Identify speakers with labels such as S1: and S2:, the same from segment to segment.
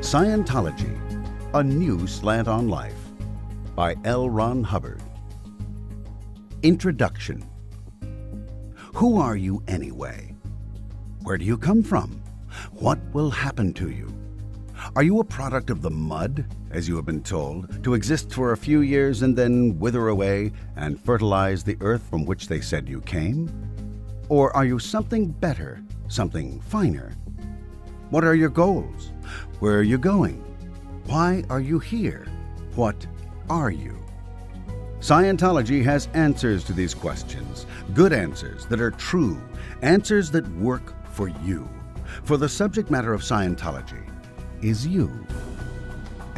S1: Scientology, a new slant on life by L. Ron Hubbard. Introduction. Who are you anyway? Where do you come from? What will happen to you? Are you a product of the mud, as you have been told, to exist for a few years and then wither away and fertilize the earth from which they said you came? Or are you something better, something finer? What are your goals? Where are you going? Why are you here? What are you? Scientology has answers to these questions, good answers that are true, answers that work for you. For the subject matter of Scientology is you.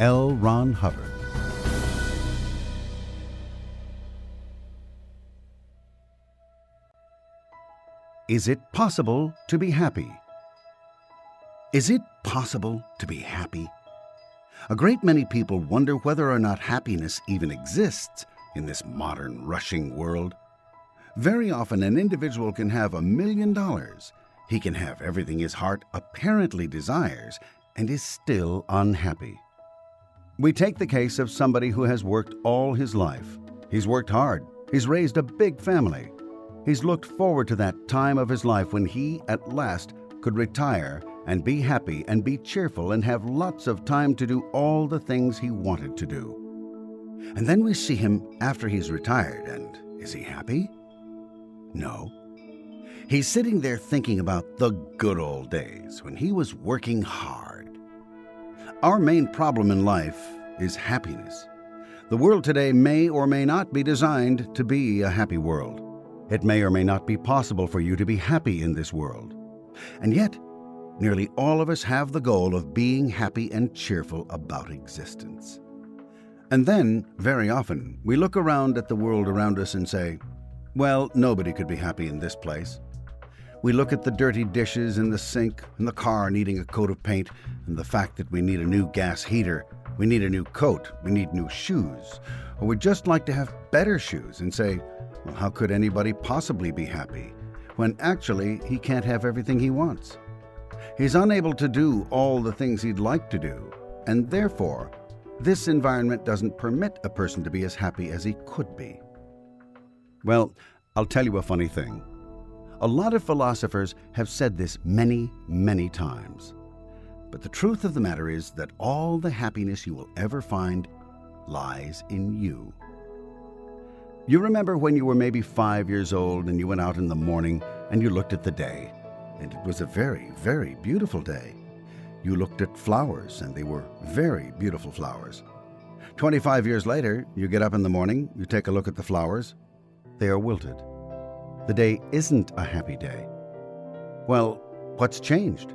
S1: L. Ron Hubbard. Is it possible to be happy? Is it possible to be happy? A great many people wonder whether or not happiness even exists in this modern, rushing world. Very often, an individual can have $1 million. He can have everything his heart apparently desires and is still unhappy. We take the case of somebody who has worked all his life. He's worked hard. He's raised a big family. He's looked forward to that time of his life when he, at last, could retire and be happy and be cheerful and have lots of time to do all the things he wanted to do. And then we see him after he's retired, and is he happy? No. He's sitting there thinking about the good old days when he was working hard. Our main problem in life is happiness. The world today may or may not be designed to be a happy world. It may or may not be possible for you to be happy in this world. And yet, nearly all of us have the goal of being happy and cheerful about existence. And then, very often, we look around at the world around us and say, well, nobody could be happy in this place. We look at the dirty dishes in the sink and the car needing a coat of paint and the fact that we need a new gas heater, we need a new coat, we need new shoes, or we'd just like to have better shoes and say, well, how could anybody possibly be happy when actually he can't have everything he wants? He's unable to do all the things he'd like to do, and therefore, this environment doesn't permit a person to be as happy as he could be. Well, I'll tell you a funny thing. A lot of philosophers have said this many, many times. But the truth of the matter is that all the happiness you will ever find lies in you. You remember when you were maybe 5 years old and you went out in the morning and you looked at the day, and it was a very, very beautiful day. You looked at flowers, and they were very beautiful flowers. 25 years later, you get up in the morning, you take a look at the flowers. They are wilted. The day isn't a happy day. Well, what's changed?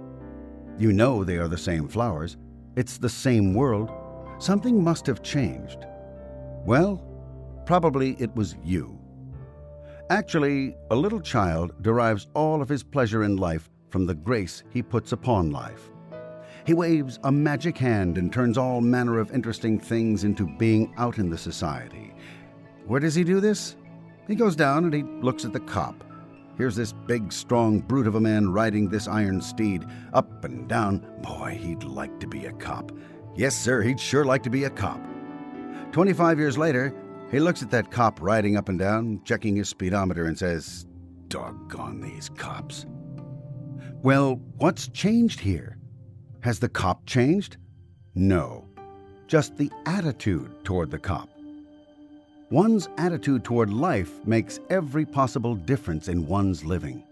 S1: You know they are the same flowers. It's the same world. Something must have changed. Well, probably it was you. Actually, a little child derives all of his pleasure in life from the grace he puts upon life. He waves a magic hand and turns all manner of interesting things into being out in the society. Where does he do this? He goes down and he looks at the cop. Here's this big, strong brute of a man riding this iron steed, up and down. Boy, he'd like to be a cop. Yes, sir, he'd sure like to be a cop. 25 years later, he looks at that cop riding up and down, checking his speedometer, and says, doggone these cops. Well, what's changed here? Has the cop changed? No, just the attitude toward the cop. One's attitude toward life makes every possible difference in one's living.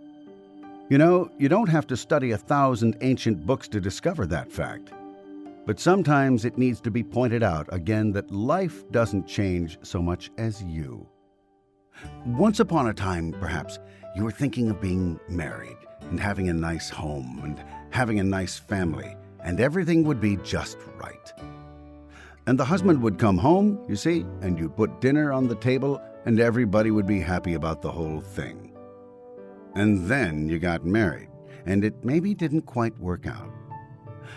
S1: You know, you don't have to study 1,000 ancient books to discover that fact. But sometimes it needs to be pointed out again that life doesn't change so much as you. Once upon a time, perhaps, you were thinking of being married and having a nice home and having a nice family, and everything would be just right. And the husband would come home, you see, and you'd put dinner on the table, and everybody would be happy about the whole thing. And then you got married, and it maybe didn't quite work out.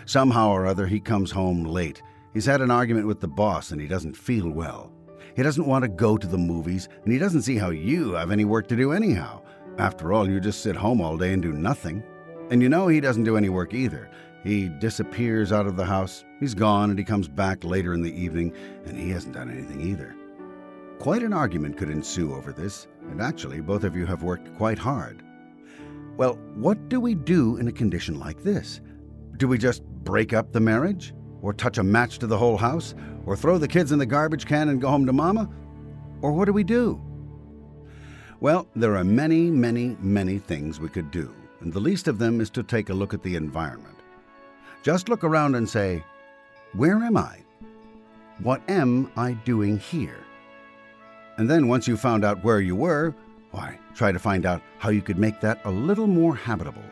S1: Somehow or other, he comes home late. He's had an argument with the boss, and he doesn't feel well. He doesn't want to go to the movies, and he doesn't see how you have any work to do anyhow. After all, you just sit home all day and do nothing. And you know he doesn't do any work either. He disappears out of the house. He's gone and he comes back later in the evening, and he hasn't done anything either. Quite an argument could ensue over this, and actually both of you have worked quite hard. Well, what do we do in a condition like this? Do we just break up the marriage? Or touch a match to the whole house? Or throw the kids in the garbage can and go home to mama? Or what do we do? Well, there are many, many, many things we could do, and the least of them is to take a look at the environment. Just look around and say, where am I? What am I doing here? And then once you found out where you were, why, try to find out how you could make that a little more habitable.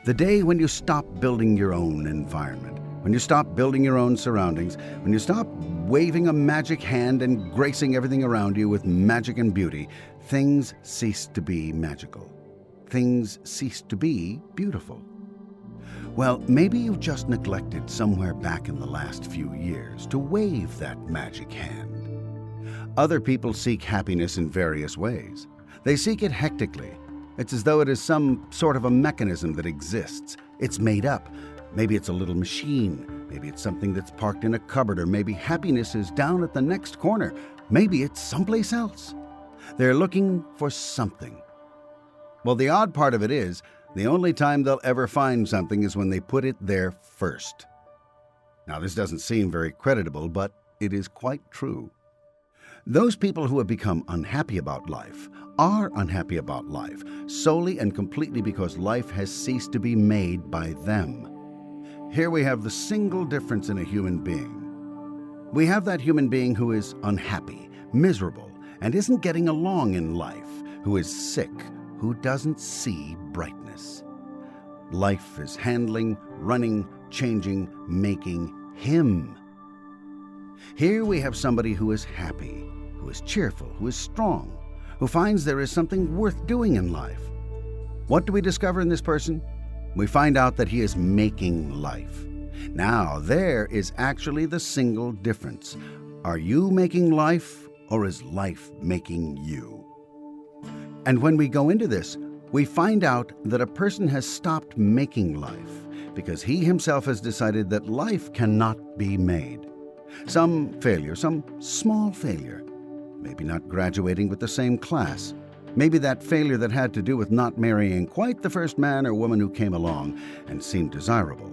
S1: The day when you stop building your own environment, when you stop building your own surroundings, when you stop waving a magic hand and gracing everything around you with magic and beauty, things cease to be magical. Things cease to be beautiful. Well, maybe you've just neglected somewhere back in the last few years to wave that magic hand. Other people seek happiness in various ways. They seek it hectically. It's as though it is some sort of a mechanism that exists. It's made up. Maybe it's a little machine. Maybe it's something that's parked in a cupboard, or maybe happiness is down at the next corner. Maybe it's someplace else. They're looking for something. Well, the odd part of it is, the only time they'll ever find something is when they put it there first. Now, this doesn't seem very creditable, but it is quite true. Those people who have become unhappy about life are unhappy about life solely and completely because life has ceased to be made by them. Here we have the single difference in a human being. We have that human being who is unhappy, miserable, and isn't getting along in life, who is sick, who doesn't see brightness. Life is handling, running, changing, making him. Here we have somebody who is happy, who is cheerful, who is strong, who finds there is something worth doing in life. What do we discover in this person? We find out that he is making life. Now, there is actually the single difference. Are you making life, or is life making you? And when we go into this, we find out that a person has stopped making life because he himself has decided that life cannot be made. Some failure, some small failure, maybe not graduating with the same class, maybe that failure that had to do with not marrying quite the first man or woman who came along and seemed desirable,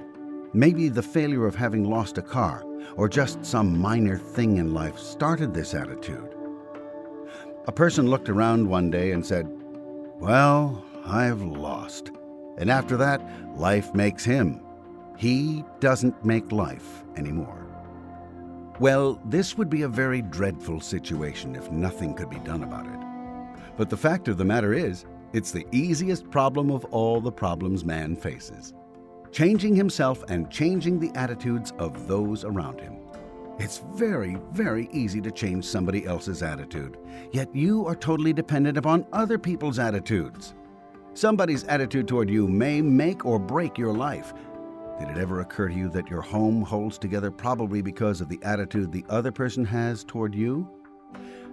S1: maybe the failure of having lost a car, or just some minor thing in life started this attitude. A person looked around one day and said, "Well, I've lost." And after that, life makes him. He doesn't make life anymore. Well, this would be a very dreadful situation if nothing could be done about it. But the fact of the matter is, it's the easiest problem of all the problems man faces. Changing himself and changing the attitudes of those around him. It's very, very easy to change somebody else's attitude, yet you are totally dependent upon other people's attitudes. Somebody's attitude toward you may make or break your life. Did it ever occur to you that your home holds together probably because of the attitude the other person has toward you?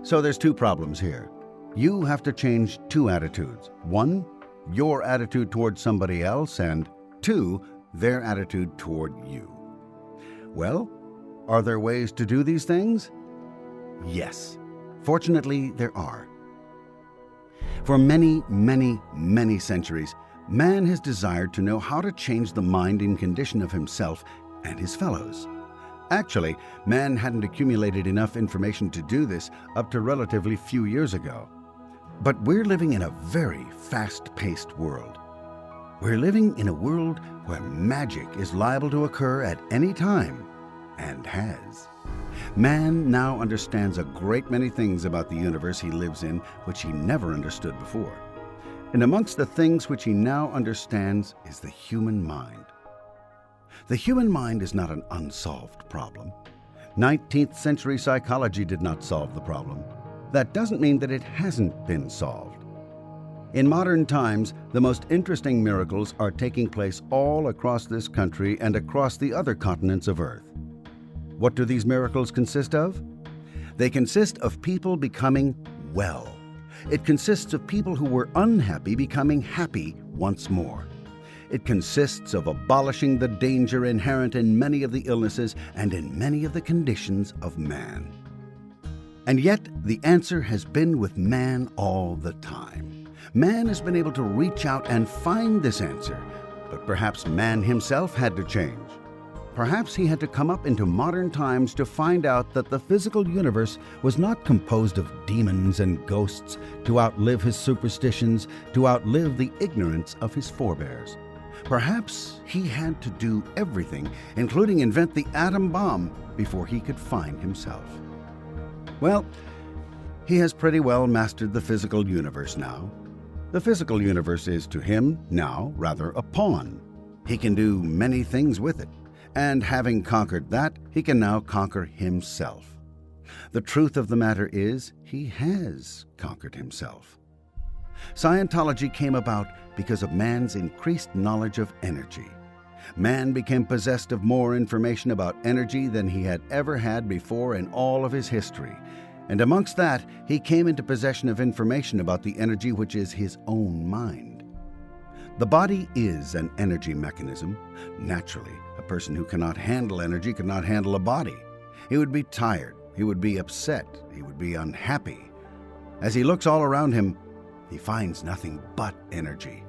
S1: So there's two problems here. You have to change two attitudes. One, your attitude toward somebody else, and two, their attitude toward you. Well, are there ways to do these things? Yes. Fortunately, there are. For many, many, many centuries, man has desired to know how to change the mind and condition of himself and his fellows. Actually, man hadn't accumulated enough information to do this up to relatively few years ago. But we're living in a very fast-paced world. We're living in a world where magic is liable to occur at any time, and has. Man now understands a great many things about the universe he lives in which he never understood before. And amongst the things which he now understands is the human mind. The human mind is not an unsolved problem. 19th century psychology did not solve the problem. That doesn't mean that it hasn't been solved. In modern times, the most interesting miracles are taking place all across this country and across the other continents of Earth. What do these miracles consist of? They consist of people becoming well. It consists of people who were unhappy becoming happy once more. It consists of abolishing the danger inherent in many of the illnesses and in many of the conditions of man. And yet, the answer has been with man all the time. Man has been able to reach out and find this answer, but perhaps man himself had to change. Perhaps he had to come up into modern times to find out that the physical universe was not composed of demons and ghosts to outlive his superstitions, to outlive the ignorance of his forebears. Perhaps he had to do everything, including invent the atom bomb, before he could find himself. Well, he has pretty well mastered the physical universe now. The physical universe is to him now rather a pawn. He can do many things with it, and having conquered that, he can now conquer himself. The truth of the matter is, he has conquered himself. Scientology came about because of man's increased knowledge of energy. Man became possessed of more information about energy than he had ever had before in all of his history. And amongst that, he came into possession of information about the energy which is his own mind. The body is an energy mechanism. Naturally, a person who cannot handle energy could not handle a body. He would be tired, he would be upset, he would be unhappy. As he looks all around him, he finds nothing but energy.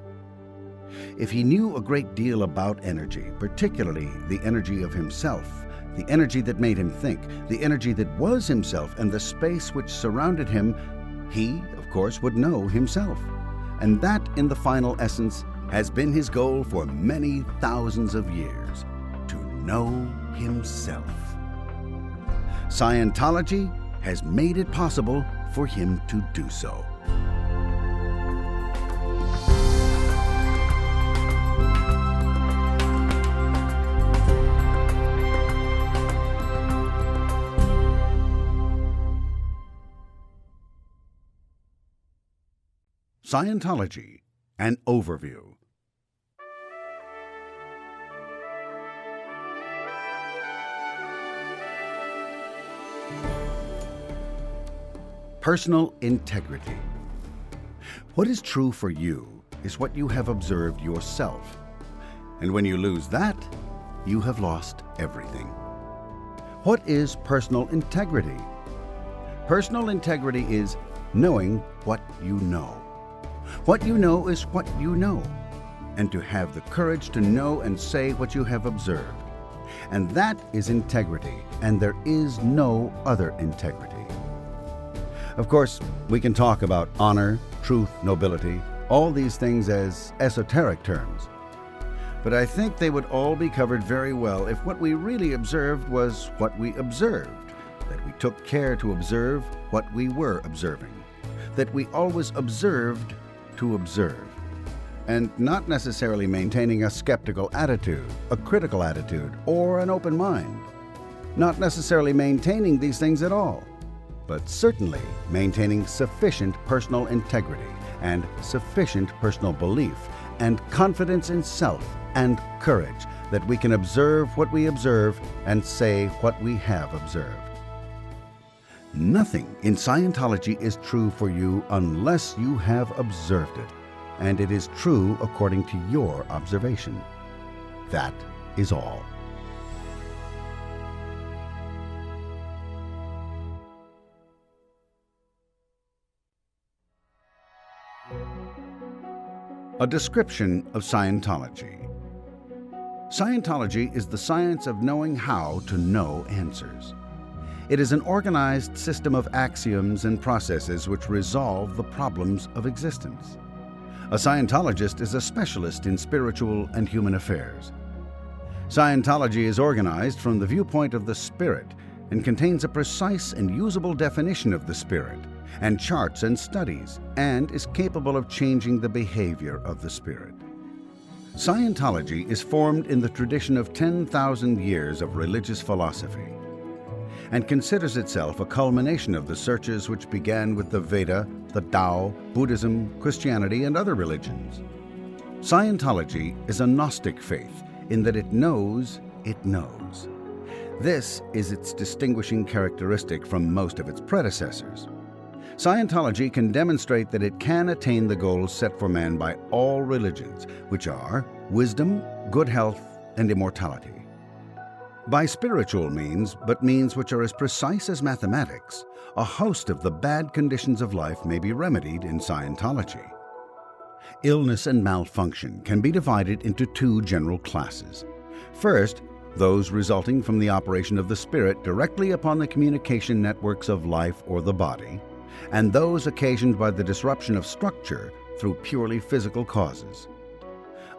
S1: If he knew a great deal about energy, particularly the energy of himself, the energy that made him think, the energy that was himself, and the space which surrounded him, he, of course, would know himself. And that, in the final essence, has been his goal for many thousands of years, to know himself. Scientology has made it possible for him to do so. Scientology, an overview. Personal integrity. What is true for you is what you have observed yourself. And when you lose that, you have lost everything. What is personal integrity? Personal integrity is knowing what you know. What you know is what you know, and to have the courage to know and say what you have observed. And that is integrity, and there is no other integrity. Of course, we can talk about honor, truth, nobility, all these things as esoteric terms. But I think they would all be covered very well if what we really observed was what we observed, that we took care to observe what we were observing, that we always observed to observe, and not necessarily maintaining a skeptical attitude, a critical attitude, or an open mind. Not necessarily maintaining these things at all, but certainly maintaining sufficient personal integrity and sufficient personal belief and confidence in self and courage that we can observe what we observe and say what we have observed. Nothing in Scientology is true for you unless you have observed it, and it is true according to your observation. That is all. A description of Scientology. Scientology is the science of knowing how to know answers. It is an organized system of axioms and processes which resolve the problems of existence. A Scientologist is a specialist in spiritual and human affairs. Scientology is organized from the viewpoint of the spirit and contains a precise and usable definition of the spirit, and charts and studies, and is capable of changing the behavior of the spirit. Scientology is formed in the tradition of 10,000 years of religious philosophy, and considers itself a culmination of the searches which began with the Veda, the Tao, Buddhism, Christianity, and other religions. Scientology is a Gnostic faith in that it knows it knows. This is its distinguishing characteristic from most of its predecessors. Scientology can demonstrate that it can attain the goals set for man by all religions, which are wisdom, good health, and immortality. By spiritual means, but means which are as precise as mathematics, a host of the bad conditions of life may be remedied in Scientology. Illness and malfunction can be divided into two general classes. First, those resulting from the operation of the spirit directly upon the communication networks of life or the body, and those occasioned by the disruption of structure through purely physical causes.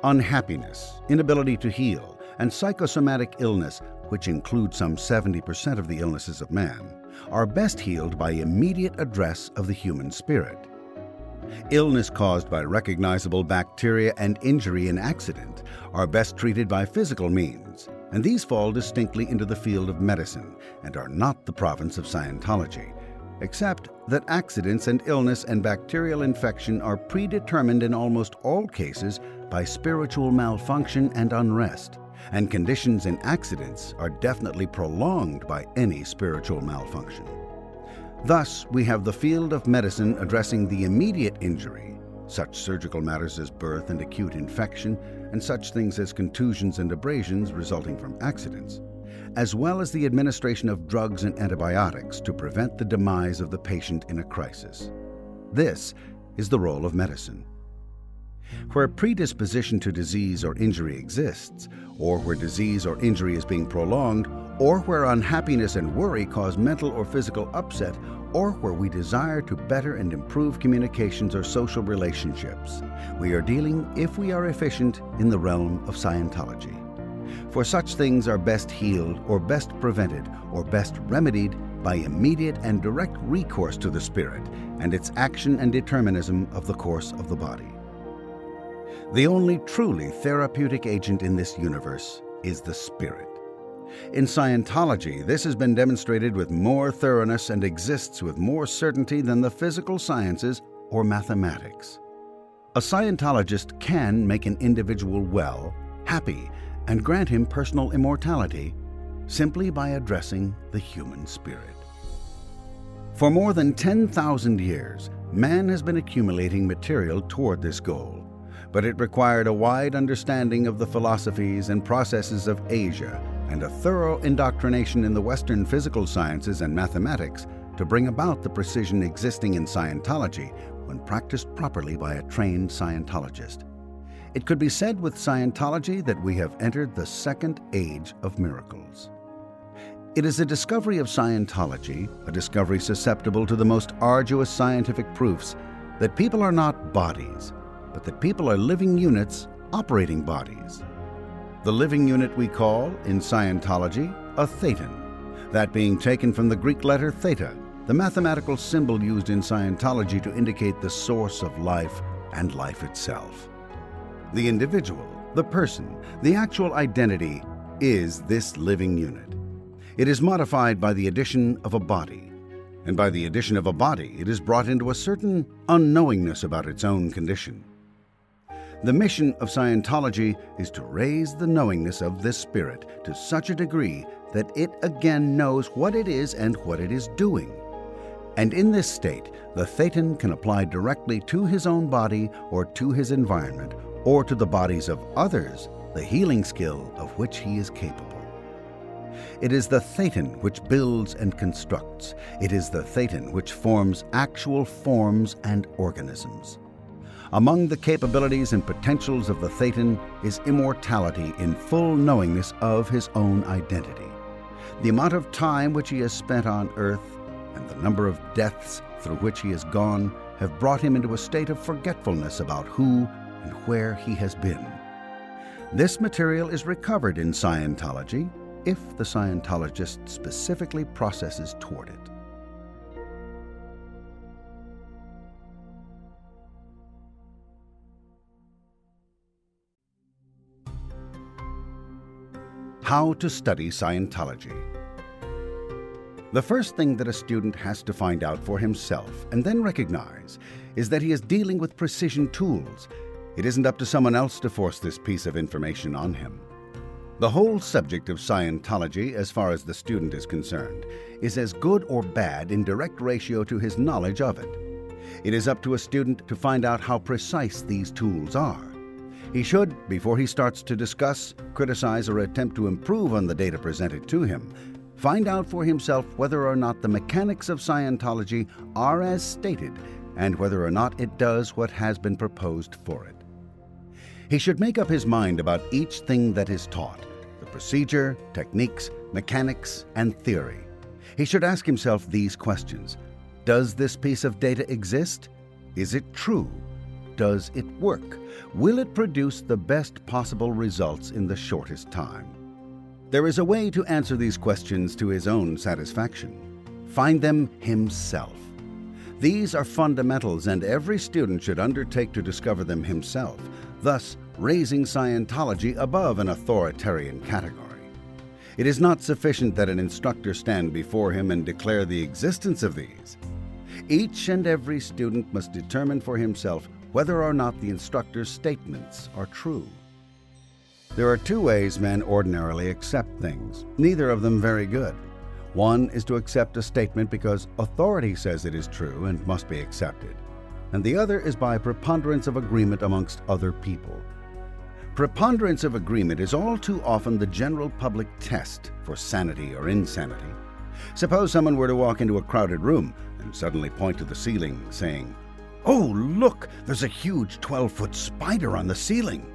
S1: Unhappiness, inability to heal, and psychosomatic illness, which include some 70% of the illnesses of man, are best healed by immediate address of the human spirit. Illness caused by recognizable bacteria and injury in accident are best treated by physical means, and these fall distinctly into the field of medicine and are not the province of Scientology, except that accidents and illness and bacterial infection are predetermined in almost all cases by spiritual malfunction and unrest, and conditions in accidents are definitely prolonged by any spiritual malfunction. Thus, we have the field of medicine addressing the immediate injury, such surgical matters as birth and acute infection, and such things as contusions and abrasions resulting from accidents, as well as the administration of drugs and antibiotics to prevent the demise of the patient in a crisis. This is the role of medicine. Where predisposition to disease or injury exists, or where disease or injury is being prolonged, or where unhappiness and worry cause mental or physical upset, or where we desire to better and improve communications or social relationships, we are dealing, if we are efficient, in the realm of Scientology. For such things are best healed or best prevented or best remedied by immediate and direct recourse to the spirit and its action and determinism of the course of the body. The only truly therapeutic agent in this universe is the spirit. In Scientology, this has been demonstrated with more thoroughness and exists with more certainty than the physical sciences or mathematics. A Scientologist can make an individual well, happy, and grant him personal immortality simply by addressing the human spirit. For more than 10,000 years, man has been accumulating material toward this goal, but it required a wide understanding of the philosophies and processes of Asia and a thorough indoctrination in the Western physical sciences and mathematics to bring about the precision existing in Scientology when practiced properly by a trained Scientologist. It could be said with Scientology that we have entered the second age of miracles. It is a discovery of Scientology, a discovery susceptible to the most arduous scientific proofs, that people are not bodies, but that people are living units operating bodies. The living unit we call, in Scientology, a thetan, that being taken from the Greek letter theta, the mathematical symbol used in Scientology to indicate the source of life and life itself. The individual, the person, the actual identity is this living unit. It is modified by the addition of a body, and by the addition of a body it is brought into a certain unknowingness about its own condition. The mission of Scientology is to raise the knowingness of this spirit to such a degree that it again knows what it is and what it is doing. And in this state, the thetan can apply directly to his own body or to his environment or to the bodies of others the healing skill of which he is capable. It is the thetan which builds and constructs. It is the thetan which forms actual forms and organisms. Among the capabilities and potentials of the thetan is immortality in full knowingness of his own identity. The amount of time which he has spent on earth and the number of deaths through which he has gone have brought him into a state of forgetfulness about who and where he has been. This material is recovered in Scientology if the Scientologist specifically processes toward it. How to study Scientology. The first thing that a student has to find out for himself and then recognize is that he is dealing with precision tools. It isn't up to someone else to force this piece of information on him. The whole subject of Scientology, as far as the student is concerned, is as good or bad in direct ratio to his knowledge of it. It is up to a student to find out how precise these tools are. He should, before he starts to discuss, criticize, or attempt to improve on the data presented to him, find out for himself whether or not the mechanics of Scientology are as stated and whether or not it does what has been proposed for it. He should make up his mind about each thing that is taught, the procedure, techniques, mechanics, and theory. He should ask himself these questions. Does this piece of data exist? Is it true? Does it work? Will it produce the best possible results in the shortest time? There is a way to answer these questions to his own satisfaction. Find them himself. These are fundamentals, and every student should undertake to discover them himself, thus raising Scientology above an authoritarian category. It is not sufficient that an instructor stand before him and declare the existence of these. Each and every student must determine for himself whether or not the instructor's statements are true. There are two ways men ordinarily accept things, neither of them very good. One is to accept a statement because authority says it is true and must be accepted, and the other is by preponderance of agreement amongst other people. Preponderance of agreement is all too often the general public test for sanity or insanity. Suppose someone were to walk into a crowded room and suddenly point to the ceiling, saying, "Oh, look, there's a huge 12-foot spider on the ceiling."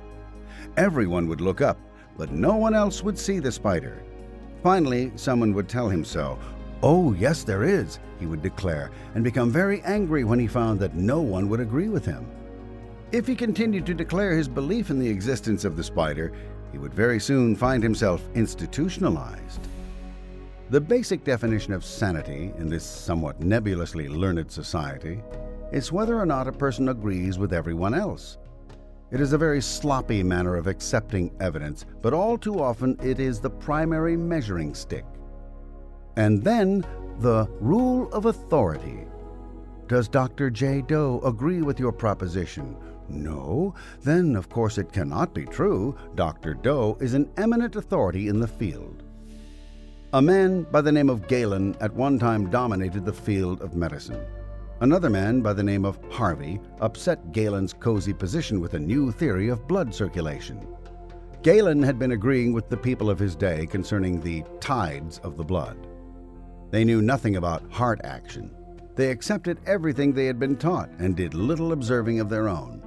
S1: Everyone would look up, but no one else would see the spider. Finally, someone would tell him so. "Oh, yes, there is," he would declare, and become very angry when he found that no one would agree with him. If he continued to declare his belief in the existence of the spider, he would very soon find himself institutionalized. The basic definition of sanity in this somewhat nebulously learned society is whether or not a person agrees with everyone else. It is a very sloppy manner of accepting evidence, but all too often it is the primary measuring stick. And then the rule of authority. Does Dr. J. Doe agree with your proposition? No? Then of course it cannot be true. Dr. Doe is an eminent authority in the field. A man by the name of Galen at one time dominated the field of medicine. Another man by the name of Harvey upset Galen's cozy position with a new theory of blood circulation. Galen had been agreeing with the people of his day concerning the tides of the blood. They knew nothing about heart action. They accepted everything they had been taught and did little observing of their own.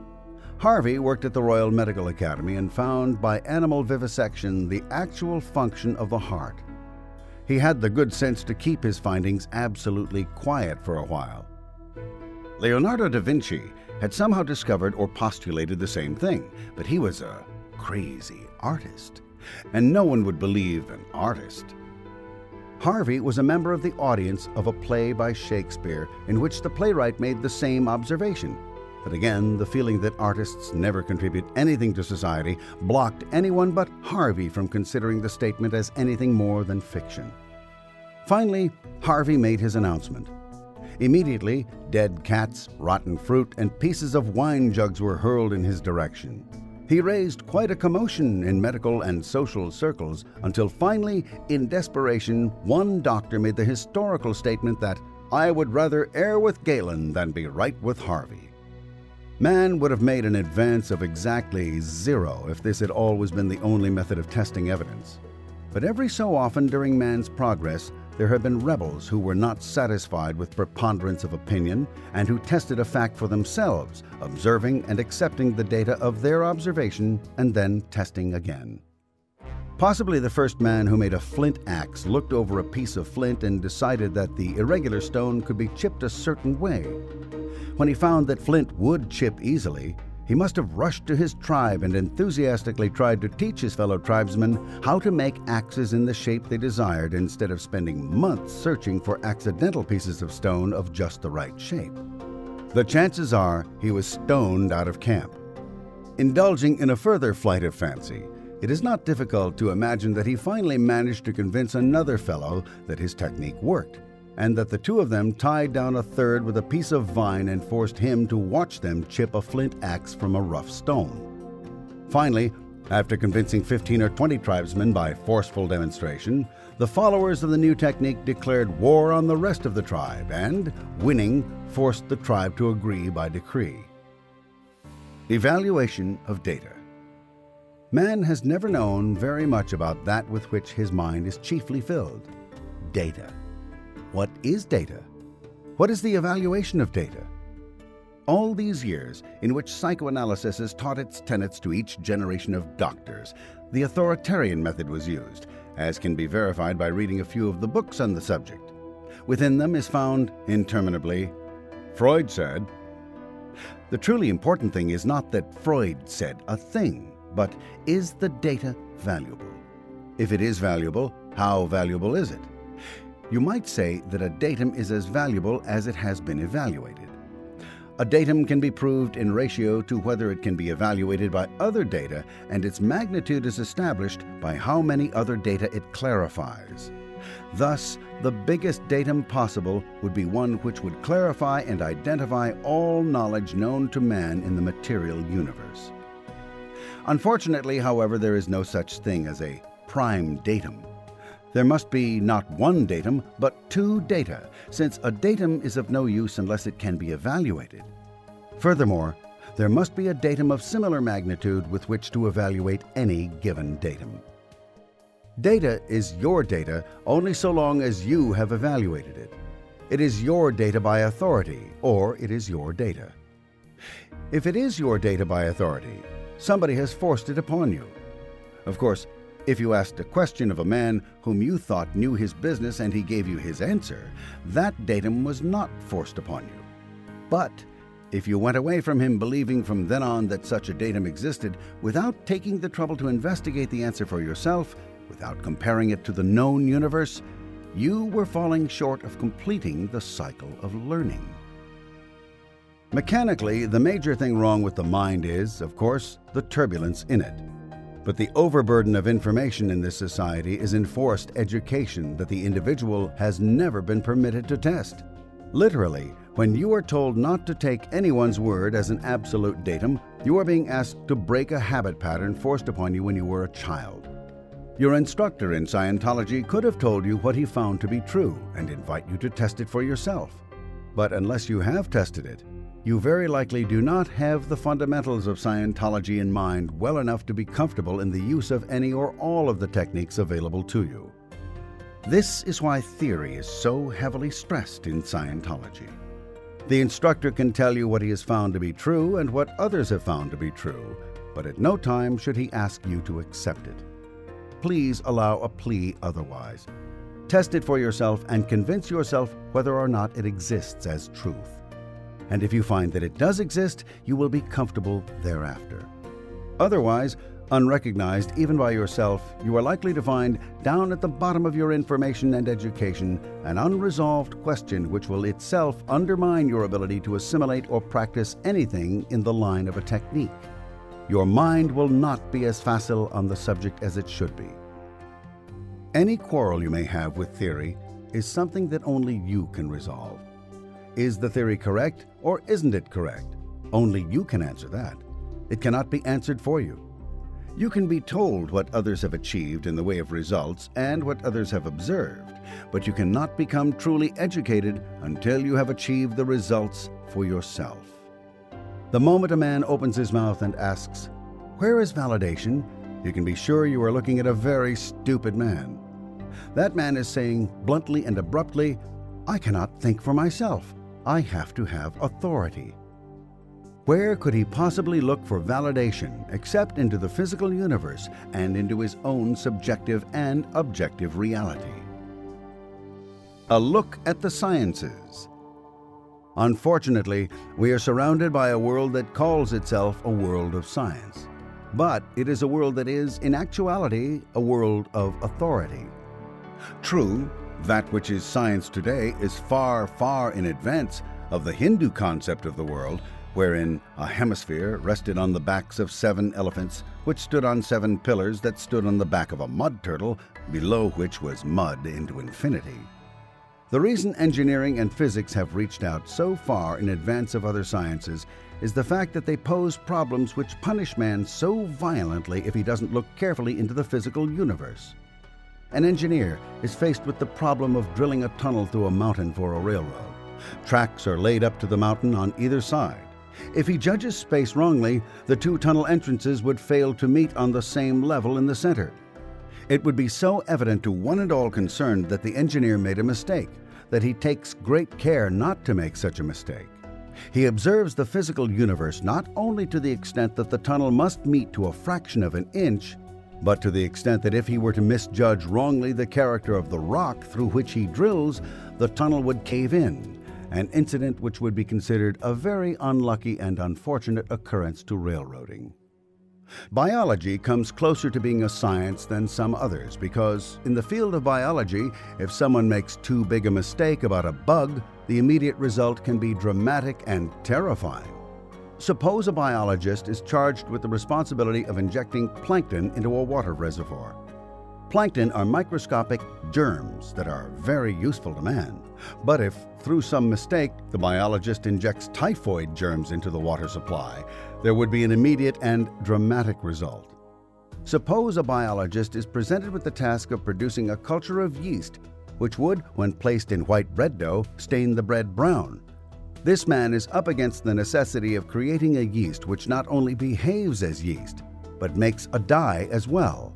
S1: Harvey worked at the Royal Medical Academy and found by animal vivisection the actual function of the heart. He had the good sense to keep his findings absolutely quiet for a while. Leonardo da Vinci had somehow discovered or postulated the same thing, but he was a crazy artist, and no one would believe an artist. Harvey was a member of the audience of a play by Shakespeare in which the playwright made the same observation. But again, the feeling that artists never contribute anything to society blocked anyone but Harvey from considering the statement as anything more than fiction. Finally, Harvey made his announcement. Immediately, dead cats, rotten fruit, and pieces of wine jugs were hurled in his direction. He raised quite a commotion in medical and social circles until finally, in desperation, one doctor made the historical statement that, "I would rather err with Galen than be right with Harvey." Man would have made an advance of exactly 0 if this had always been the only method of testing evidence. But every so often during man's progress, there have been rebels who were not satisfied with preponderance of opinion and who tested a fact for themselves, observing and accepting the data of their observation and then testing again. Possibly the first man who made a flint axe looked over a piece of flint and decided that the irregular stone could be chipped a certain way. When he found that flint would chip easily, he must have rushed to his tribe and enthusiastically tried to teach his fellow tribesmen how to make axes in the shape they desired instead of spending months searching for accidental pieces of stone of just the right shape. The chances are he was stoned out of camp. Indulging in a further flight of fancy, it is not difficult to imagine that he finally managed to convince another fellow that his technique worked, and that the two of them tied down a third with a piece of vine and forced him to watch them chip a flint axe from a rough stone. Finally, after convincing 15 or 20 tribesmen by forceful demonstration, the followers of the new technique declared war on the rest of the tribe and, winning, forced the tribe to agree by decree. Evaluation of data. Man has never known very much about that with which his mind is chiefly filled: data. What is data? What is the evaluation of data? All these years in which psychoanalysis has taught its tenets to each generation of doctors, the authoritarian method was used, as can be verified by reading a few of the books on the subject. Within them is found, interminably, Freud said. The truly important thing is not that Freud said a thing, but is the data valuable? If it is valuable, how valuable is it? You might say that a datum is as valuable as it has been evaluated. A datum can be proved in ratio to whether it can be evaluated by other data, and its magnitude is established by how many other data it clarifies. Thus, the biggest datum possible would be one which would clarify and identify all knowledge known to man in the material universe. Unfortunately, however, there is no such thing as a prime datum. There must be not one datum, but two data, since a datum is of no use unless it can be evaluated. Furthermore, there must be a datum of similar magnitude with which to evaluate any given datum. Data is your data only so long as you have evaluated it. It is your data by authority, or it is your data. If it is your data by authority, somebody has forced it upon you. Of course, if you asked a question of a man whom you thought knew his business and he gave you his answer, that datum was not forced upon you. But if you went away from him believing from then on that such a datum existed without taking the trouble to investigate the answer for yourself, without comparing it to the known universe, you were falling short of completing the cycle of learning. Mechanically, the major thing wrong with the mind is, of course, the turbulence in it. But the overburden of information in this society is enforced education that the individual has never been permitted to test. Literally, when you are told not to take anyone's word as an absolute datum, you are being asked to break a habit pattern forced upon you when you were a child. Your instructor in Scientology could have told you what he found to be true and invite you to test it for yourself. But unless you have tested it, you very likely do not have the fundamentals of Scientology in mind well enough to be comfortable in the use of any or all of the techniques available to you. This is why theory is so heavily stressed in Scientology. The instructor can tell you what he has found to be true and what others have found to be true, but at no time should he ask you to accept it. Please allow a plea otherwise. Test it for yourself and convince yourself whether or not it exists as truth. And if you find that it does exist, you will be comfortable thereafter. Otherwise, unrecognized even by yourself, you are likely to find down at the bottom of your information and education an unresolved question which will itself undermine your ability to assimilate or practice anything in the line of a technique. Your mind will not be as facile on the subject as it should be. Any quarrel you may have with theory is something that only you can resolve. Is the theory correct or isn't it correct? Only you can answer that. It cannot be answered for you. You can be told what others have achieved in the way of results and what others have observed, but you cannot become truly educated until you have achieved the results for yourself. The moment a man opens his mouth and asks, "Where is validation?" you can be sure you are looking at a very stupid man. That man is saying bluntly and abruptly, "I cannot think for myself. I have to have authority." Where could he possibly look for validation except into the physical universe and into his own subjective and objective reality? A look at the sciences. Unfortunately, we are surrounded by a world that calls itself a world of science. But it is a world that is, in actuality, a world of authority. True, that which is science today is far, far in advance of the Hindu concept of the world, wherein a hemisphere rested on the backs of 7 elephants, which stood on 7 pillars that stood on the back of a mud turtle, below which was mud into infinity. The reason engineering and physics have reached out so far in advance of other sciences is the fact that they pose problems which punish man so violently if he doesn't look carefully into the physical universe. An engineer is faced with the problem of drilling a tunnel through a mountain for a railroad. Tracks are laid up to the mountain on either side. If he judges space wrongly, the two tunnel entrances would fail to meet on the same level in the center. It would be so evident to one and all concerned that the engineer made a mistake, that he takes great care not to make such a mistake. He observes the physical universe not only to the extent that the tunnel must meet to a fraction of an inch, but to the extent that if he were to misjudge wrongly the character of the rock through which he drills, the tunnel would cave in, an incident which would be considered a very unlucky and unfortunate occurrence to railroading. Biology comes closer to being a science than some others because, in the field of biology, if someone makes too big a mistake about a bug, the immediate result can be dramatic and terrifying. Suppose a biologist is charged with the responsibility of injecting plankton into a water reservoir. Plankton are microscopic germs that are very useful to man. But if, through some mistake, the biologist injects typhoid germs into the water supply, there would be an immediate and dramatic result. Suppose a biologist is presented with the task of producing a culture of yeast, which would, when placed in white bread dough, stain the bread brown. This man is up against the necessity of creating a yeast which not only behaves as yeast, but makes a dye as well.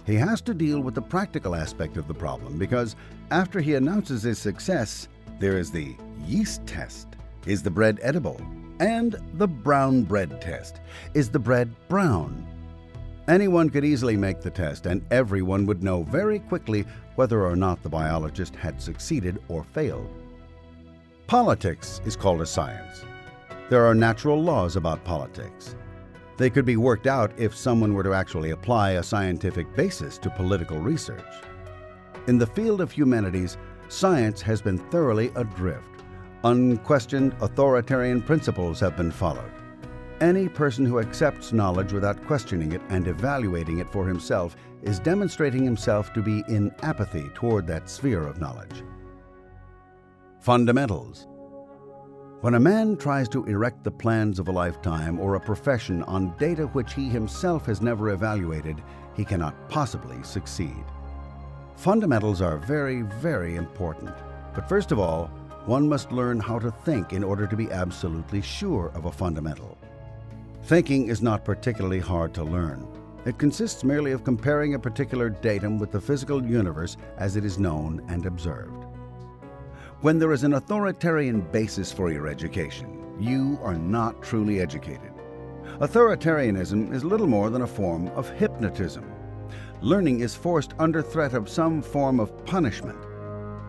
S1: He has to deal with the practical aspect of the problem because, after he announces his success, there is the yeast test. Is the bread edible? And the brown bread test. Is the bread brown? Anyone could easily make the test, and everyone would know very quickly whether or not the biologist had succeeded or failed. Politics is called a science. There are natural laws about politics. They could be worked out if someone were to actually apply a scientific basis to political research. In the field of humanities, science has been thoroughly adrift. Unquestioned authoritarian principles have been followed. Any person who accepts knowledge without questioning it and evaluating it for himself is demonstrating himself to be in apathy toward that sphere of knowledge. Fundamentals. When a man tries to erect the plans of a lifetime or a profession on data which he himself has never evaluated, he cannot possibly succeed. Fundamentals are very, very important. But first of all, one must learn how to think in order to be absolutely sure of a fundamental. Thinking is not particularly hard to learn. It consists merely of comparing a particular datum with the physical universe as it is known and observed. When there is an authoritarian basis for your education, you are not truly educated. Authoritarianism is little more than a form of hypnotism. Learning is forced under threat of some form of punishment.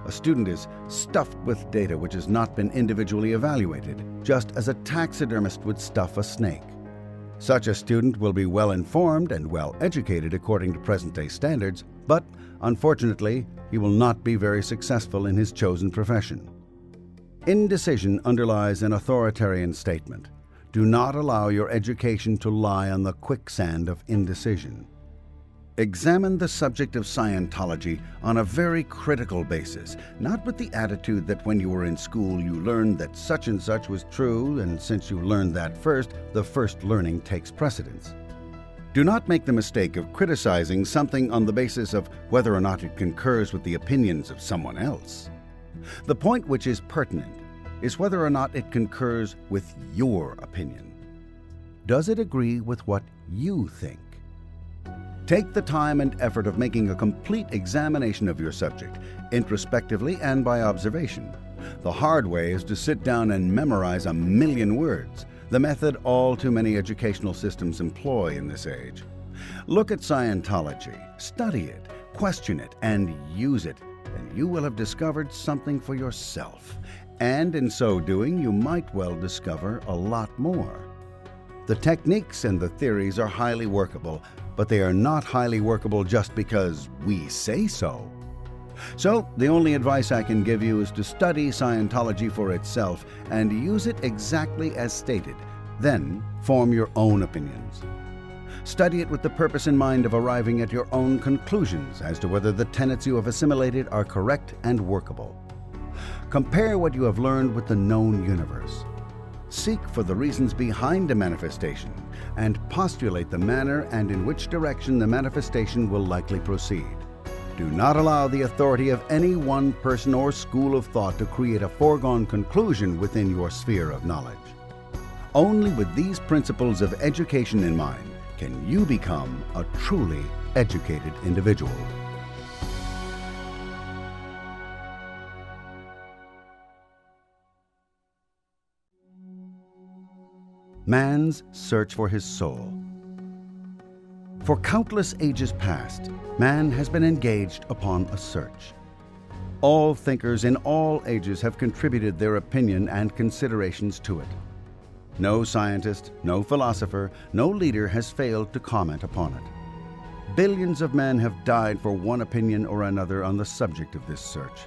S1: A student is stuffed with data which has not been individually evaluated, just as a taxidermist would stuff a snake. Such a student will be well informed and well educated according to present-day standards, but unfortunately, he will not be very successful in his chosen profession. Indecision underlies an authoritarian statement. Do not allow your education to lie on the quicksand of indecision. Examine the subject of Scientology on a very critical basis, not with the attitude that when you were in school you learned that such and such was true, and since you learned that first, the first learning takes precedence. Do not make the mistake of criticizing something on the basis of whether or not it concurs with the opinions of someone else. The point which is pertinent is whether or not it concurs with your opinion. Does it agree with what you think? Take the time and effort of making a complete examination of your subject, introspectively and by observation. The hard way is to sit down and memorize 1,000,000 words, the method all too many educational systems employ in this age. Look at Scientology, study it, question it, and use it, and you will have discovered something for yourself. And in so doing, you might well discover a lot more. The techniques and the theories are highly workable, but they are not highly workable just because we say so. So, the only advice I can give you is to study Scientology for itself and use it exactly as stated. Then, form your own opinions. Study it with the purpose in mind of arriving at your own conclusions as to whether the tenets you have assimilated are correct and workable. Compare what you have learned with the known universe. Seek for the reasons behind a manifestation and postulate the manner and in which direction the manifestation will likely proceed. Do not allow the authority of any one person or school of thought to create a foregone conclusion within your sphere of knowledge. Only with these principles of education in mind can you become a truly educated individual. Man's search for his soul. For countless ages past, man has been engaged upon a search. All thinkers in all ages have contributed their opinion and considerations to it. No scientist, no philosopher, no leader has failed to comment upon it. Billions of men have died for one opinion or another on the subject of this search.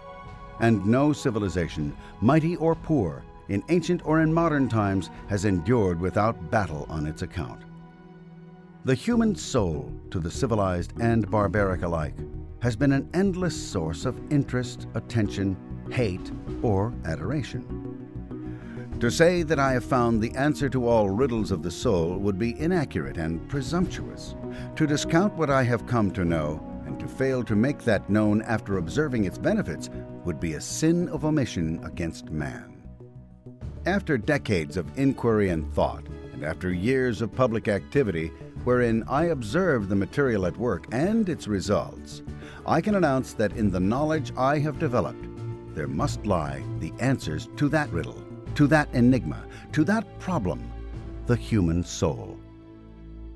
S1: And no civilization, mighty or poor, in ancient or in modern times, has endured without battle on its account. The human soul, to the civilized and barbaric alike, has been an endless source of interest, attention, hate, or adoration. To say that I have found the answer to all riddles of the soul would be inaccurate and presumptuous. To discount what I have come to know, and to fail to make that known after observing its benefits, would be a sin of omission against man. After decades of inquiry and thought, and after years of public activity wherein I observed the material at work and its results, I can announce that in the knowledge I have developed, there must lie the answers to that riddle, to that enigma, to that problem, the human soul.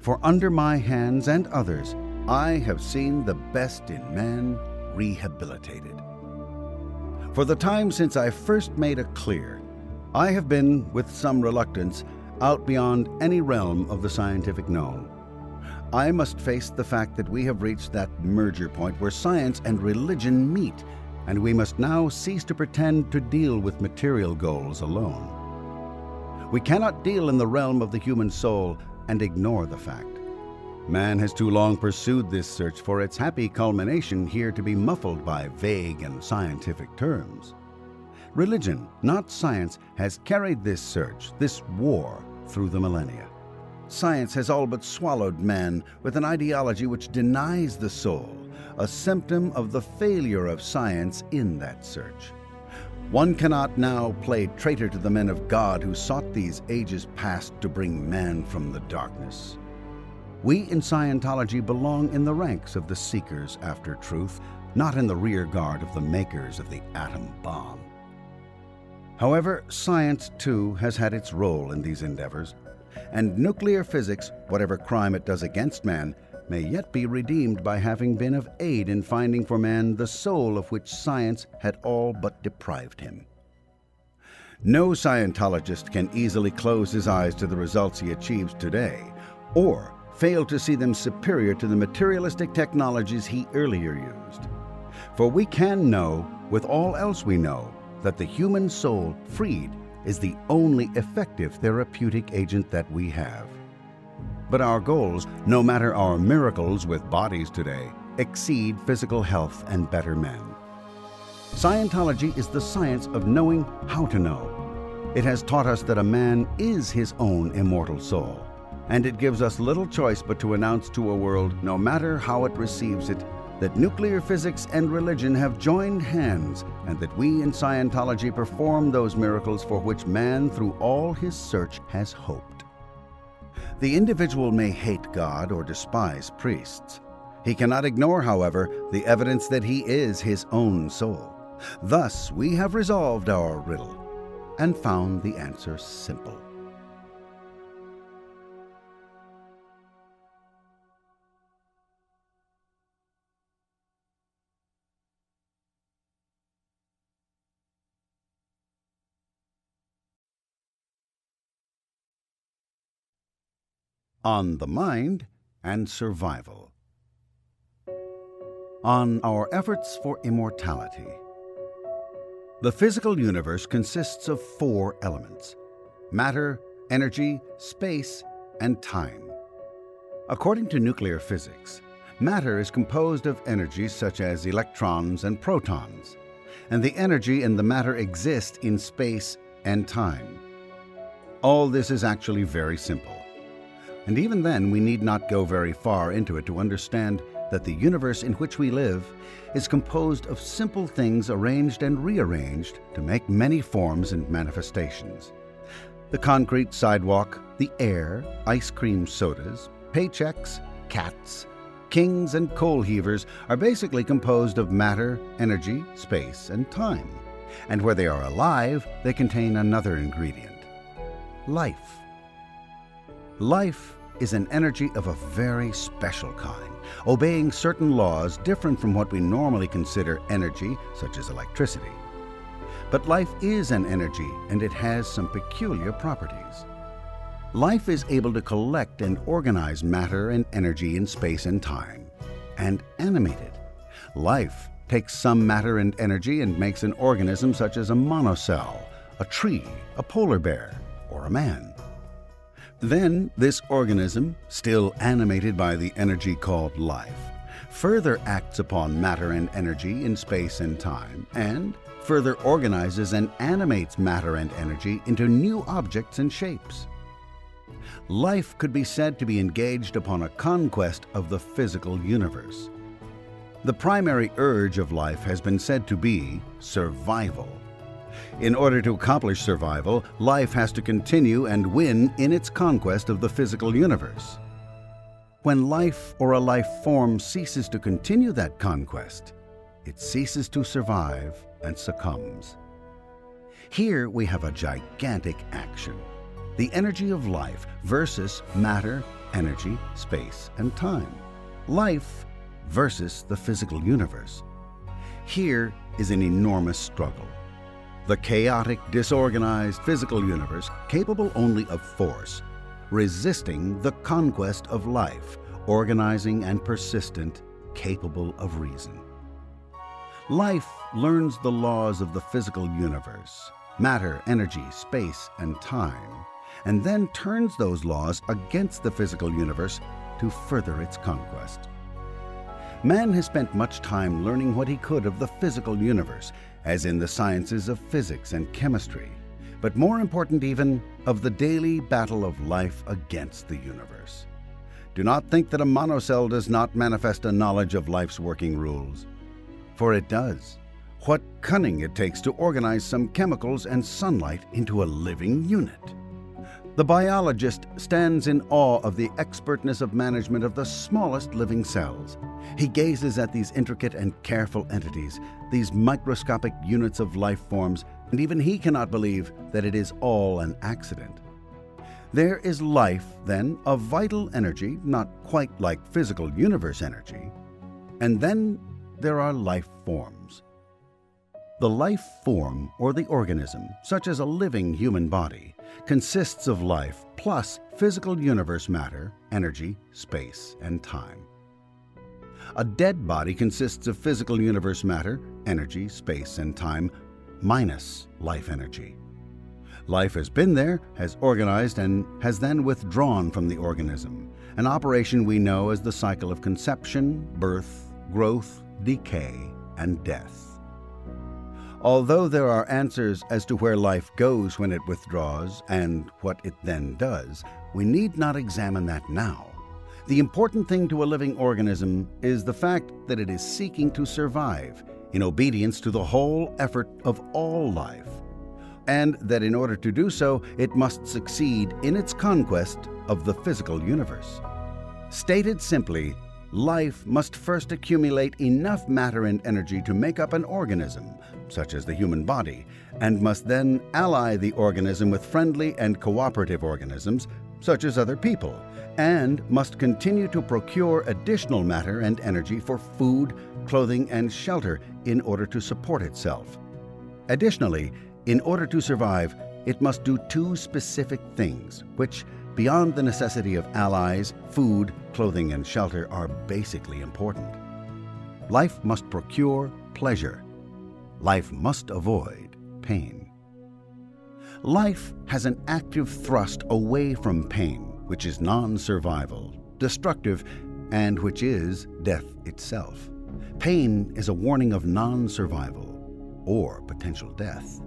S1: For under my hands and others, I have seen the best in man rehabilitated. For the time since I first made it clear, I have been, with some reluctance, out beyond any realm of the scientific known. I must face the fact that we have reached that merger point where science and religion meet, and we must now cease to pretend to deal with material goals alone. We cannot deal in the realm of the human soul and ignore the fact. Man has too long pursued this search for its happy culmination here to be muffled by vague and scientific terms. Religion, not science, has carried this search, this war, through the millennia. Science has all but swallowed man with an ideology which denies the soul, a symptom of the failure of science in that search. One cannot now play traitor to the men of God who sought these ages past to bring man from the darkness. We in Scientology belong in the ranks of the seekers after truth, not in the rear guard of the makers of the atom bomb. However, science, too, has had its role in these endeavors, and nuclear physics, whatever crime it does against man, may yet be redeemed by having been of aid in finding for man the soul of which science had all but deprived him. No Scientologist can easily close his eyes to the results he achieves today, or fail to see them superior to the materialistic technologies he earlier used. For we can know, with all else we know, that the human soul, freed, is the only effective therapeutic agent that we have. But our goals, no matter our miracles with bodies today, exceed physical health and better men. Scientology is the science of knowing how to know. It has taught us that a man is his own immortal soul, and it gives us little choice but to announce to a world, no matter how it receives it, that nuclear physics and religion have joined hands, and that we in Scientology perform those miracles for which man through all his search has hoped. The individual may hate God or despise priests. He cannot ignore, however, the evidence that he is his own soul. Thus, we have resolved our riddle and found the answer simple. On the mind and survival. On our efforts for immortality. The physical universe consists of 4 elements: matter, energy, space, and time. According to nuclear physics, matter is composed of energies such as electrons and protons, and the energy and the matter exist in space and time. All this is actually very simple. And even then, we need not go very far into it to understand that the universe in which we live is composed of simple things arranged and rearranged to make many forms and manifestations. The concrete sidewalk, the air, ice cream sodas, paychecks, cats, kings, and coal heavers are basically composed of matter, energy, space, and time. And where they are alive, they contain another ingredient: life. Life is an energy of a very special kind, obeying certain laws different from what we normally consider energy, such as electricity. But life is an energy, and it has some peculiar properties. Life is able to collect and organize matter and energy in space and time, and animate it. Life takes some matter and energy and makes an organism such as a monocell, a tree, a polar bear, or a man. Then this organism, still animated by the energy called life, further acts upon matter and energy in space and time, and further organizes and animates matter and energy into new objects and shapes. Life could be said to be engaged upon a conquest of the physical universe. The primary urge of life has been said to be survival. In order to accomplish survival, life has to continue and win in its conquest of the physical universe. When life or a life form ceases to continue that conquest, it ceases to survive and succumbs. Here we have a gigantic action: the energy of life versus matter, energy, space, and time. Life versus the physical universe. Here is an enormous struggle. The chaotic, disorganized physical universe, capable only of force, resisting the conquest of life, organizing and persistent, capable of reason. Life learns the laws of the physical universe, matter, energy, space, and time, and then turns those laws against the physical universe to further its conquest. Man has spent much time learning what he could of the physical universe, as in the sciences of physics and chemistry, but more important even, of the daily battle of life against the universe. Do not think that a monocell does not manifest a knowledge of life's working rules, for it does. What cunning it takes to organize some chemicals and sunlight into a living unit. The biologist stands in awe of the expertness of management of the smallest living cells. He gazes at these intricate and careful entities, these microscopic units of life forms, and even he cannot believe that it is all an accident. There is life, then, of vital energy, not quite like physical universe energy. And then there are life forms. The life form, or the organism, such as a living human body, consists of life plus physical universe matter, energy, space, and time. A dead body consists of physical universe matter, energy, space, and time, minus life energy. Life has been there, has organized, and has then withdrawn from the organism, an operation we know as the cycle of conception, birth, growth, decay, and death. Although there are answers as to where life goes when it withdraws and what it then does, we need not examine that now. The important thing to a living organism is the fact that it is seeking to survive in obedience to the whole effort of all life, and that in order to do so, it must succeed in its conquest of the physical universe. Stated simply, life must first accumulate enough matter and energy to make up an organism, such as the human body, and must then ally the organism with friendly and cooperative organisms, such as other people, and must continue to procure additional matter and energy for food, clothing, and shelter in order to support itself. Additionally, in order to survive, it must do two specific things, which, beyond the necessity of allies, food, clothing, and shelter, are basically important. Life must procure pleasure. Life must avoid pain. Life has an active thrust away from pain, which is non-survival, destructive, and which is death itself. Pain is a warning of non-survival or potential death.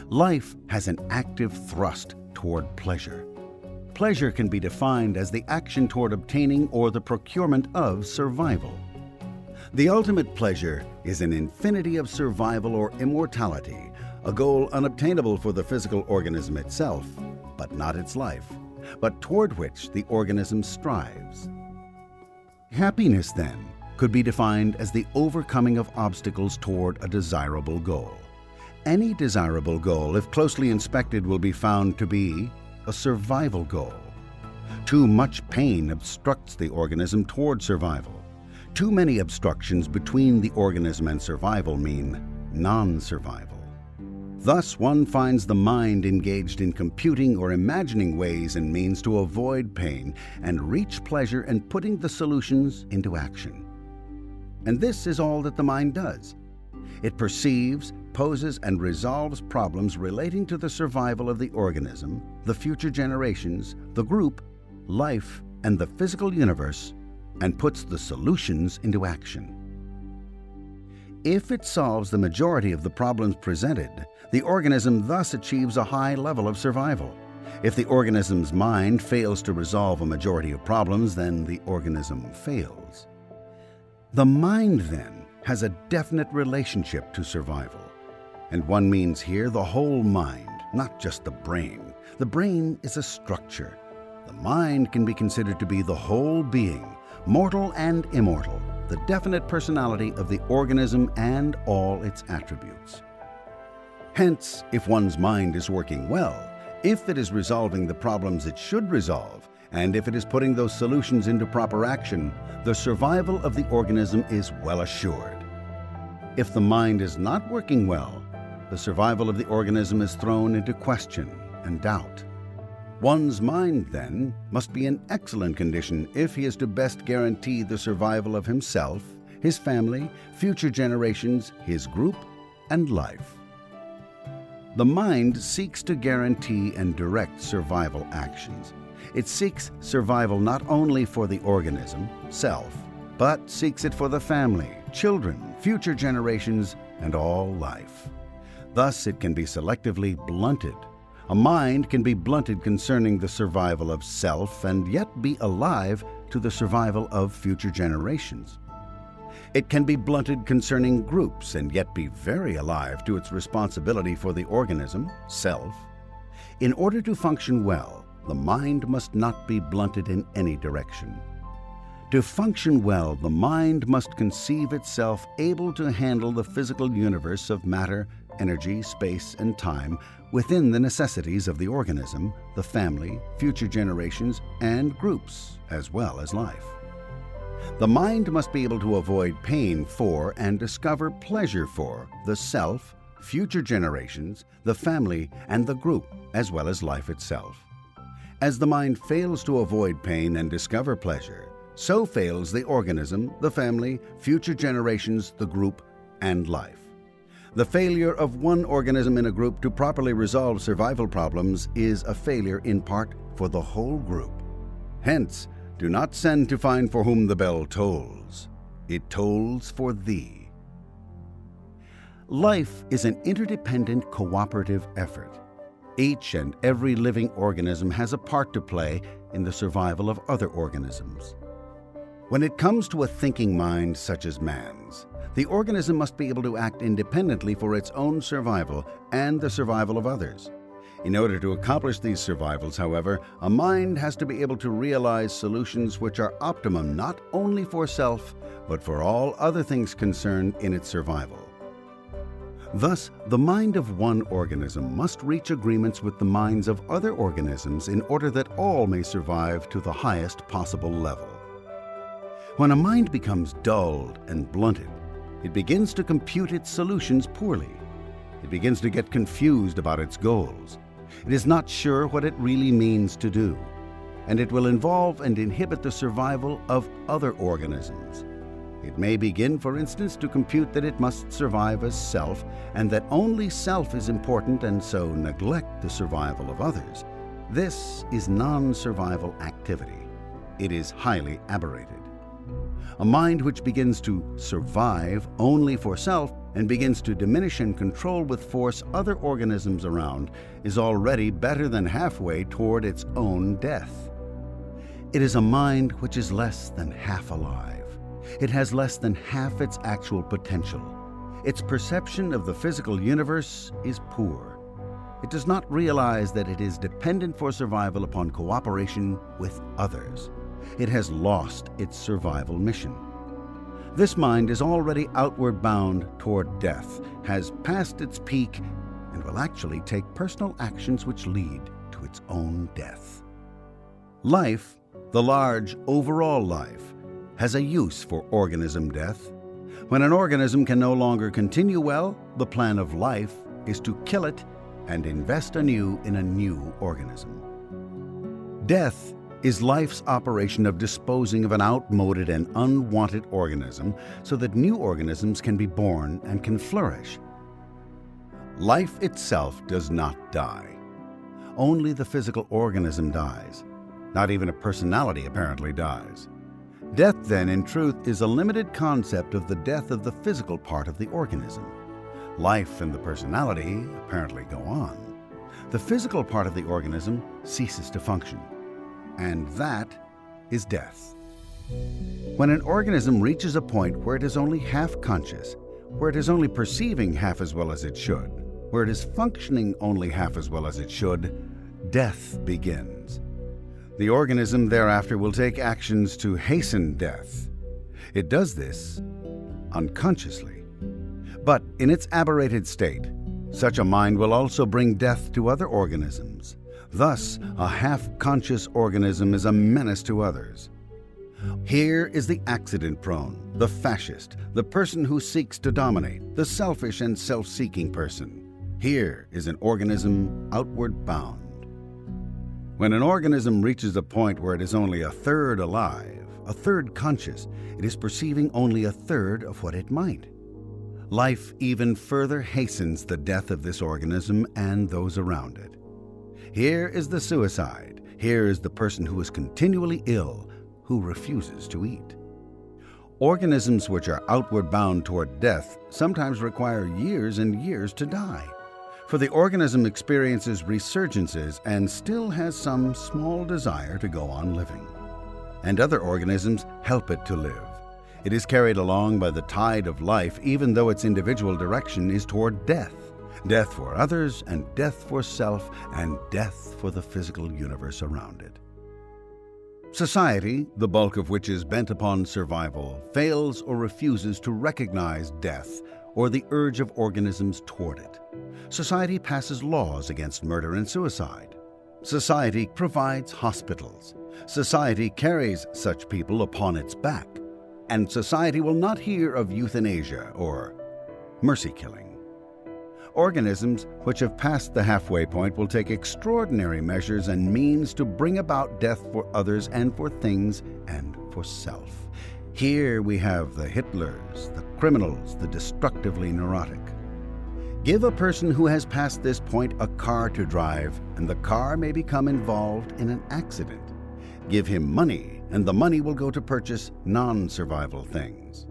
S1: Life has an active thrust toward pleasure. Pleasure can be defined as the action toward obtaining or the procurement of survival. The ultimate pleasure is an infinity of survival or immortality, a goal unobtainable for the physical organism itself, but not its life, but toward which the organism strives. Happiness, then, could be defined as the overcoming of obstacles toward a desirable goal. Any desirable goal, if closely inspected, will be found to be a survival goal. Too much pain obstructs the organism toward survival. Too many obstructions between the organism and survival mean non-survival. Thus, one finds the mind engaged in computing or imagining ways and means to avoid pain and reach pleasure and putting the solutions into action. And this is all that the mind does. It perceives, poses, and resolves problems relating to the survival of the organism, the future generations, the group, life, and the physical universe, and puts the solutions into action. If it solves the majority of the problems presented, the organism thus achieves a high level of survival. If the organism's mind fails to resolve a majority of problems, then the organism fails. The mind, then, has a definite relationship to survival. And one means here the whole mind, not just the brain. The brain is a structure. The mind can be considered to be the whole being, mortal and immortal, the definite personality of the organism and all its attributes. Hence, if one's mind is working well, if it is resolving the problems it should resolve, and if it is putting those solutions into proper action, the survival of the organism is well assured. If the mind is not working well, the survival of the organism is thrown into question and doubt. One's mind, then, must be in excellent condition if he is to best guarantee the survival of himself, his family, future generations, his group, and life. The mind seeks to guarantee and direct survival actions. It seeks survival not only for the organism, self, but seeks it for the family, children, future generations, and all life. Thus, it can be selectively blunted. A mind can be blunted concerning the survival of self and yet be alive to the survival of future generations. It can be blunted concerning groups and yet be very alive to its responsibility for the organism, self. In order to function well, the mind must not be blunted in any direction. To function well, the mind must conceive itself able to handle the physical universe of matter, energy, space, and time within the necessities of the organism, the family, future generations, and groups, as well as life. The mind must be able to avoid pain for and discover pleasure for the self, future generations, the family, and the group, as well as life itself. As the mind fails to avoid pain and discover pleasure, so fails the organism, the family, future generations, the group, and life. The failure of one organism in a group to properly resolve survival problems is a failure in part for the whole group. Hence, do not send to find for whom the bell tolls. It tolls for thee. Life is an interdependent cooperative effort. Each and every living organism has a part to play in the survival of other organisms. When it comes to a thinking mind such as man's, the organism must be able to act independently for its own survival and the survival of others. In order to accomplish these survivals, however, a mind has to be able to realize solutions which are optimum not only for self, but for all other things concerned in its survival. Thus, the mind of one organism must reach agreements with the minds of other organisms in order that all may survive to the highest possible level. When a mind becomes dulled and blunted, it begins to compute its solutions poorly. It begins to get confused about its goals. It is not sure what it really means to do, and it will involve and inhibit the survival of other organisms. It may begin, for instance, to compute that it must survive as self, and that only self is important, and so neglect the survival of others. This is non-survival activity. It is highly aberrated. A mind which begins to survive only for self and begins to diminish and control with force other organisms around is already better than halfway toward its own death. It is a mind which is less than half alive. It has less than half its actual potential. Its perception of the physical universe is poor. It does not realize that it is dependent for survival upon cooperation with others. It has lost its survival mission. This mind is already outward bound toward death, has passed its peak, and will actually take personal actions which lead to its own death. Life, the large overall life, has a use for organism death. When an organism can no longer continue well, the plan of life is to kill it and invest anew in a new organism. Death is life's operation of disposing of an outmoded and unwanted organism so that new organisms can be born and can flourish. Life itself does not die. Only the physical organism dies. Not even a personality apparently dies. Death, then, in truth, is a limited concept of the death of the physical part of the organism. Life and the personality apparently go on. The physical part of the organism ceases to function. And that is death. When an organism reaches a point where it is only half conscious, where it is only perceiving half as well as it should, where it is functioning only half as well as it should, death begins. The organism thereafter will take actions to hasten death. It does this unconsciously. But in its aberrated state, such a mind will also bring death to other organisms. Thus, a half-conscious organism is a menace to others. Here is the accident-prone, the fascist, the person who seeks to dominate, the selfish and self-seeking person. Here is an organism outward bound. When an organism reaches a point where it is only a third alive, a third conscious, it is perceiving only a third of what it might. Life even further hastens the death of this organism and those around it. Here is the suicide. Here is the person who is continually ill, who refuses to eat. Organisms which are outward bound toward death sometimes require years and years to die. For the organism experiences resurgences and still has some small desire to go on living. And other organisms help it to live. It is carried along by the tide of life even though its individual direction is toward death. Death for others, and death for self, and death for the physical universe around it. Society, the bulk of which is bent upon survival, fails or refuses to recognize death or the urge of organisms toward it. Society passes laws against murder and suicide. Society provides hospitals. Society carries such people upon its back. And society will not hear of euthanasia or mercy-killing. Organisms which have passed the halfway point will take extraordinary measures and means to bring about death for others and for things and for self. Here we have the Hitlers, the criminals, the destructively neurotic. Give a person who has passed this point a car to drive, and the car may become involved in an accident. Give him money, and the money will go to purchase non-survival things.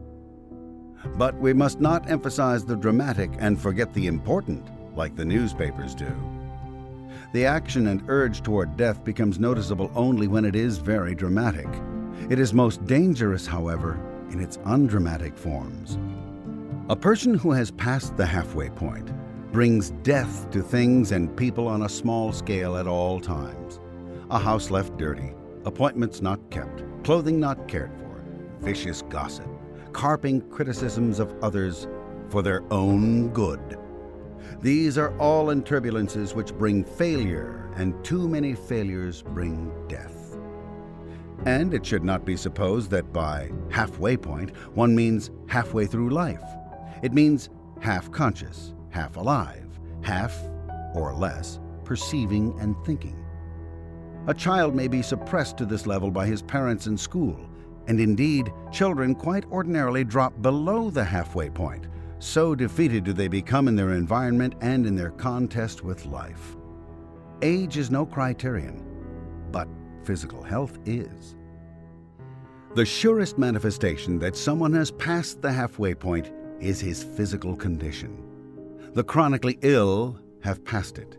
S1: But we must not emphasize the dramatic and forget the important, like the newspapers do. The action and urge toward death becomes noticeable only when it is very dramatic. It is most dangerous, however, in its undramatic forms. A person who has passed the halfway point brings death to things and people on a small scale at all times. A house left dirty, appointments not kept, clothing not cared for, vicious gossip, carping criticisms of others for their own good. These are all in turbulences which bring failure, and too many failures bring death. And it should not be supposed that by halfway point one means halfway through life. It means half conscious, half alive, half or less perceiving and thinking. A child may be suppressed to this level by his parents in school. And indeed, children quite ordinarily drop below the halfway point. So defeated do they become in their environment and in their contest with life. Age is no criterion, but physical health is. The surest manifestation that someone has passed the halfway point is his physical condition. The chronically ill have passed it.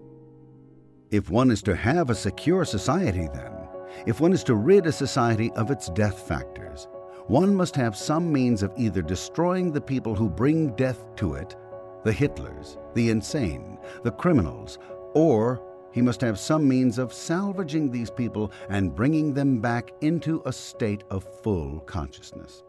S1: If one is to have a secure society, then, if one is to rid a society of its death factors, one must have some means of either destroying the people who bring death to it, the Hitlers, the insane, the criminals, Or he must have some means of salvaging these people and bringing them back into a state of full consciousness.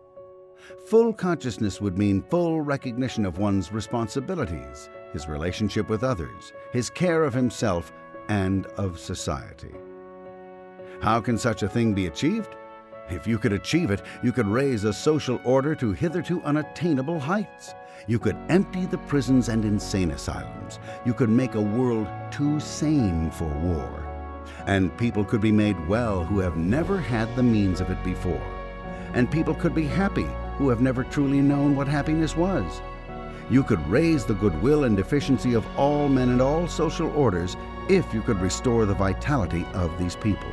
S1: Full consciousness would mean full recognition of one's responsibilities, his relationship with others, his care of himself and of society. How can such a thing be achieved? If you could achieve it, you could raise a social order to hitherto unattainable heights. You could empty the prisons and insane asylums. You could make a world too sane for war. And people could be made well who have never had the means of it before. And people could be happy who have never truly known what happiness was. You could raise the goodwill and efficiency of all men and all social orders if you could restore the vitality of these people.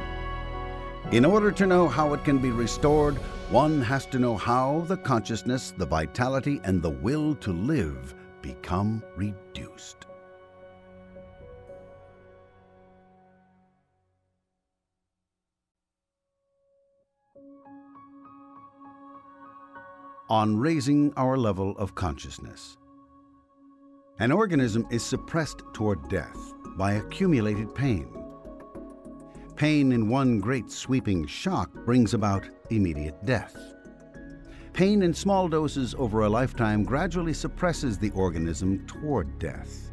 S1: In order to know how it can be restored, one has to know how the consciousness, the vitality, and the will to live become reduced. On raising our level of consciousness. An organism is suppressed toward death by accumulated pain. Pain in one great sweeping shock brings about immediate death. Pain in small doses over a lifetime gradually suppresses the organism toward death.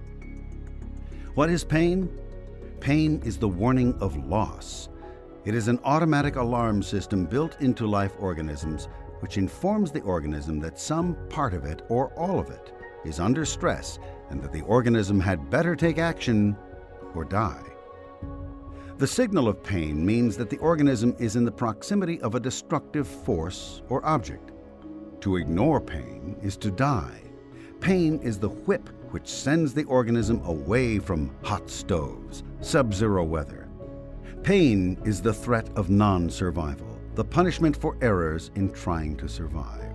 S1: What is pain? Pain is the warning of loss. It is an automatic alarm system built into life organisms which informs the organism that some part of it or all of it is under stress and that the organism had better take action or die. The signal of pain means that the organism is in the proximity of a destructive force or object. To ignore pain is to die. Pain is the whip which sends the organism away from hot stoves, sub-zero weather. Pain is the threat of non-survival, the punishment for errors in trying to survive.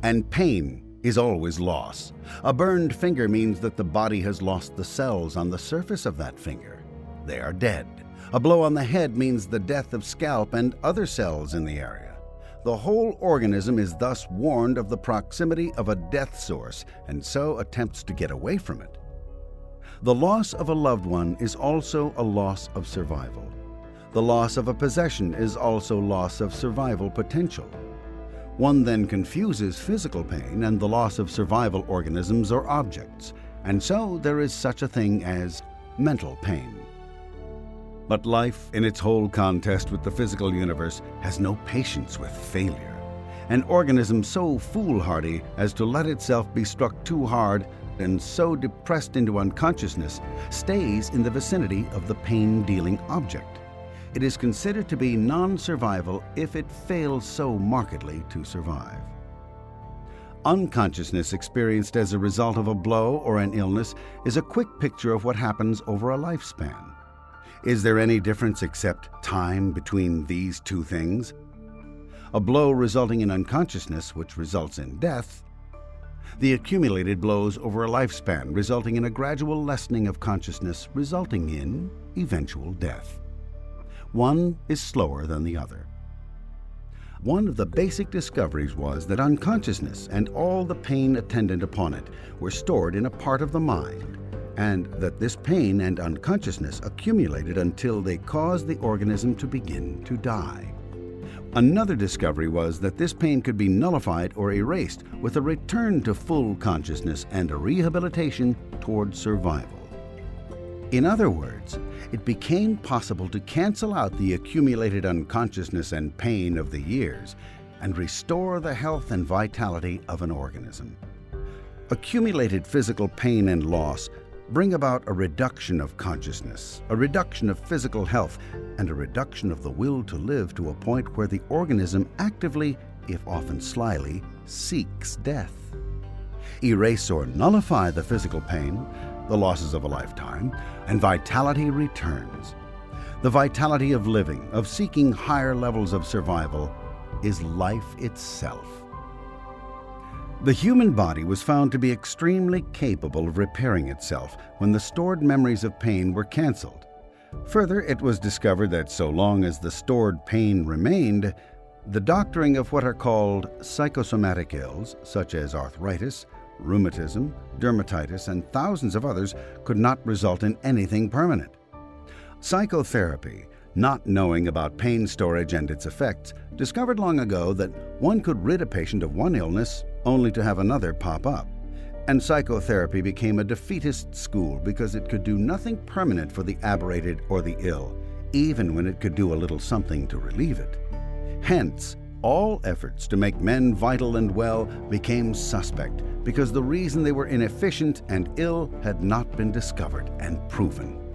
S1: And pain is always loss. A burned finger means that the body has lost the cells on the surface of that finger. They are dead. A blow on the head means the death of scalp and other cells in the area. The whole organism is thus warned of the proximity of a death source and so attempts to get away from it. The loss of a loved one is also a loss of survival. The loss of a possession is also loss of survival potential. One then confuses physical pain and the loss of survival organisms or objects, and so there is such a thing as mental pain. But life, in its whole contest with the physical universe, has no patience with failure. An organism so foolhardy as to let itself be struck too hard and so depressed into unconsciousness stays in the vicinity of the pain-dealing object. It is considered to be non-survival if it fails so markedly to survive. Unconsciousness experienced as a result of a blow or an illness is a quick picture of what happens over a lifespan. Is there any difference except time between these two things? A blow resulting in unconsciousness, which results in death. The accumulated blows over a lifespan resulting in a gradual lessening of consciousness resulting in eventual death. One is slower than the other. One of the basic discoveries was that unconsciousness and all the pain attendant upon it were stored in a part of the mind, and that this pain and unconsciousness accumulated until they caused the organism to begin to die. Another discovery was that this pain could be nullified or erased with a return to full consciousness and a rehabilitation toward survival. In other words, it became possible to cancel out the accumulated unconsciousness and pain of the years and restore the health and vitality of an organism. Accumulated physical pain and loss bring about a reduction of consciousness, a reduction of physical health, and a reduction of the will to live to a point where the organism actively, if often slyly, seeks death. Erase or nullify the physical pain, the losses of a lifetime, and vitality returns. The vitality of living, of seeking higher levels of survival, is life itself. The human body was found to be extremely capable of repairing itself when the stored memories of pain were canceled. Further, it was discovered that so long as the stored pain remained, the doctoring of what are called psychosomatic ills, such as arthritis, rheumatism, dermatitis, and thousands of others could not result in anything permanent. Psychotherapy, not knowing about pain storage and its effects, discovered long ago that one could rid a patient of one illness only to have another pop up. And psychotherapy became a defeatist school because it could do nothing permanent for the aberrated or the ill, even when it could do a little something to relieve it. Hence, all efforts to make men vital and well became suspect because the reason they were inefficient and ill had not been discovered and proven.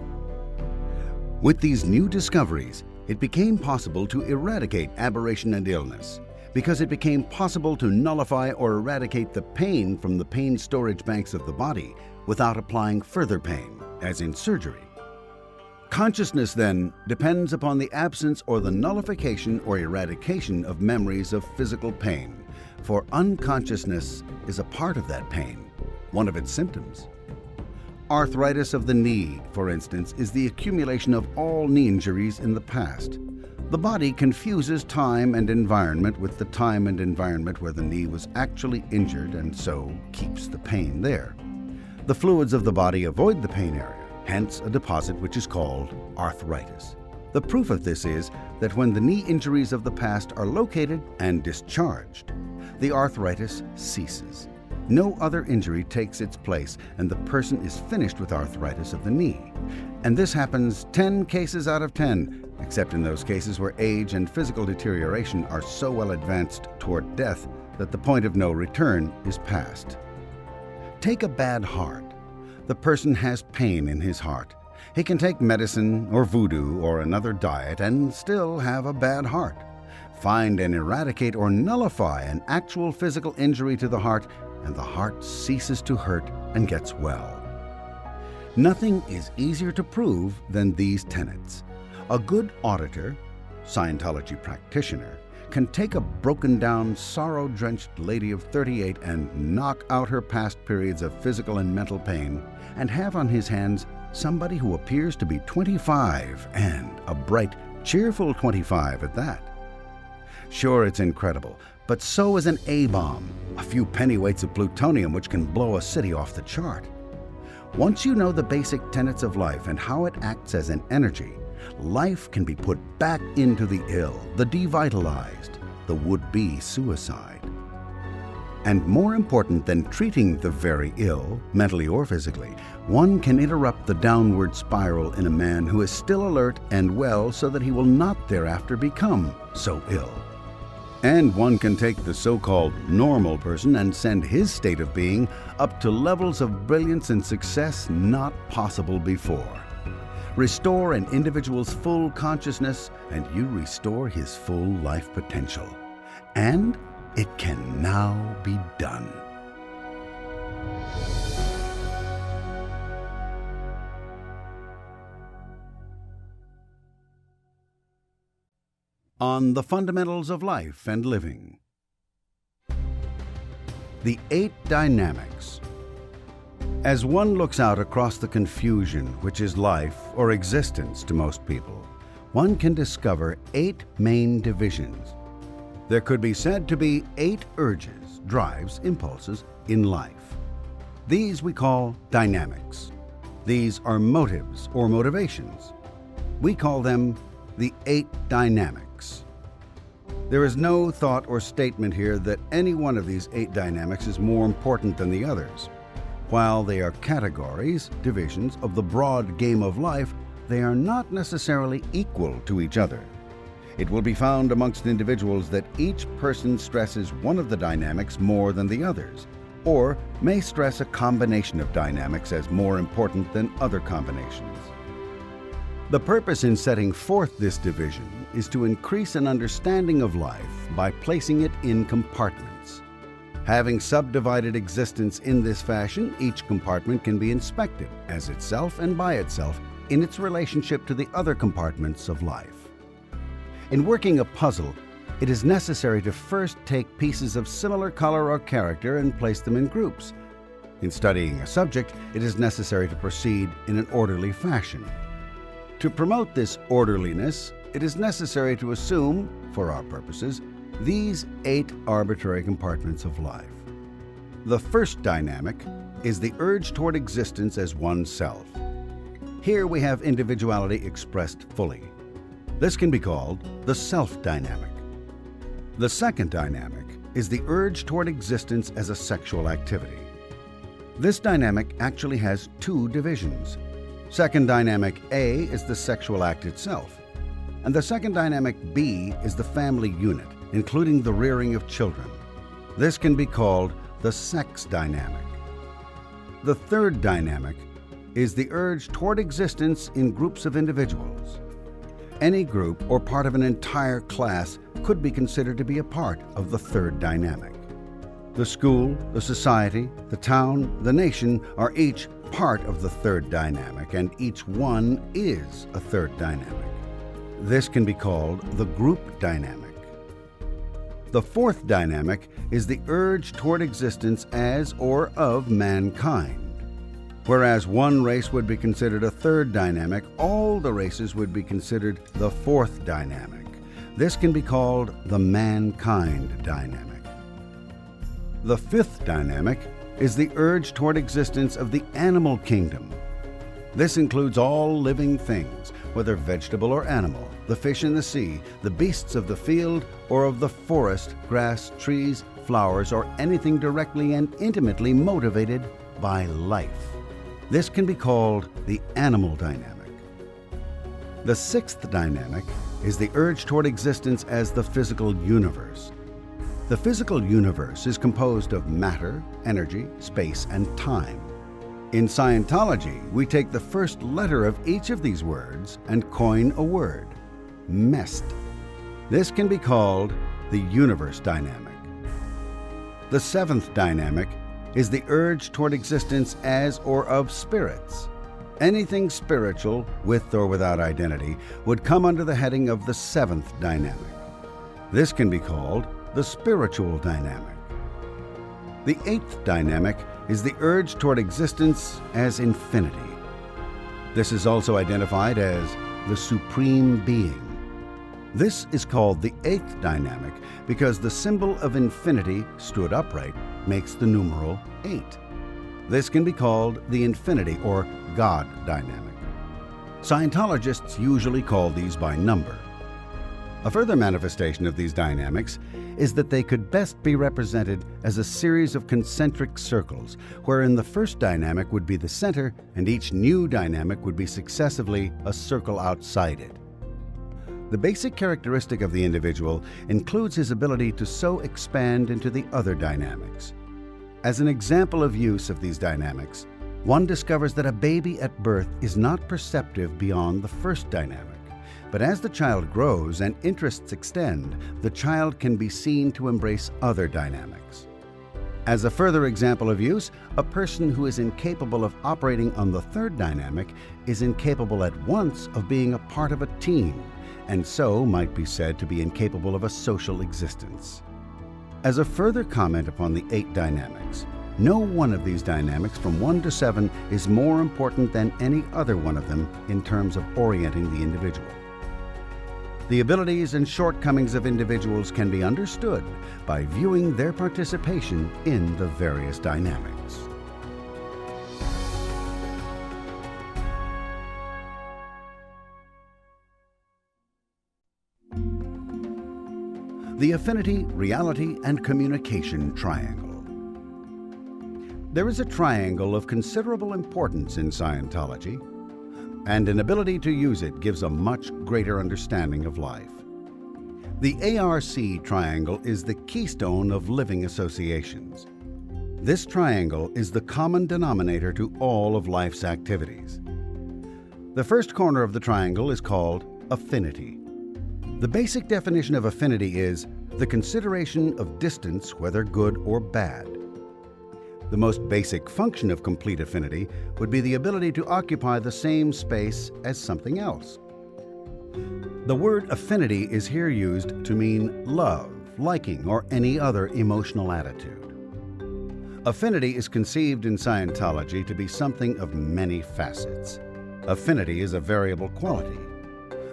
S1: With these new discoveries, it became possible to eradicate aberration and illness, because it became possible to nullify or eradicate the pain from the pain storage banks of the body without applying further pain, as in surgery. Consciousness, then, depends upon the absence or the nullification or eradication of memories of physical pain, for unconsciousness is a part of that pain, one of its symptoms. Arthritis of the knee, for instance, is the accumulation of all knee injuries in the past. The body confuses time and environment with the time and environment where the knee was actually injured and so keeps the pain there. The fluids of the body avoid the pain area, hence a deposit which is called arthritis. The proof of this is that when the knee injuries of the past are located and discharged, the arthritis ceases. No other injury takes its place, and the person is finished with arthritis of the knee. And this happens 10 cases out of 10, except in those cases where age and physical deterioration are so well advanced toward death that the point of no return is past. Take a bad heart. The person has pain in his heart. He can take medicine or voodoo or another diet and still have a bad heart. Find and eradicate or nullify an actual physical injury to the heart, and the heart ceases to hurt and gets well. Nothing is easier to prove than these tenets. A good auditor, Scientology practitioner, can take a broken-down, sorrow-drenched lady of 38 and knock out her past periods of physical and mental pain, and have on his hands somebody who appears to be 25, and a bright, cheerful 25 at that. Sure, it's incredible, but so is an A-bomb, a few pennyweights of plutonium which can blow a city off the chart. Once you know the basic tenets of life and how it acts as an energy, life can be put back into the ill, the devitalized, the would-be suicide. And more important than treating the very ill, mentally or physically, one can interrupt the downward spiral in a man who is still alert and well so that he will not thereafter become so ill. And one can take the so-called normal person and send his state of being up to levels of brilliance and success not possible before. Restore an individual's full consciousness, and you restore his full life potential. And it can now be done. On the fundamentals of life and living. The 8 dynamics. As one looks out across the confusion which is life or existence to most people, one can discover 8 main divisions. There could be said to be 8 urges, drives, impulses in life. These we call dynamics. These are motives or motivations. We call them the 8 dynamics. There is no thought or statement here that any one of these 8 dynamics is more important than the others. While they are categories, divisions of the broad game of life, they are not necessarily equal to each other. It will be found amongst individuals that each person stresses one of the dynamics more than the others, or may stress a combination of dynamics as more important than other combinations. The purpose in setting forth this division is to increase an understanding of life by placing it in compartments. Having subdivided existence in this fashion, each compartment can be inspected as itself and by itself in its relationship to the other compartments of life. In working a puzzle, it is necessary to first take pieces of similar color or character and place them in groups. In studying a subject, it is necessary to proceed in an orderly fashion. To promote this orderliness, it is necessary to assume, for our purposes, these 8 arbitrary compartments of life. The first dynamic is the urge toward existence as oneself. Here we have individuality expressed fully. This can be called the self dynamic. The second dynamic is the urge toward existence as a sexual activity. This dynamic actually has two divisions. Second dynamic A is the sexual act itself, and the second dynamic B is the family unit, including the rearing of children. This can be called the sex dynamic. The third dynamic is the urge toward existence in groups of individuals. Any group or part of an entire class could be considered to be a part of the third dynamic. The school, the society, the town, the nation are each part of the third dynamic, and each one is a third dynamic. This can be called the group dynamic. The fourth dynamic is the urge toward existence as or of mankind. Whereas one race would be considered a third dynamic, all the races would be considered the fourth dynamic. This can be called the mankind dynamic. The fifth dynamic is the urge toward existence of the animal kingdom. This includes all living things, whether vegetable or animal, the fish in the sea, the beasts of the field, or of the forest, grass, trees, flowers, or anything directly and intimately motivated by life. This can be called the animal dynamic. The sixth dynamic is the urge toward existence as the physical universe. The physical universe is composed of matter, energy, space, and time. In Scientology, we take the first letter of each of these words and coin a word, MEST. This can be called the universe dynamic. The seventh dynamic is the urge toward existence as or of spirits. Anything spiritual, with or without identity, would come under the heading of the seventh dynamic. This can be called the spiritual dynamic. The eighth dynamic is the urge toward existence as infinity. This is also identified as the supreme being. This is called the eighth dynamic because the symbol of infinity stood upright makes the numeral 8. This can be called the infinity or God dynamic. Scientologists usually call these by number. A further manifestation of these dynamics is that they could best be represented as a series of concentric circles, wherein the first dynamic would be the center and each new dynamic would be successively a circle outside it. The basic characteristic of the individual includes his ability to so expand into the other dynamics. As an example of use of these dynamics, one discovers that a baby at birth is not perceptive beyond the first dynamic. But as the child grows and interests extend, the child can be seen to embrace other dynamics. As a further example of use, a person who is incapable of operating on the third dynamic is incapable at once of being a part of a team, and so might be said to be incapable of a social existence. As a further comment upon the 8 dynamics, no one of these dynamics from 1 to 7 is more important than any other one of them in terms of orienting the individual. The abilities and shortcomings of individuals can be understood by viewing their participation in the various dynamics. The affinity, reality, and communication triangle. There is a triangle of considerable importance in Scientology, and an ability to use it gives a much greater understanding of life. The ARC triangle is the keystone of living associations. This triangle is the common denominator to all of life's activities. The first corner of the triangle is called affinity. The basic definition of affinity is the consideration of distance, whether good or bad. The most basic function of complete affinity would be the ability to occupy the same space as something else. The word affinity is here used to mean love, liking, or any other emotional attitude. Affinity is conceived in Scientology to be something of many facets. Affinity is a variable quality.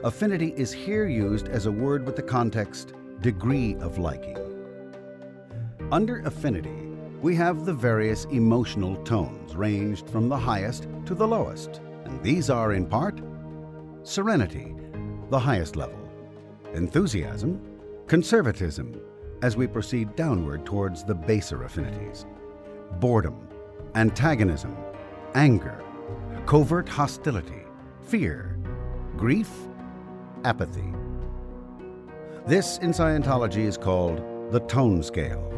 S1: Affinity is here used as a word with the context degree of liking. Under affinity, we have the various emotional tones ranged from the highest to the lowest, and these are in part serenity, the highest level, enthusiasm, conservatism, as we proceed downward towards the baser affinities, boredom, antagonism, anger, covert hostility, fear, grief, apathy. This in Scientology is called the tone scale.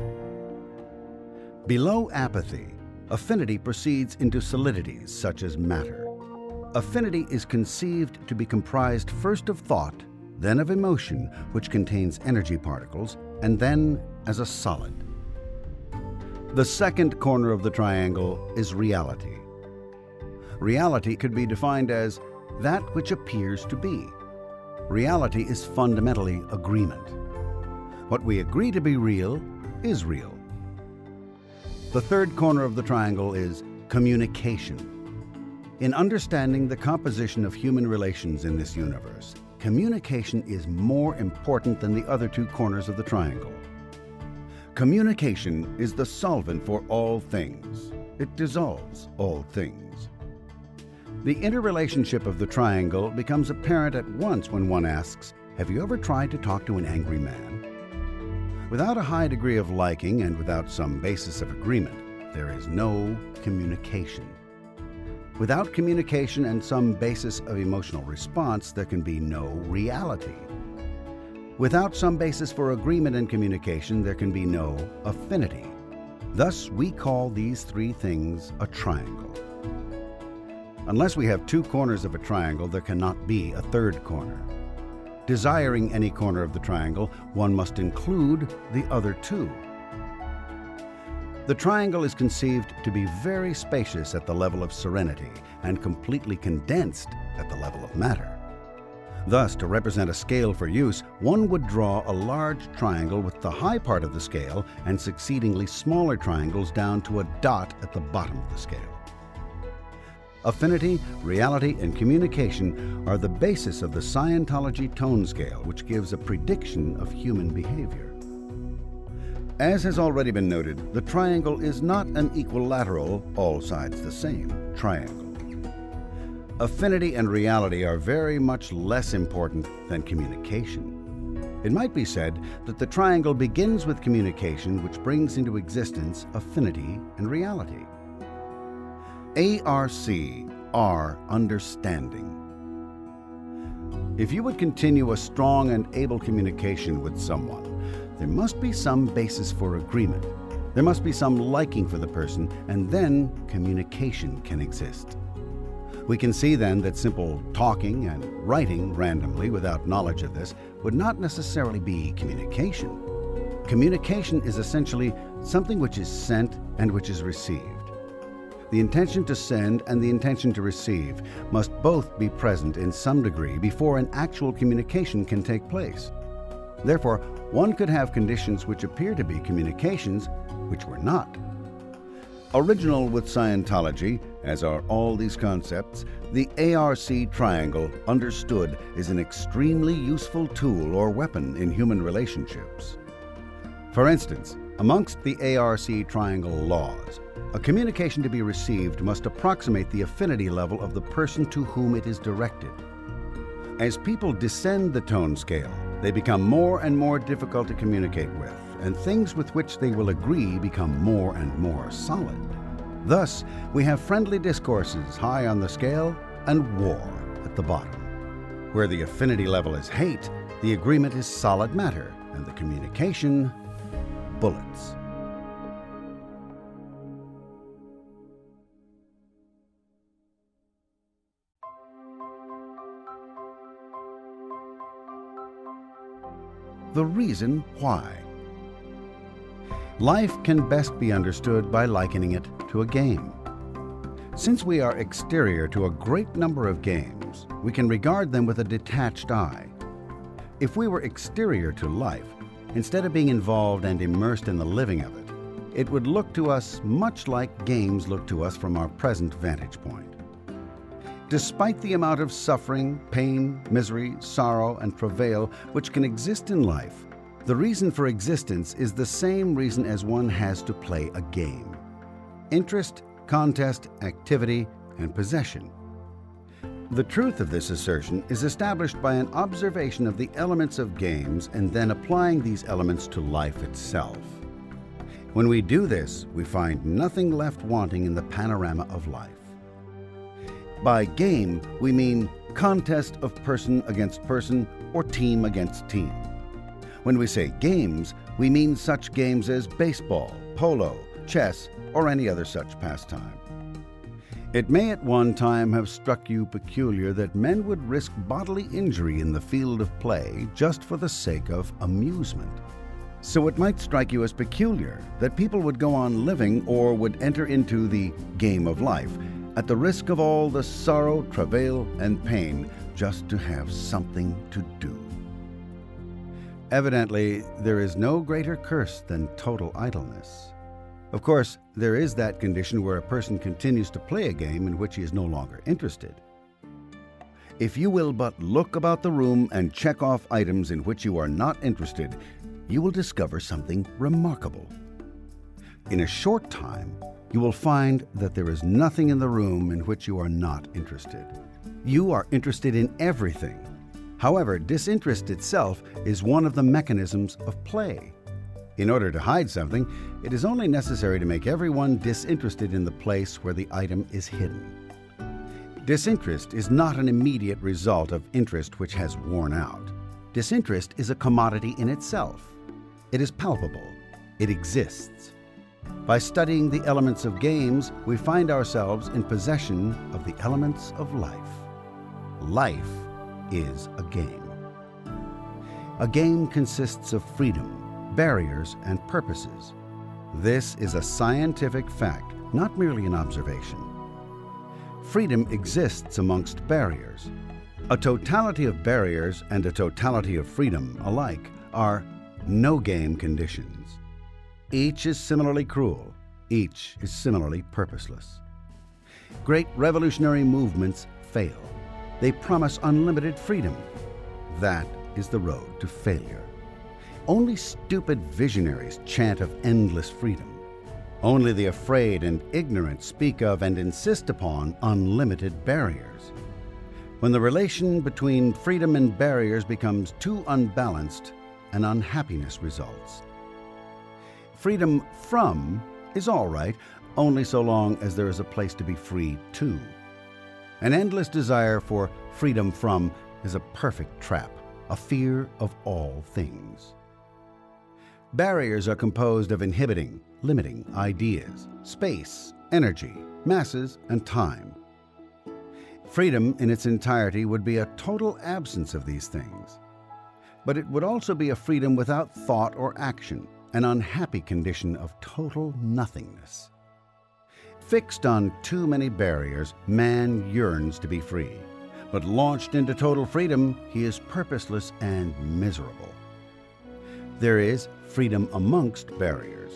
S1: Below apathy, affinity proceeds into solidities such as matter. Affinity is conceived to be comprised first of thought, then of emotion, which contains energy particles, and then as a solid. The second corner of the triangle is reality. Reality could be defined as that which appears to be. Reality is fundamentally agreement. What we agree to be real is real. The third corner of the triangle is communication. In understanding the composition of human relations in this universe, communication is more important than the other two corners of the triangle. Communication is the solvent for all things. It dissolves all things. The interrelationship of the triangle becomes apparent at once when one asks, have you ever tried to talk to an angry man? Without a high degree of liking and without some basis of agreement, there is no communication. Without communication and some basis of emotional response, there can be no reality. Without some basis for agreement and communication, there can be no affinity. Thus, we call these three things a triangle. Unless we have two corners of a triangle, there cannot be a third corner. Desiring any corner of the triangle, one must include the other two. The triangle is conceived to be very spacious at the level of serenity and completely condensed at the level of matter. Thus, to represent a scale for use, one would draw a large triangle with the high part of the scale and succeedingly smaller triangles down to a dot at the bottom of the scale. Affinity, reality, and communication are the basis of the Scientology tone scale, which gives a prediction of human behavior. As has already been noted, the triangle is not an equilateral, all sides the same, triangle. Affinity and reality are very much less important than communication. It might be said that the triangle begins with communication, which brings into existence affinity and reality. ARC are understanding. If you would continue a strong and able communication with someone, there must be some basis for agreement. There must be some liking for the person, and then communication can exist. We can see then that simple talking and writing randomly without knowledge of this would not necessarily be communication. Communication is essentially something which is sent and which is received. The intention to send and the intention to receive must both be present in some degree before an actual communication can take place. Therefore, one could have conditions which appear to be communications which were not. Original with Scientology, as are all these concepts, the ARC triangle, understood, is an extremely useful tool or weapon in human relationships. For instance, amongst the ARC triangle laws, a communication to be received must approximate the affinity level of the person to whom it is directed. As people descend the tone scale, they become more and more difficult to communicate with, and things with which they will agree become more and more solid. Thus, we have friendly discourses high on the scale and war at the bottom. Where the affinity level is hate, the agreement is solid matter, and the communication, bullets. The reason why. Life can best be understood by likening it to a game. Since we are exterior to a great number of games, we can regard them with a detached eye. If we were exterior to life, instead of being involved and immersed in the living of it, it would look to us much like games look to us from our present vantage point. Despite the amount of suffering, pain, misery, sorrow, and travail which can exist in life, The reason for existence is the same reason as one has to play a game: interest, contest, activity, and possession. The truth of this assertion is established by an observation of the elements of games and then applying these elements to life itself. When we do this, we find nothing left wanting in the panorama of life. By game, we mean contest of person against person or team against team. When we say games, we mean such games as baseball, polo, chess, or any other such pastime. It may at one time have struck you peculiar that men would risk bodily injury in the field of play just for the sake of amusement. So it might strike you as peculiar that people would go on living or would enter into the game of life at the risk of all the sorrow, travail, and pain just to have something to do. Evidently, there is no greater curse than total idleness. Of course, there is that condition where a person continues to play a game in which he is no longer interested. If you will but look about the room and check off items in which you are not interested, you will discover something remarkable. In a short time, you will find that there is nothing in the room in which you are not interested. You are interested in everything. However, disinterest itself is one of the mechanisms of play. In order to hide something, it is only necessary to make everyone disinterested in the place where the item is hidden. Disinterest is not an immediate result of interest which has worn out. Disinterest is a commodity in itself. It is palpable. It exists. By studying the elements of games, we find ourselves in possession of the elements of life. Life is a game. A game consists of freedom, barriers, and purposes. This is a scientific fact, not merely an observation. Freedom exists amongst barriers. A totality of barriers and a totality of freedom alike are no-game conditions. Each is similarly cruel. Each is similarly purposeless. Great revolutionary movements fail. They promise unlimited freedom. That is the road to failure. Only stupid visionaries chant of endless freedom. Only the afraid and ignorant speak of and insist upon unlimited barriers. When the relation between freedom and barriers becomes too unbalanced, an unhappiness results. Freedom from is all right, only so long as there is a place to be free to. An endless desire for freedom from is a perfect trap, a fear of all things. Barriers are composed of inhibiting, limiting ideas, space, energy, masses, and time. Freedom in its entirety would be a total absence of these things. But it would also be a freedom without thought or action, an unhappy condition of total nothingness. Fixed on too many barriers, man yearns to be free. But launched into total freedom, he is purposeless and miserable. There is freedom amongst barriers.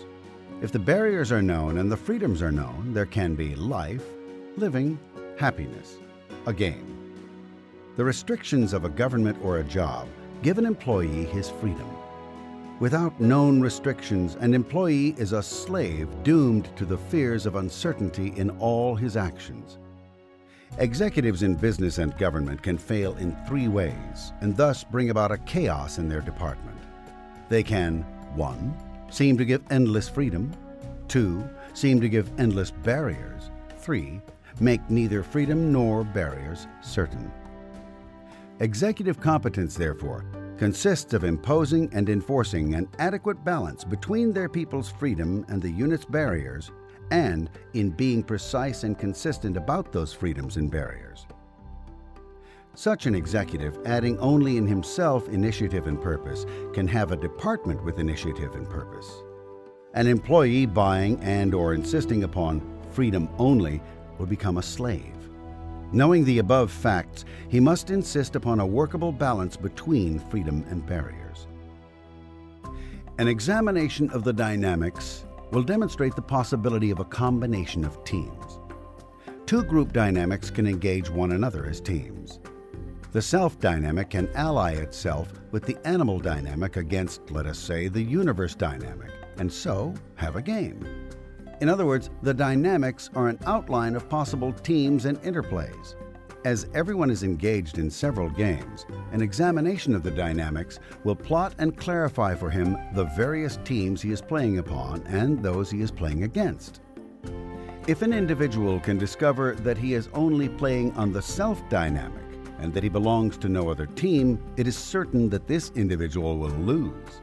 S1: If the barriers are known and the freedoms are known, there can be life, living, happiness, a game. The restrictions of a government or a job give an employee his freedom. Without known restrictions, an employee is a slave doomed to the fears of uncertainty in all his actions. Executives in business and government can fail in three ways and thus bring about a chaos in their department. They can 1. Seem to give endless freedom. 2. Seem to give endless barriers. 3. Make neither freedom nor barriers certain. Executive competence, therefore, consists of imposing and enforcing an adequate balance between their people's freedom and the unit's barriers, and in being precise and consistent about those freedoms and barriers. Such an executive, adding only in himself initiative and purpose, can have a department with initiative and purpose. An employee buying and/or insisting upon freedom only will become a slave. Knowing the above facts, he must insist upon a workable balance between freedom and barriers. An examination of the dynamics will demonstrate the possibility of a combination of teams. Two group dynamics can engage one another as teams. The self dynamic can ally itself with the animal dynamic against, let us say, the universe dynamic, and so have a game. In other words, the dynamics are an outline of possible teams and interplays. As everyone is engaged in several games, an examination of the dynamics will plot and clarify for him the various teams he is playing upon and those he is playing against. If an individual can discover that he is only playing on the self dynamic and that he belongs to no other team, it is certain that this individual will lose.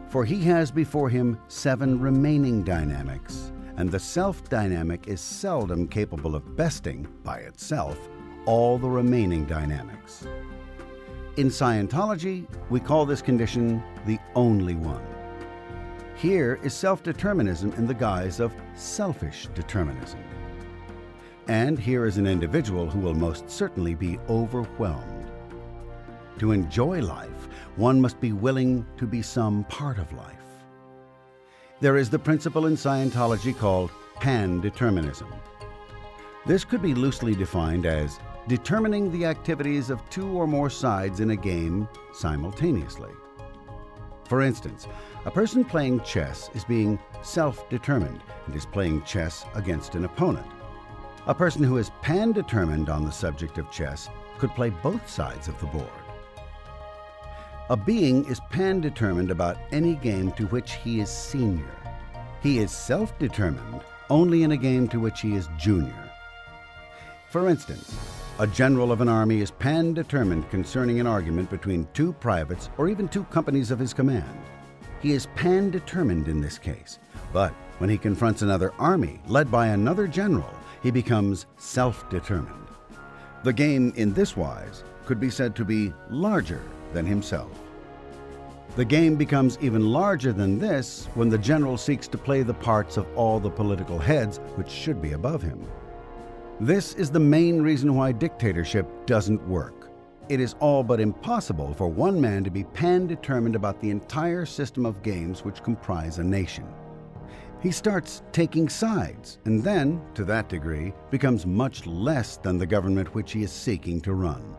S1: For he has before him 7 remaining dynamics, and the self dynamic is seldom capable of besting, by itself, all the remaining dynamics. In Scientology, we call this condition the only one. Here is self-determinism in the guise of selfish determinism. And here is an individual who will most certainly be overwhelmed. To enjoy life, one must be willing to be some part of life. There is the principle in Scientology called pan-determinism. This could be loosely defined as determining the activities of 2 or more sides in a game simultaneously. For instance, a person playing chess is being self-determined and is playing chess against an opponent. A person who is pan-determined on the subject of chess could play both sides of the board. A being is pan-determined about any game to which he is senior. He is self-determined only in a game to which he is junior. For instance, a general of an army is pan-determined concerning an argument between 2 privates or even 2 companies of his command. He is pan-determined in this case, but when he confronts another army led by another general, he becomes self-determined. The game in this wise could be said to be larger than himself. The game becomes even larger than this when the general seeks to play the parts of all the political heads which should be above him. This is the main reason why dictatorship doesn't work. It is all but impossible for one man to be pan-determined about the entire system of games which comprise a nation. He starts taking sides and then, to that degree, becomes much less than the government which he is seeking to run.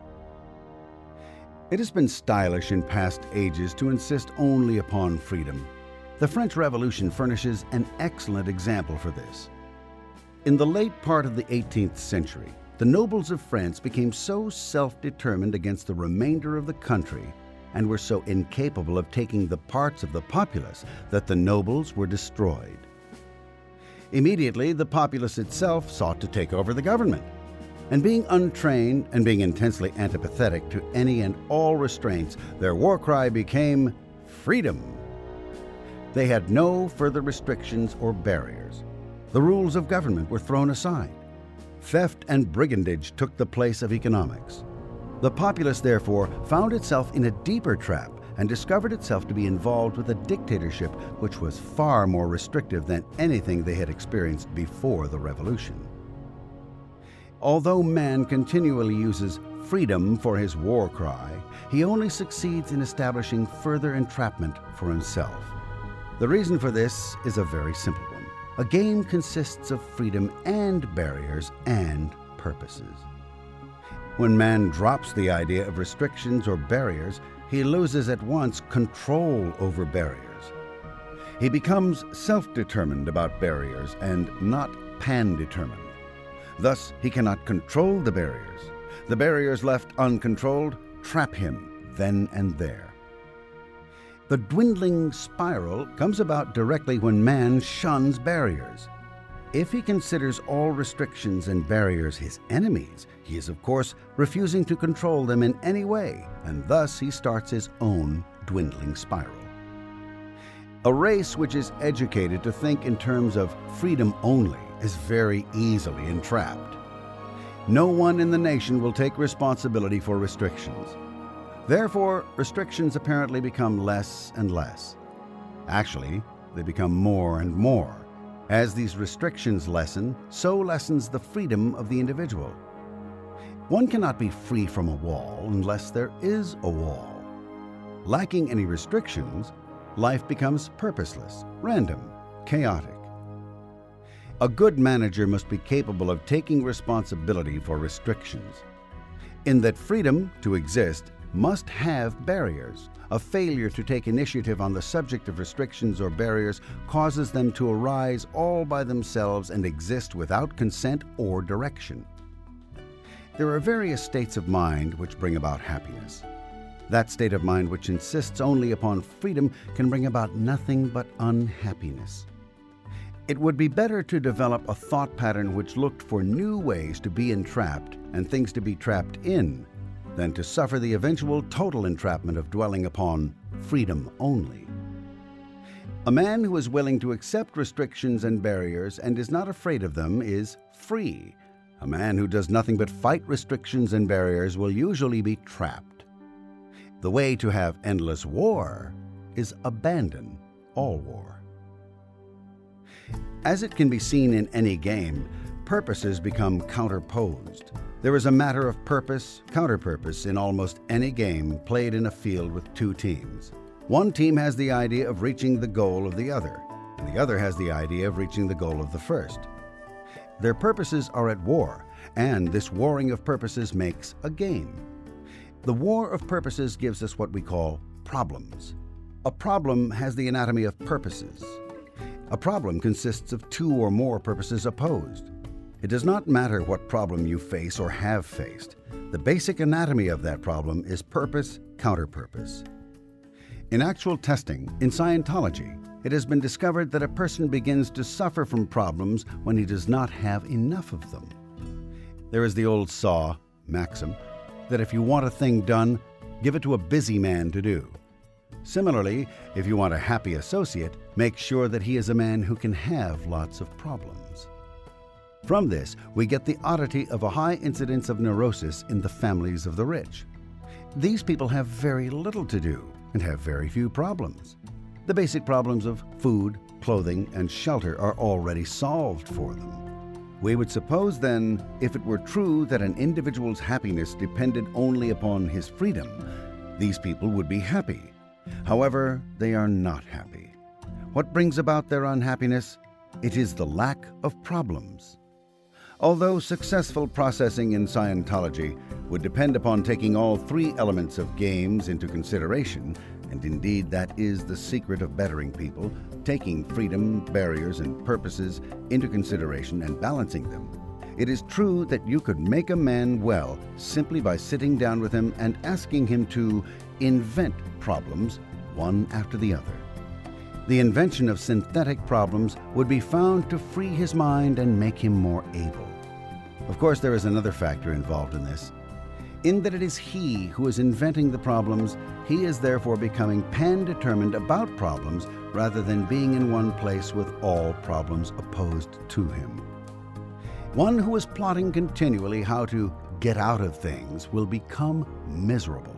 S1: It has been stylish in past ages to insist only upon freedom. The French Revolution furnishes an excellent example for this. In the late part of the 18th century, the nobles of France became so self-determined against the remainder of the country and were so incapable of taking the parts of the populace that the nobles were destroyed. Immediately, the populace itself sought to take over the government. And being untrained and being intensely antipathetic to any and all restraints, their war cry became freedom. They had no further restrictions or barriers. The rules of government were thrown aside. Theft and brigandage took the place of economics. The populace, therefore, found itself in a deeper trap and discovered itself to be involved with a dictatorship which was far more restrictive than anything they had experienced before the revolution. Although man continually uses freedom for his war cry, he only succeeds in establishing further entrapment for himself. The reason for this is a very simple one. A game consists of freedom and barriers and purposes. When man drops the idea of restrictions or barriers, he loses at once control over barriers. He becomes self-determined about barriers and not pan-determined. Thus, he cannot control the barriers. The barriers left uncontrolled trap him then and there. The dwindling spiral comes about directly when man shuns barriers. If he considers all restrictions and barriers his enemies, he is of course refusing to control them in any way, and thus he starts his own dwindling spiral. A race which is educated to think in terms of freedom only is very easily entrapped. No one in the nation will take responsibility for restrictions. Therefore, restrictions apparently become less and less. Actually, they become more and more. As these restrictions lessen, so lessens the freedom of the individual. One cannot be free from a wall unless there is a wall. Lacking any restrictions, life becomes purposeless, random, chaotic. A good manager must be capable of taking responsibility for restrictions. in that freedom to exist must have barriers. A failure to take initiative on the subject of restrictions or barriers causes them to arise all by themselves and exist without consent or direction. There are various states of mind which bring about happiness. That state of mind which insists only upon freedom can bring about nothing but unhappiness. It would be better to develop a thought pattern which looked for new ways to be entrapped and things to be trapped in, than to suffer the eventual total entrapment of dwelling upon freedom only. A man who is willing to accept restrictions and barriers and is not afraid of them is free. A man who does nothing but fight restrictions and barriers will usually be trapped. The way to have endless war is abandon all war. As it can be seen in any game, purposes become counterposed. There is a matter of purpose, counterpurpose in almost any game played in a field with two teams. One team has the idea of reaching the goal of the other, and the other has the idea of reaching the goal of the first. Their purposes are at war, and this warring of purposes makes a game. The war of purposes gives us what we call problems. A problem has the anatomy of purposes. A problem consists of two or more purposes opposed. It does not matter what problem you face or have faced. The basic anatomy of that problem is purpose, counterpurpose. In actual testing, in Scientology, it has been discovered that a person begins to suffer from problems when he does not have enough of them. There is the old maxim that if you want a thing done, give it to a busy man to do. Similarly, if you want a happy associate, make sure that he is a man who can have lots of problems. From this, we get the oddity of a high incidence of neurosis in the families of the rich. These people have very little to do and have very few problems. The basic problems of food, clothing, and shelter are already solved for them. We would suppose then, if it were true that an individual's happiness depended only upon his freedom, these people would be happy. However, they are not happy. What brings about their unhappiness? It is the lack of problems. Although successful processing in Scientology would depend upon taking all three elements of games into consideration, and indeed that is the secret of bettering people, taking freedom, barriers, and purposes into consideration and balancing them, it is true that you could make a man well simply by sitting down with him and asking him to invent problems one after the other. The invention of synthetic problems would be found to free his mind and make him more able. Of course, there is another factor involved in this. In that it is he who is inventing the problems, he is therefore becoming pan-determined about problems rather than being in one place with all problems opposed to him. One who is plotting continually how to get out of things will become miserable.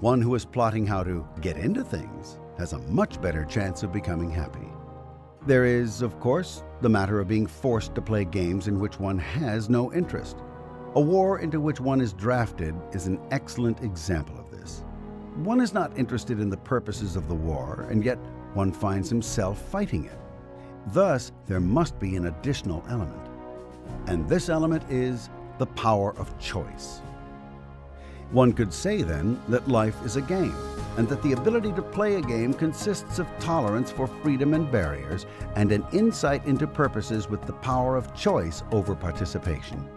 S1: One who is plotting how to get into things has a much better chance of becoming happy. There is, of course, the matter of being forced to play games in which one has no interest. A war into which one is drafted is an excellent example of this. One is not interested in the purposes of the war, and yet one finds himself fighting it. Thus, there must be an additional element. And this element is the power of choice. One could say then that life is a game, and that the ability to play a game consists of tolerance for freedom and barriers, and an insight into purposes with the power of choice over participation.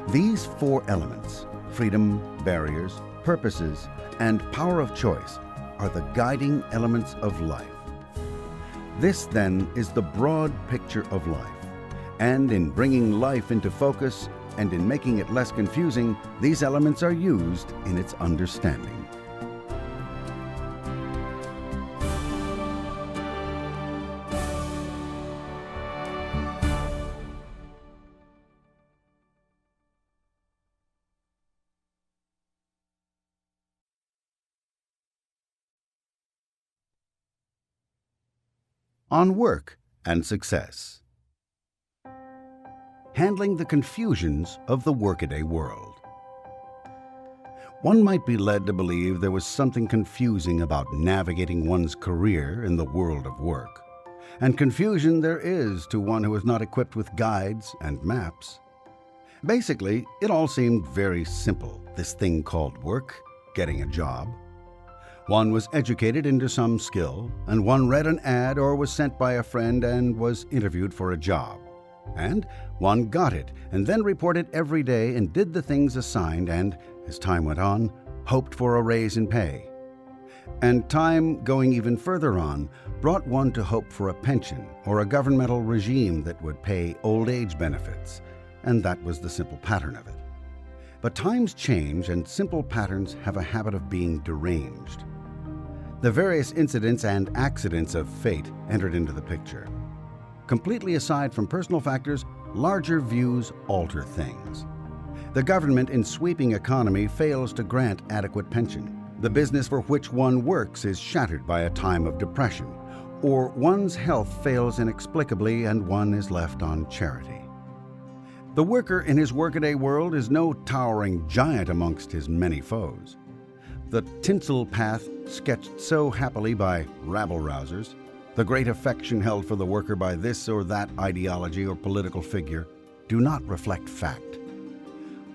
S1: These four elements, freedom, barriers, purposes, and power of choice, are the guiding elements of life. This then is the broad picture of life, and in bringing life into focus and in making it less confusing, these elements are used in its understanding. On work and success. Handling the confusions of the workaday world. One might be led to believe there was something confusing about navigating one's career in the world of work. And confusion there is to one who is not equipped with guides and maps. Basically, it all seemed very simple, this thing called work, getting a job. One was educated into some skill, and one read an ad or was sent by a friend and was interviewed for a job. And one got it, and then reported every day and did the things assigned and, as time went on, hoped for a raise in pay. And time, going even further on, brought one to hope for a pension or a governmental regime that would pay old age benefits, and that was the simple pattern of it. But times change, and simple patterns have a habit of being deranged. The various incidents and accidents of fate entered into the picture. Completely aside from personal factors, larger views alter things. The government in sweeping economy fails to grant adequate pension. The business for which one works is shattered by a time of depression, or one's health fails inexplicably and one is left on charity. The worker in his workaday world is no towering giant amongst his many foes. The tinsel path sketched so happily by rabble-rousers, the great affection held for the worker by this or that ideology or political figure, do not reflect fact.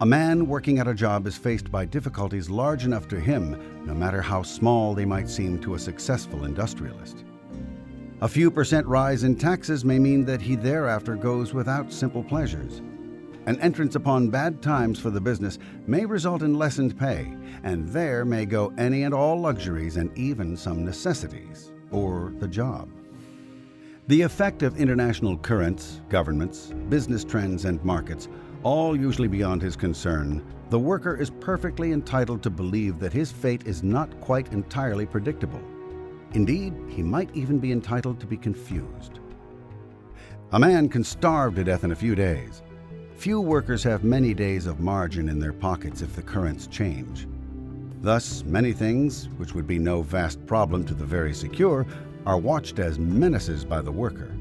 S1: A man working at a job is faced by difficulties large enough to him, no matter how small they might seem to a successful industrialist. A few % rise in taxes may mean that he thereafter goes without simple pleasures. An entrance upon bad times for the business may result in lessened pay, and there may go any and all luxuries and even some necessities, or the job. The effect of international currents, governments, business trends, and markets, all usually beyond his concern, the worker is perfectly entitled to believe that his fate is not quite entirely predictable. Indeed, he might even be entitled to be confused. A man can starve to death in a few days. Few workers have many days of margin in their pockets if the currents change. Thus, many things, which would be no vast problem to the very secure, are watched as menaces by the worker.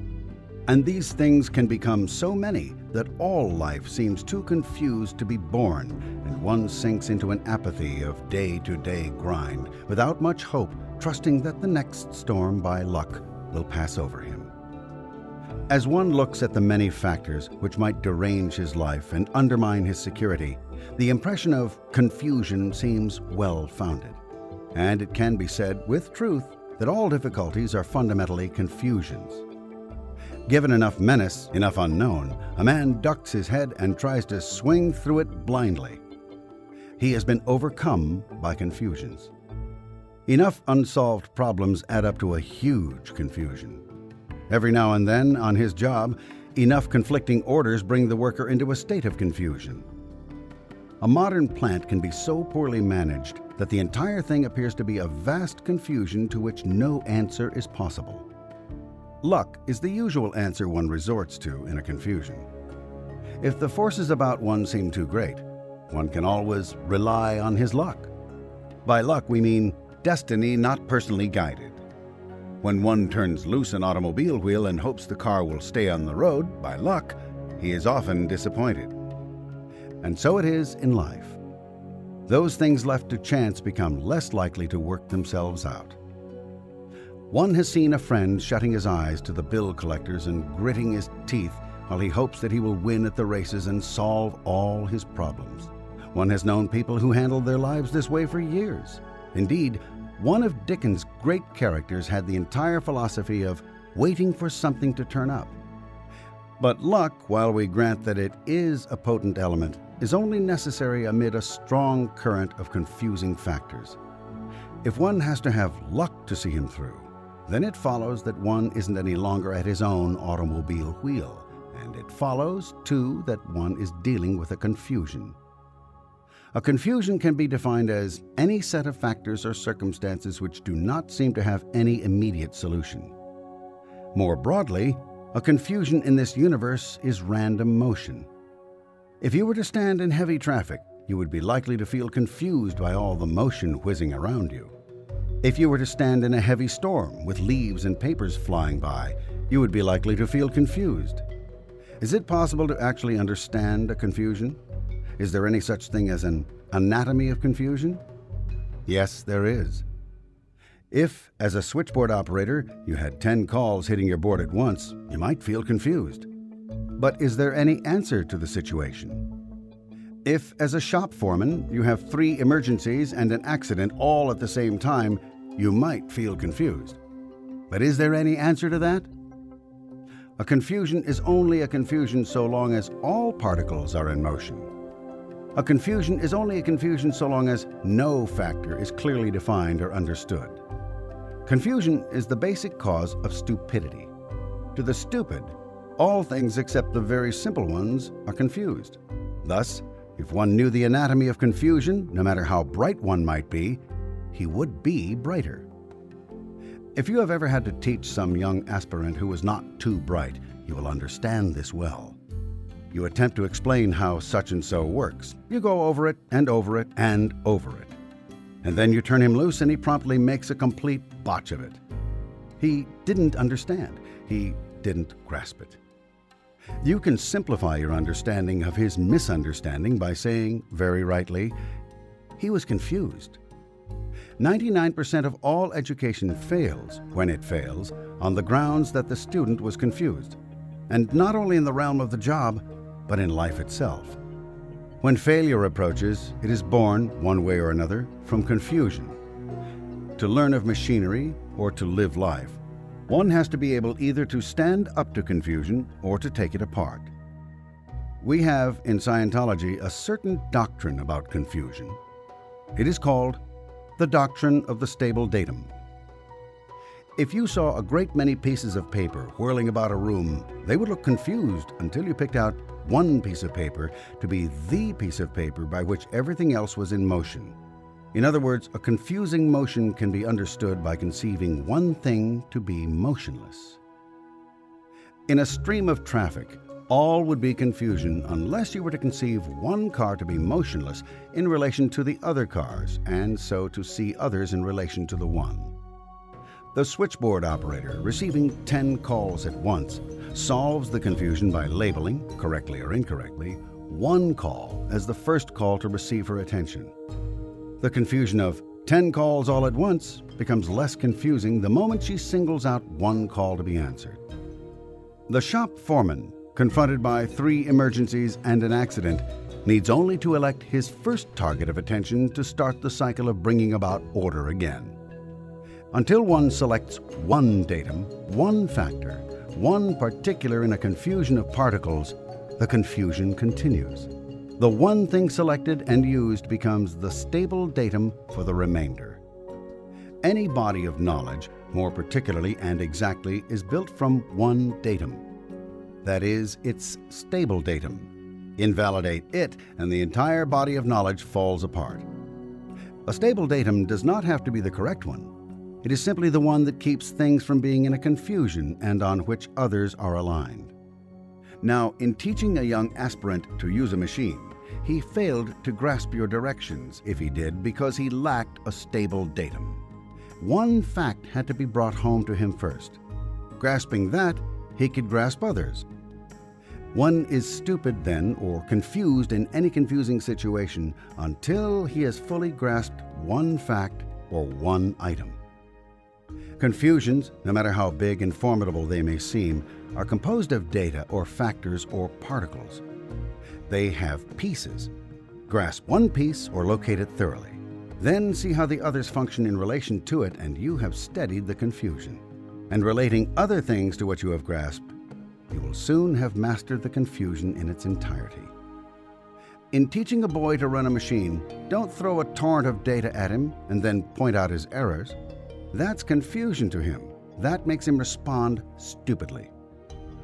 S1: And these things can become so many that all life seems too confused to be borne, and one sinks into an apathy of day-to-day grind, without much hope, trusting that the next storm by luck will pass over him. As one looks at the many factors which might derange his life and undermine his security, the impression of confusion seems well-founded. And it can be said with truth that all difficulties are fundamentally confusions. Given enough menace, enough unknown, a man ducks his head and tries to swing through it blindly. He has been overcome by confusions. Enough unsolved problems add up to a huge confusion. Every now and then, on his job, enough conflicting orders bring the worker into a state of confusion. A modern plant can be so poorly managed that the entire thing appears to be a vast confusion to which no answer is possible. Luck is the usual answer one resorts to in a confusion. If the forces about one seem too great, one can always rely on his luck. By luck, we mean destiny not personally guided. When one turns loose an automobile wheel and hopes the car will stay on the road, by luck, he is often disappointed. And so it is in life. Those things left to chance become less likely to work themselves out. One has seen a friend shutting his eyes to the bill collectors and gritting his teeth while he hopes that he will win at the races and solve all his problems. One has known people who handled their lives this way for years. Indeed, one of Dickens' great characters had the entire philosophy of waiting for something to turn up. But luck, while we grant that it is a potent element, is only necessary amid a strong current of confusing factors. If one has to have luck to see him through, then it follows that one isn't any longer at his own automobile wheel, and it follows, too, that one is dealing with a confusion. A confusion can be defined as any set of factors or circumstances which do not seem to have any immediate solution. More broadly, a confusion in this universe is random motion. If you were to stand in heavy traffic, you would be likely to feel confused by all the motion whizzing around you. If you were to stand in a heavy storm with leaves and papers flying by, you would be likely to feel confused. Is it possible to actually understand a confusion? Is there any such thing as an anatomy of confusion? Yes, there is. If, as a switchboard operator, you had 10 calls hitting your board at once, you might feel confused. But is there any answer to the situation? If, as a shop foreman, you have 3 emergencies and an accident all at the same time, you might feel confused. But is there any answer to that? A confusion is only a confusion so long as all particles are in motion. A confusion is only a confusion so long as no factor is clearly defined or understood. Confusion is the basic cause of stupidity. To the stupid, all things except the very simple ones are confused. Thus, if one knew the anatomy of confusion, no matter how bright one might be, he would be brighter. If you have ever had to teach some young aspirant who was not too bright, you will understand this well. You attempt to explain how such and so works. You go over it and over it and over it. And then you turn him loose and he promptly makes a complete botch of it. He didn't understand. He didn't grasp it. You can simplify your understanding of his misunderstanding by saying, very rightly, he was confused. 99% of all education fails, when it fails, on the grounds that the student was confused. And not only in the realm of the job, but in life itself. When failure approaches, it is born, one way or another, from confusion. To learn of machinery or to live life, one has to be able either to stand up to confusion or to take it apart. We have, in Scientology, a certain doctrine about confusion. It is called the doctrine of the stable datum. If you saw a great many pieces of paper whirling about a room, they would look confused until you picked out one piece of paper to be the piece of paper by which everything else was in motion. In other words, a confusing motion can be understood by conceiving one thing to be motionless. In a stream of traffic, all would be confusion unless you were to conceive one car to be motionless in relation to the other cars, and so to see others in relation to the one. The switchboard operator, receiving 10 calls at once, solves the confusion by labeling, correctly or incorrectly, one call as the first call to receive her attention. The confusion of 10 calls all at once becomes less confusing the moment she singles out one call to be answered. The shop foreman, confronted by 3 emergencies and an accident, needs only to elect his first target of attention to start the cycle of bringing about order again. Until one selects one datum, one factor, one particular in a confusion of particles, the confusion continues. The one thing selected and used becomes the stable datum for the remainder. Any body of knowledge, more particularly and exactly, is built from one datum. That is, its stable datum. Invalidate it, and the entire body of knowledge falls apart. A stable datum does not have to be the correct one. It is simply the one that keeps things from being in a confusion and on which others are aligned. Now, in teaching a young aspirant to use a machine, he failed to grasp your directions, if he did, because he lacked a stable datum. One fact had to be brought home to him first. Grasping that, he could grasp others. One is stupid then, or confused in any confusing situation, until he has fully grasped one fact or one item. Confusions, no matter how big and formidable they may seem, are composed of data or factors or particles. They have pieces. Grasp one piece or locate it thoroughly. Then see how the others function in relation to it, and you have steadied the confusion. And relating other things to what you have grasped, you will soon have mastered the confusion in its entirety. In teaching a boy to run a machine, don't throw a torrent of data at him and then point out his errors. That's confusion to him. That makes him respond stupidly.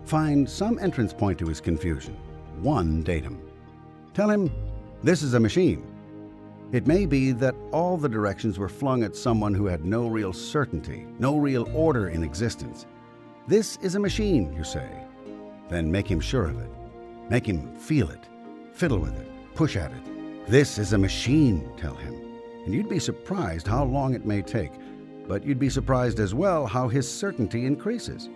S1: Find some entrance point to his confusion, one datum. Tell him, this is a machine. It may be that all the directions were flung at someone who had no real certainty, no real order in existence. This is a machine, you say. Then make him sure of it. Make him feel it, fiddle with it, push at it. This is a machine, tell him. And you'd be surprised how long it may take. But you'd be surprised as well how his certainty increases.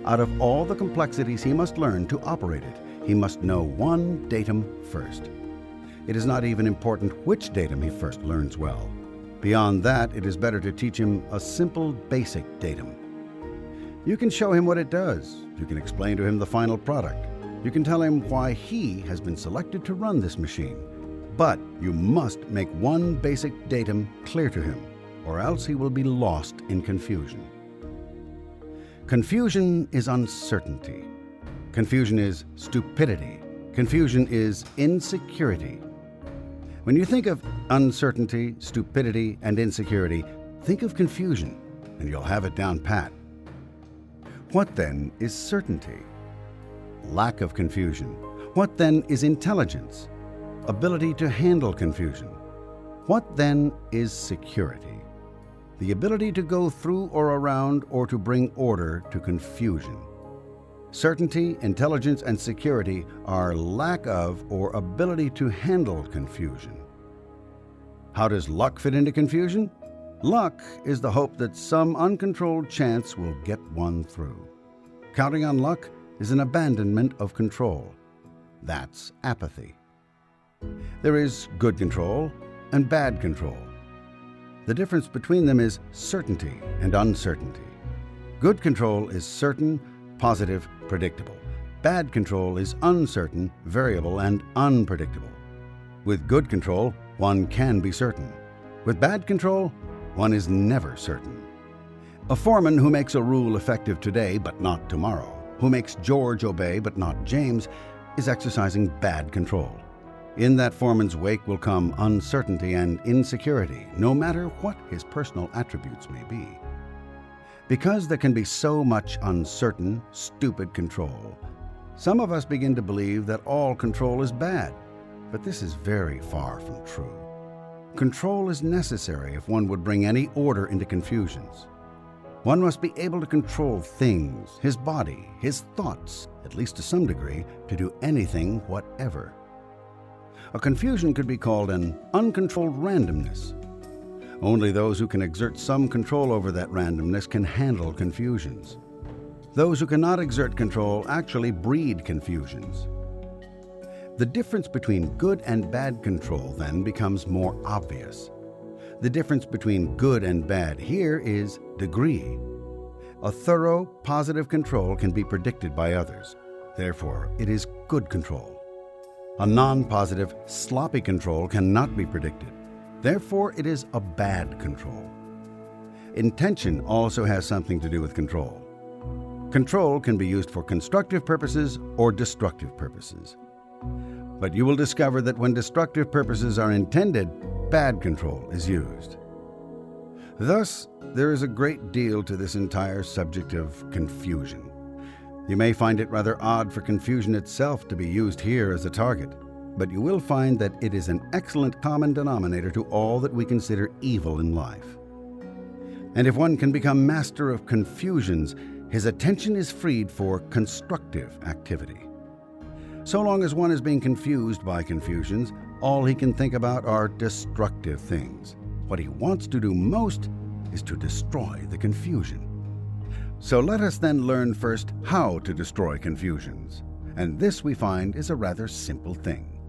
S1: Out of all the complexities he must learn to operate it, he must know one datum first. It is not even important which datum he first learns well. Beyond that, it is better to teach him a simple, basic datum. You can show him what it does. You can explain to him the final product. You can tell him why he has been selected to run this machine. But you must make one basic datum clear to him, or else he will be lost in confusion. Confusion is uncertainty. Confusion is stupidity. Confusion is insecurity. When you think of uncertainty, stupidity, and insecurity, think of confusion, and you'll have it down pat. What then is certainty? Lack of confusion. What then is intelligence? Ability to handle confusion. What then is security? The ability to go through or around or to bring order to confusion. Certainty, intelligence, and security are lack of or ability to handle confusion. How does luck fit into confusion? Luck is the hope that some uncontrolled chance will get one through. Counting on luck is an abandonment of control. That's apathy. There is good control and bad control. The difference between them is certainty and uncertainty. Good control is certain, positive, predictable. Bad control is uncertain, variable, and unpredictable. With good control, one can be certain. With bad control, one is never certain. A foreman who makes a rule effective today but not tomorrow, who makes George obey but not James, is exercising bad control. In that foreman's wake will come uncertainty and insecurity, no matter what his personal attributes may be. Because there can be so much uncertain, stupid control, some of us begin to believe that all control is bad, but this is very far from true. Control is necessary if one would bring any order into confusions. One must be able to control things, his body, his thoughts, at least to some degree, to do anything whatever. A confusion could be called an uncontrolled randomness. Only those who can exert some control over that randomness can handle confusions. Those who cannot exert control actually breed confusions. The difference between good and bad control then becomes more obvious. The difference between good and bad here is degree. A thorough, positive control can be predicted by others. Therefore, it is good control. A non-positive, sloppy control cannot be predicted. Therefore, it is a bad control. Intention also has something to do with control. Control can be used for constructive purposes or destructive purposes. But you will discover that when destructive purposes are intended, bad control is used. Thus, there is a great deal to this entire subject of confusion. You may find it rather odd for confusion itself to be used here as a target, but you will find that it is an excellent common denominator to all that we consider evil in life. And if one can become master of confusions, his attention is freed for constructive activity. So long as one is being confused by confusions, all he can think about are destructive things. What he wants to do most is to destroy the confusion. So let us then learn first how to destroy confusions. And this, we find, is a rather simple thing.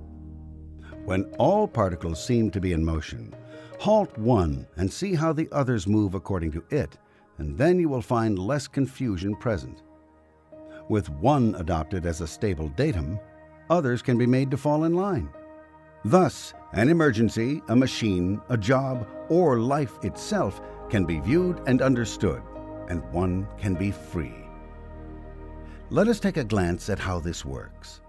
S1: When all particles seem to be in motion, halt one and see how the others move according to it, and then you will find less confusion present. With one adopted as a stable datum, others can be made to fall in line. Thus, an emergency, a machine, a job, or life itself can be viewed and understood, and one can be free. Let us take a glance at how this works.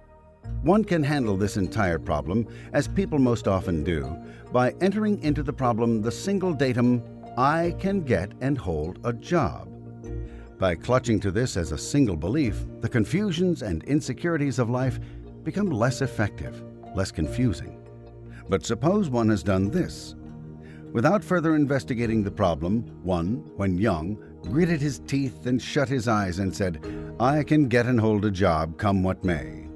S1: One can handle this entire problem, as people most often do, by entering into the problem the single datum, I can get and hold a job. By clutching to this as a single belief, the confusions and insecurities of life become less effective, less confusing. But suppose one has done this. Without further investigating the problem, one, when young, gritted his teeth and shut his eyes and said, I can get and hold a job come what may.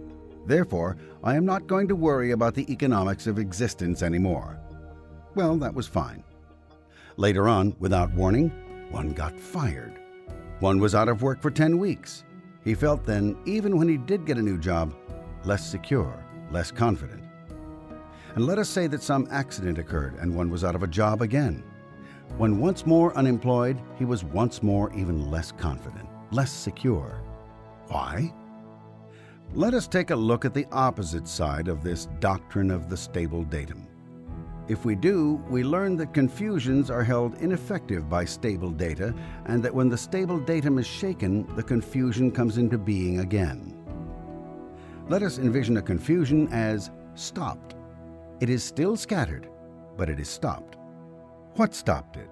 S1: Therefore, I am not going to worry about the economics of existence anymore. Well, that was fine. Later on, without warning, one got fired. One was out of work for 10 weeks. He felt then, even when he did get a new job, less secure, less confident. And let us say that some accident occurred and one was out of a job again. When once more unemployed, he was once more even less confident, less secure. Why? Let us take a look at the opposite side of this doctrine of the stable datum. If we do, we learn that confusions are held ineffective by stable data, and that when the stable datum is shaken, the confusion comes into being again. Let us envision a confusion as stopped. It is still scattered, but it is stopped. What stopped it?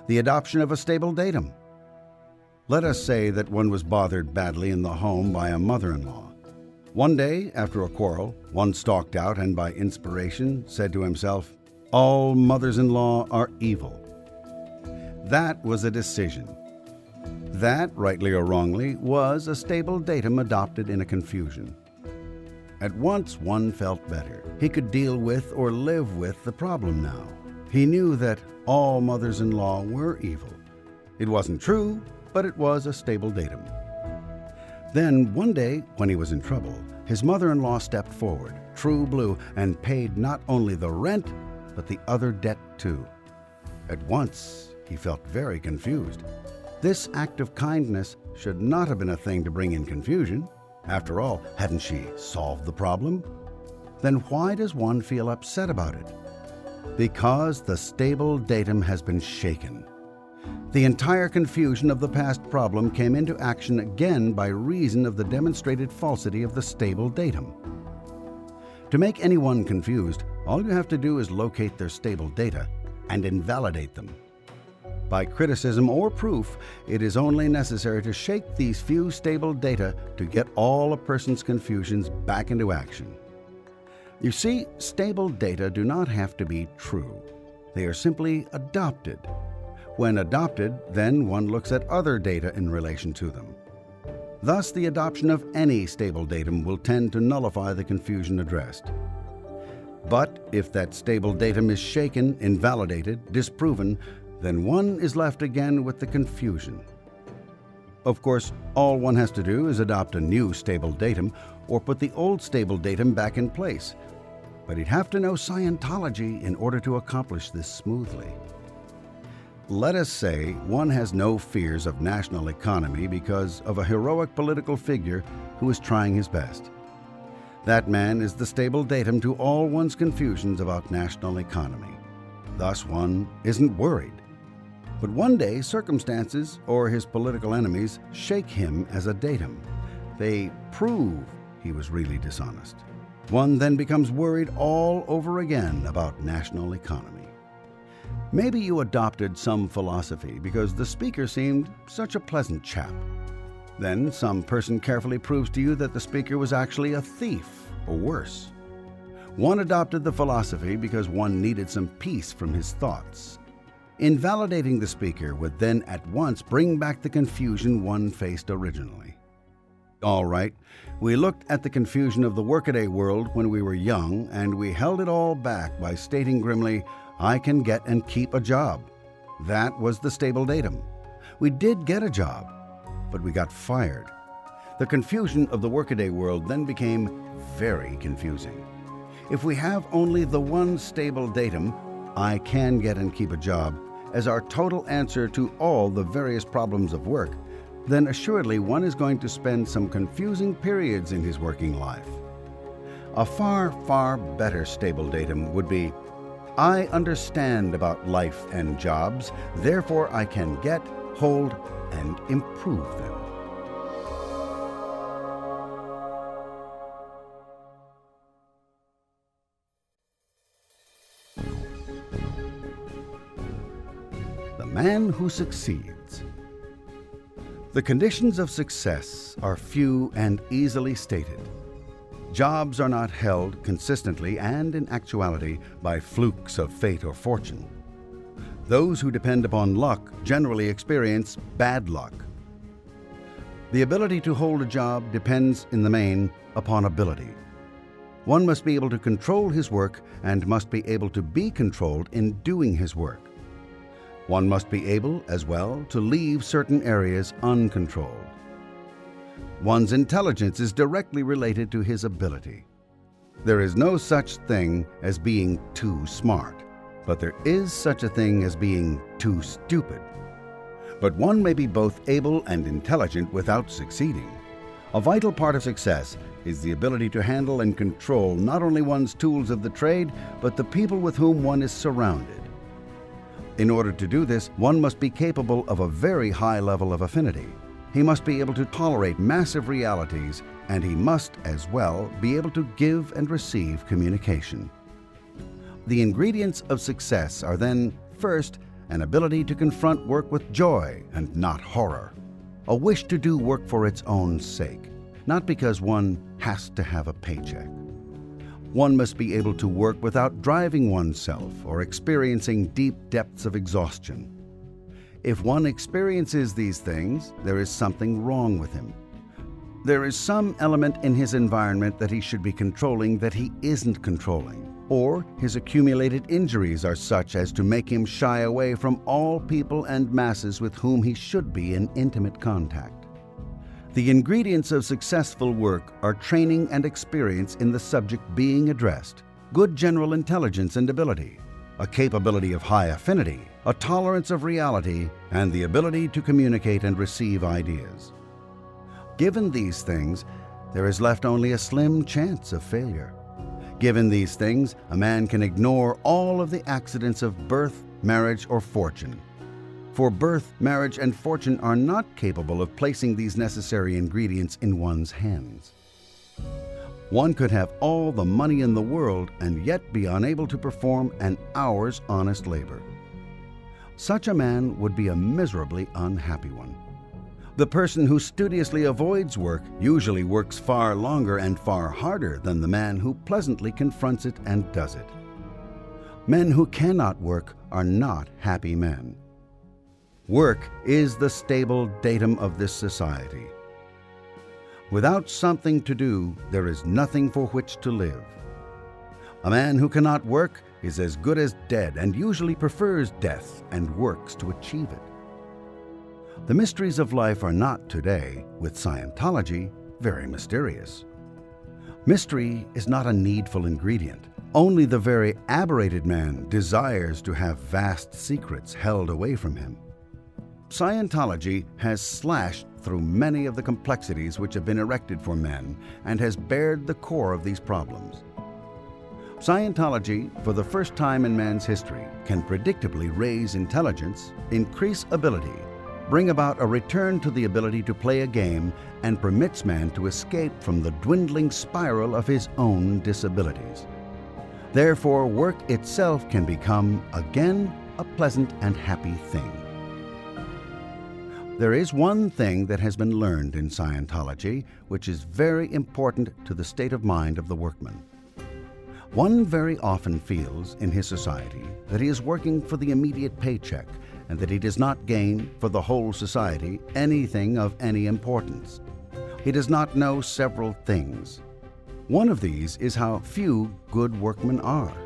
S1: The adoption of a stable datum. Let us say that one was bothered badly in the home by a mother-in-law. One day, after a quarrel, one stalked out and by inspiration said to himself, "All mothers-in-law are evil." That was a decision. That, rightly or wrongly, was a stable datum adopted in a confusion. At once one felt better. He could deal with or live with the problem now. He knew that all mothers-in-law were evil. It wasn't true, but it was a stable datum. Then, one day, when he was in trouble, his mother-in-law stepped forward, true blue, and paid not only the rent, but the other debt too. At once, he felt very confused. This act of kindness should not have been a thing to bring in confusion. After all, hadn't she solved the problem? Then why does one feel upset about it? Because the stable datum has been shaken. The entire confusion of the past problem came into action again by reason of the demonstrated falsity of the stable datum. To make anyone confused, all you have to do is locate their stable data and invalidate them. By criticism or proof, it is only necessary to shake these few stable data to get all a person's confusions back into action. You see, stable data do not have to be true. They are simply adopted. When adopted, then one looks at other data in relation to them. Thus, the adoption of any stable datum will tend to nullify the confusion addressed. But if that stable datum is shaken, invalidated, disproven, then one is left again with the confusion. Of course, all one has to do is adopt a new stable datum or put the old stable datum back in place. But he'd have to know Scientology in order to accomplish this smoothly. Let us say one has no fears of national economy because of a heroic political figure who is trying his best. That man is the stable datum to all one's confusions about national economy. Thus, one isn't worried. But one day, circumstances or his political enemies shake him as a datum. They prove he was really dishonest. One then becomes worried all over again about national economy. Maybe you adopted some philosophy because the speaker seemed such a pleasant chap. Then some person carefully proves to you that the speaker was actually a thief, or worse. One adopted the philosophy because one needed some peace from his thoughts. Invalidating the speaker would then at once bring back the confusion one faced originally. All right, we looked at the confusion of the workaday world when we were young, and we held it all back by stating grimly, "I can get and keep a job." That was the stable datum. We did get a job, but we got fired. The confusion of the workaday world then became very confusing. If we have only the one stable datum, "I can get and keep a job," as our total answer to all the various problems of work, then assuredly one is going to spend some confusing periods in his working life. A far, far better stable datum would be, "I understand about life and jobs, therefore I can get, hold, and improve them." The man who succeeds. The conditions of success are few and easily stated. Jobs are not held consistently and in actuality by flukes of fate or fortune. Those who depend upon luck generally experience bad luck. The ability to hold a job depends in the main upon ability. One must be able to control his work and must be able to be controlled in doing his work. One must be able, as well, to leave certain areas uncontrolled. One's intelligence is directly related to his ability. There is no such thing as being too smart, but there is such a thing as being too stupid. But one may be both able and intelligent without succeeding. A vital part of success is the ability to handle and control not only one's tools of the trade, but the people with whom one is surrounded. In order to do this, one must be capable of a very high level of affinity. He must be able to tolerate massive realities, and he must, as well, be able to give and receive communication. The ingredients of success are then, first, an ability to confront work with joy and not horror, a wish to do work for its own sake, not because one has to have a paycheck. One must be able to work without driving oneself or experiencing deep depths of exhaustion. If one experiences these things, there is something wrong with him. There is some element in his environment that he should be controlling that he isn't controlling, or his accumulated injuries are such as to make him shy away from all people and masses with whom he should be in intimate contact. The ingredients of successful work are training and experience in the subject being addressed, good general intelligence and ability, a capability of high affinity, a tolerance of reality, and the ability to communicate and receive ideas. Given these things, there is left only a slim chance of failure. Given these things, a man can ignore all of the accidents of birth, marriage, or fortune. For birth, marriage, and fortune are not capable of placing these necessary ingredients in one's hands. One could have all the money in the world and yet be unable to perform an hour's honest labor. Such a man would be a miserably unhappy one. The person who studiously avoids work usually works far longer and far harder than the man who pleasantly confronts it and does it. Men who cannot work are not happy men. Work is the stable datum of this society. Without something to do, there is nothing for which to live. A man who cannot work is as good as dead and usually prefers death and works to achieve it. The mysteries of life are not today, with Scientology, very mysterious. Mystery is not a needful ingredient. Only the very aberrated man desires to have vast secrets held away from him. Scientology has slashed through many of the complexities which have been erected for men and has bared the core of these problems. Scientology, for the first time in man's history, can predictably raise intelligence, increase ability, bring about a return to the ability to play a game, and permits man to escape from the dwindling spiral of his own disabilities. Therefore, work itself can become, again, a pleasant and happy thing. There is one thing that has been learned in Scientology which is very important to the state of mind of the workman. One very often feels in his society that he is working for the immediate paycheck and that he does not gain for the whole society anything of any importance. He does not know several things. One of these is how few good workmen are.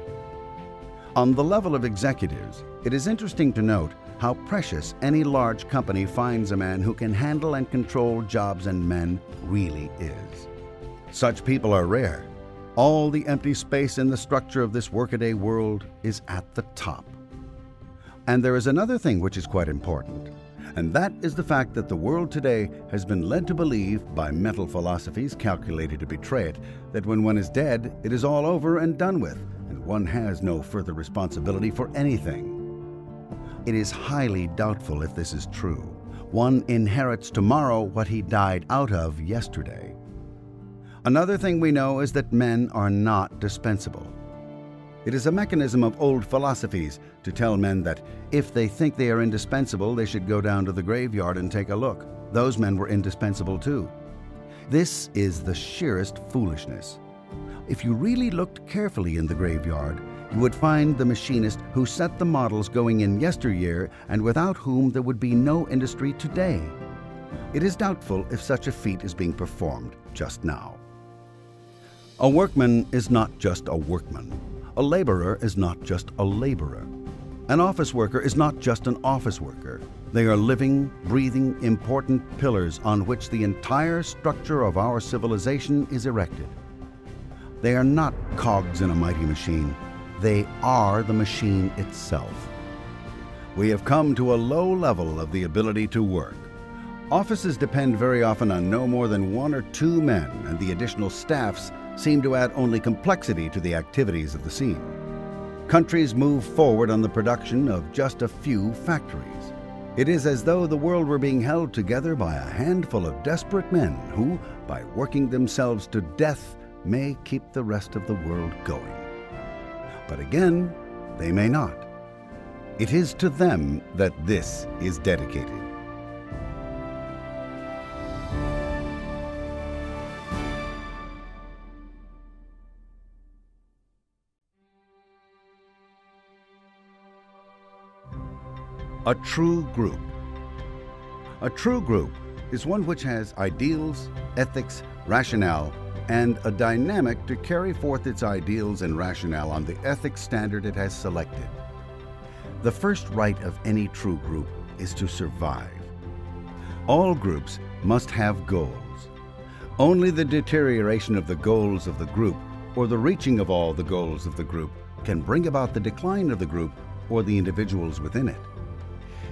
S1: On the level of executives, it is interesting to note how precious any large company finds a man who can handle and control jobs and men really is. Such people are rare. All the empty space in the structure of this workaday world is at the top. And there is another thing which is quite important, and that is the fact that the world today has been led to believe, by mental philosophies calculated to betray it, that when one is dead, it is all over and done with, and one has no further responsibility for anything. It is highly doubtful if this is true. One inherits tomorrow what he died out of yesterday. Another thing we know is that men are not dispensable. It is a mechanism of old philosophies to tell men that if they think they are indispensable, they should go down to the graveyard and take a look. Those men were indispensable too. This is the sheerest foolishness. If you really looked carefully in the graveyard, you would find the machinist who set the models going in yesteryear and without whom there would be no industry today. It is doubtful if such a feat is being performed just now. A workman is not just a workman. A laborer is not just a laborer. An office worker is not just an office worker. They are living, breathing, important pillars on which the entire structure of our civilization is erected. They are not cogs in a mighty machine. They are the machine itself. We have come to a low level of the ability to work. Offices depend very often on no more than 1 or 2 men, and the additional staffs seem to add only complexity to the activities of the scene. Countries move forward on the production of just a few factories. It is as though the world were being held together by a handful of desperate men who, by working themselves to death, may keep the rest of the world going. But again, they may not. It is to them that this is dedicated. A true group. A true group is one which has ideals, ethics, rationale, and a dynamic to carry forth its ideals and rationale on the ethics standard it has selected. The first right of any true group is to survive. All groups must have goals. Only the deterioration of the goals of the group, or the reaching of all the goals of the group, can bring about the decline of the group or the individuals within it.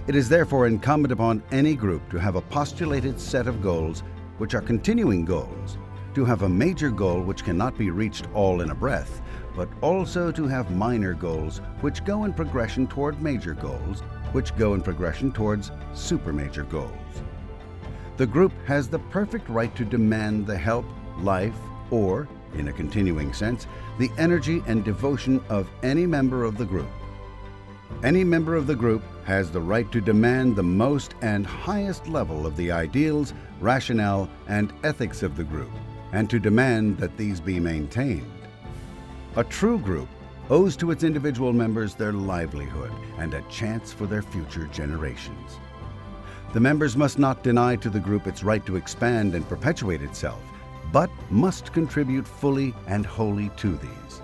S1: It is therefore incumbent upon any group to have a postulated set of goals which are continuing goals, to have a major goal which cannot be reached all in a breath, but also to have minor goals which go in progression toward major goals, which go in progression towards super-major goals. The group has the perfect right to demand the help, life, or, in a continuing sense, the energy and devotion of any member of the group. Any member of the group has the right to demand the most and highest level of the ideals, rationale, and ethics of the group, and to demand that these be maintained. A true group owes to its individual members their livelihood and a chance for their future generations. The members must not deny to the group its right to expand and perpetuate itself, but must contribute fully and wholly to these.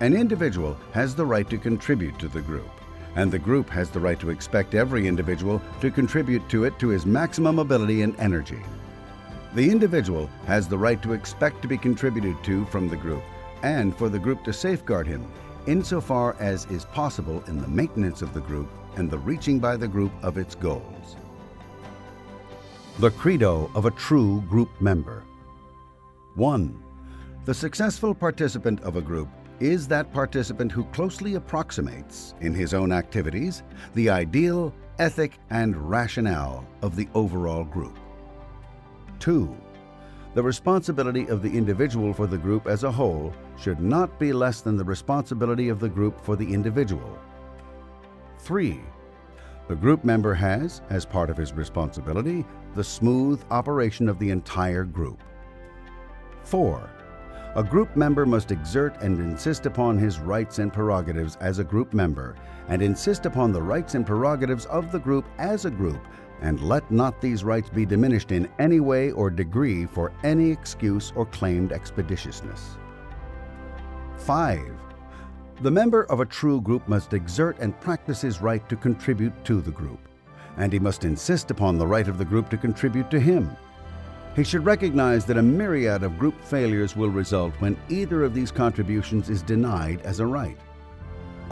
S1: An individual has the right to contribute to the group, and the group has the right to expect every individual to contribute to it to his maximum ability and energy. The individual has the right to expect to be contributed to from the group, and for the group to safeguard him, insofar as is possible in the maintenance of the group and the reaching by the group of its goals. The credo of a true group member. 1. The successful participant of a group is that participant who closely approximates, in his own activities, the ideal, ethic, and rationale of the overall group. 2. The responsibility of the individual for the group as a whole should not be less than the responsibility of the group for the individual. 3. The group member has, as part of his responsibility, the smooth operation of the entire group. 4. A group member must exert and insist upon his rights and prerogatives as a group member, and insist upon the rights and prerogatives of the group as a group, and let not these rights be diminished in any way or degree for any excuse or claimed expeditiousness. 5. The member of a true group must exert and practice his right to contribute to the group, and he must insist upon the right of the group to contribute to him. He should recognize that a myriad of group failures will result when either of these contributions is denied as a right.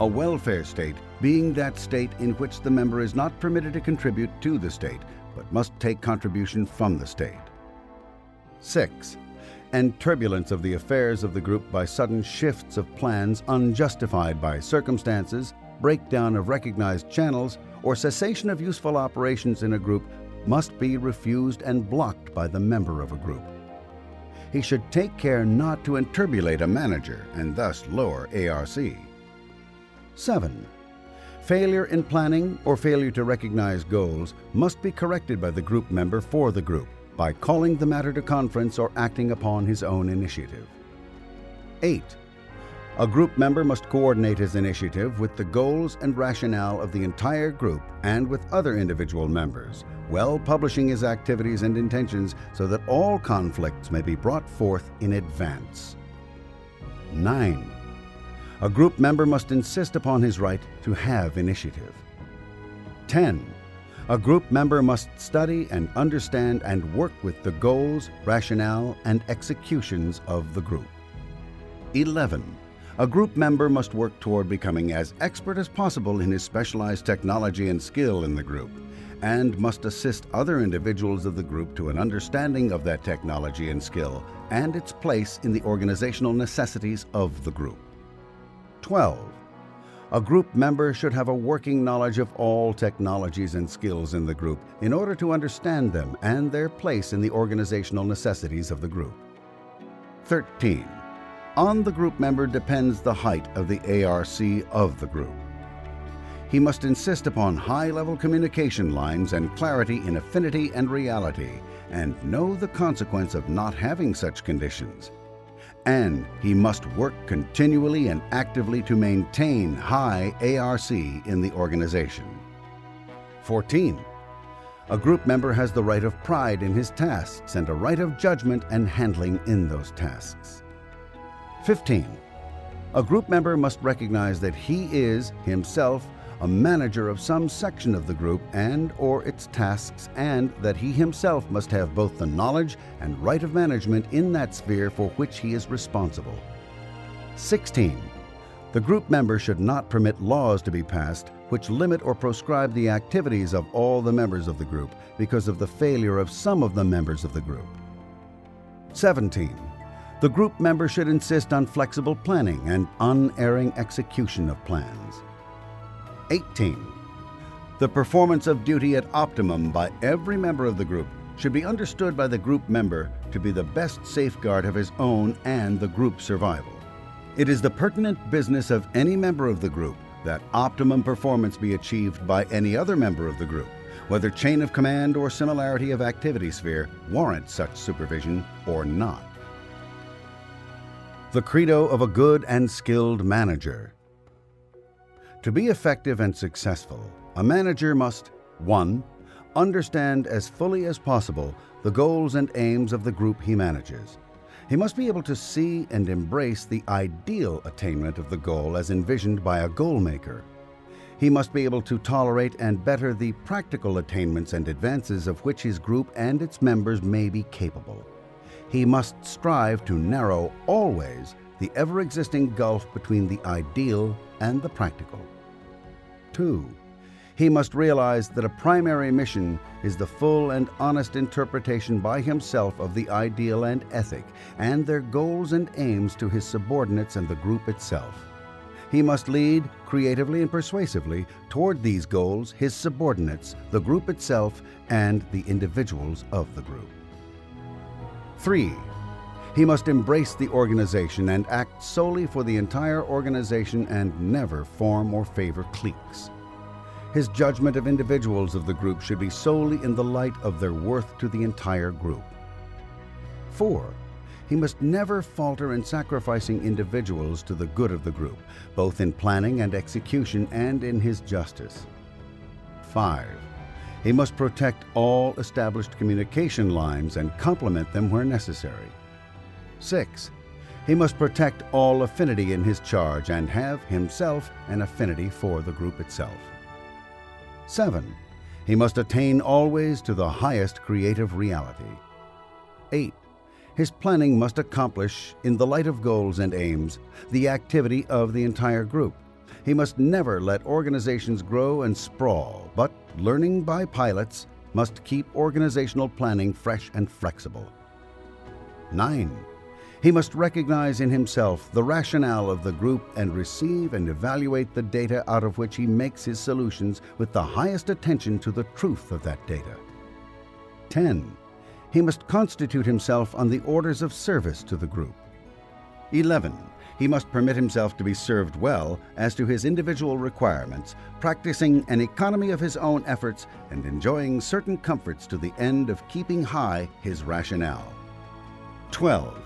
S1: A welfare state being that state in which the member is not permitted to contribute to the state, but must take contribution from the state. 6. And turbulence of the affairs of the group by sudden shifts of plans unjustified by circumstances, breakdown of recognized channels, or cessation of useful operations in a group must be refused and blocked by the member of a group. He should take care not to enturbulate a manager and thus lower ARC. 7. Failure in planning or failure to recognize goals must be corrected by the group member for the group by calling the matter to conference or acting upon his own initiative. 8. A group member must coordinate his initiative with the goals and rationale of the entire group and with other individual members, well publishing his activities and intentions so that all conflicts may be brought forth in advance. 9. A group member must insist upon his right to have initiative. 10. A group member must study and understand and work with the goals, rationale, and executions of the group. 11. A group member must work toward becoming as expert as possible in his specialized technology and skill in the group, and must assist other individuals of the group to an understanding of that technology and skill and its place in the organizational necessities of the group. 12. A group member should have a working knowledge of all technologies and skills in the group in order to understand them and their place in the organizational necessities of the group. 13. On the group member depends the height of the ARC of the group. He must insist upon high-level communication lines and clarity in affinity and reality, and know the consequence of not having such conditions. And he must work continually and actively to maintain high ARC in the organization. 14. A group member has the right of pride in his tasks and a right of judgment and handling in those tasks. 15. A group member must recognize that he is, himself, a manager of some section of the group and/or its tasks, and that he himself must have both the knowledge and right of management in that sphere for which he is responsible. 16. The group member should not permit laws to be passed which limit or proscribe the activities of all the members of the group because of the failure of some of the members of the group. 17. The group member should insist on flexible planning and unerring execution of plans. 18. The performance of duty at optimum by every member of the group should be understood by the group member to be the best safeguard of his own and the group's survival. It is the pertinent business of any member of the group that optimum performance be achieved by any other member of the group, whether chain of command or similarity of activity sphere warrants such supervision or not. The credo of a good and skilled manager. To be effective and successful, a manager must 1. Understand as fully as possible the goals and aims of the group he manages. He must be able to see and embrace the ideal attainment of the goal as envisioned by a goal maker. He must be able to tolerate and better the practical attainments and advances of which his group and its members may be capable. He must strive to narrow always the ever-existing gulf between the ideal and the practical. 2. He must realize that a primary mission is the full and honest interpretation by himself of the ideal and ethic and their goals and aims to his subordinates and the group itself. He must lead creatively and persuasively toward these goals his subordinates, the group itself, and the individuals of the group. 3. He must embrace the organization and act solely for the entire organization and never form or favor cliques. His judgment of individuals of the group should be solely in the light of their worth to the entire group. 4. He must never falter in sacrificing individuals to the good of the group, both in planning and execution and in his justice. 5. He must protect all established communication lines and complement them where necessary. 6. He must protect all affinity in his charge and have himself an affinity for the group itself. 7. He must attain always to the highest creative reality. 8. His planning must accomplish, in the light of goals and aims, the activity of the entire group. He must never let organizations grow and sprawl, but, learning by pilots, must keep organizational planning fresh and flexible. 9. He must recognize in himself the rationale of the group and receive and evaluate the data out of which he makes his solutions with the highest attention to the truth of that data. 10. He must constitute himself on the orders of service to the group. 11. He must permit himself to be served well as to his individual requirements, practicing an economy of his own efforts and enjoying certain comforts to the end of keeping high his rationale. 12.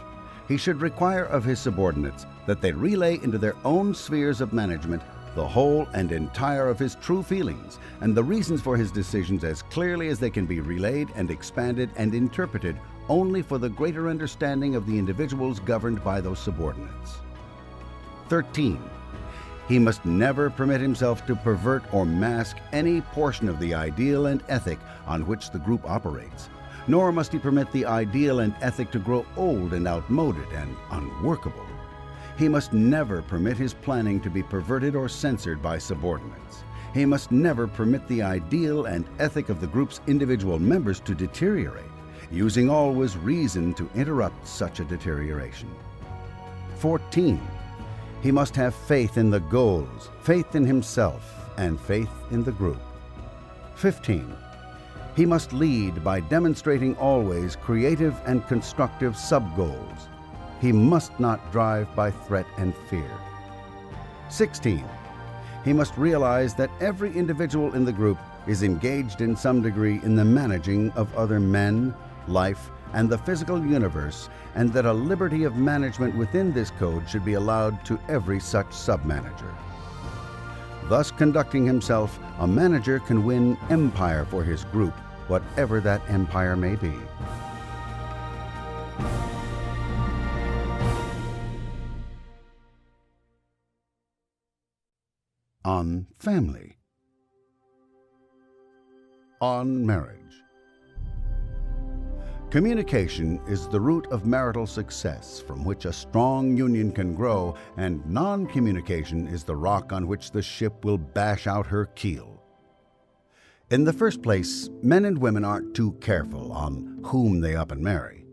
S1: He should require of his subordinates that they relay into their own spheres of management the whole and entire of his true feelings and the reasons for his decisions as clearly as they can be relayed and expanded and interpreted only for the greater understanding of the individuals governed by those subordinates. 13. He must never permit himself to pervert or mask any portion of the ideal and ethic on which the group operates, nor must he permit the ideal and ethic to grow old and outmoded and unworkable. He must never permit his planning to be perverted or censored by subordinates. He must never permit the ideal and ethic of the group's individual members to deteriorate, using always reason to interrupt such a deterioration. 14. He must have faith in the goals, faith in himself, and faith in the group. 15. He must lead by demonstrating always creative and constructive sub-goals. He must not drive by threat and fear. 16. He must realize that every individual in the group is engaged in some degree in the managing of other men, life, and the physical universe, and that a liberty of management within this code should be allowed to every such sub-manager. Thus conducting himself, a manager can win empire for his group, whatever that empire may be. On family. On marriage. Communication is the root of marital success from which a strong union can grow, and non-communication is the rock on which the ship will bash out her keel. In the first place, men and women aren't too careful on whom they up and marry.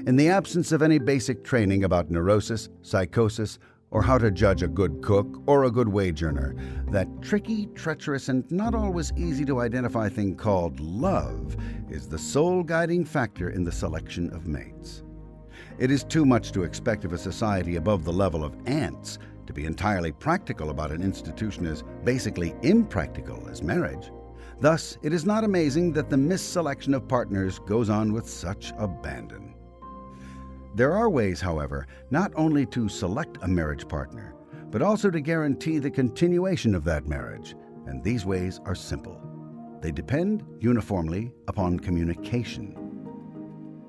S1: In the absence of any basic training about neurosis, psychosis, or how to judge a good cook or a good wage earner, that tricky, treacherous, and not always easy to identify thing called love is the sole guiding factor in the selection of mates. It is too much to expect of a society above the level of ants to be entirely practical about an institution as basically impractical as marriage. Thus, it is not amazing that the misselection of partners goes on with such abandon. There are ways, however, not only to select a marriage partner, but also to guarantee the continuation of that marriage, and these ways are simple. They depend uniformly upon communication.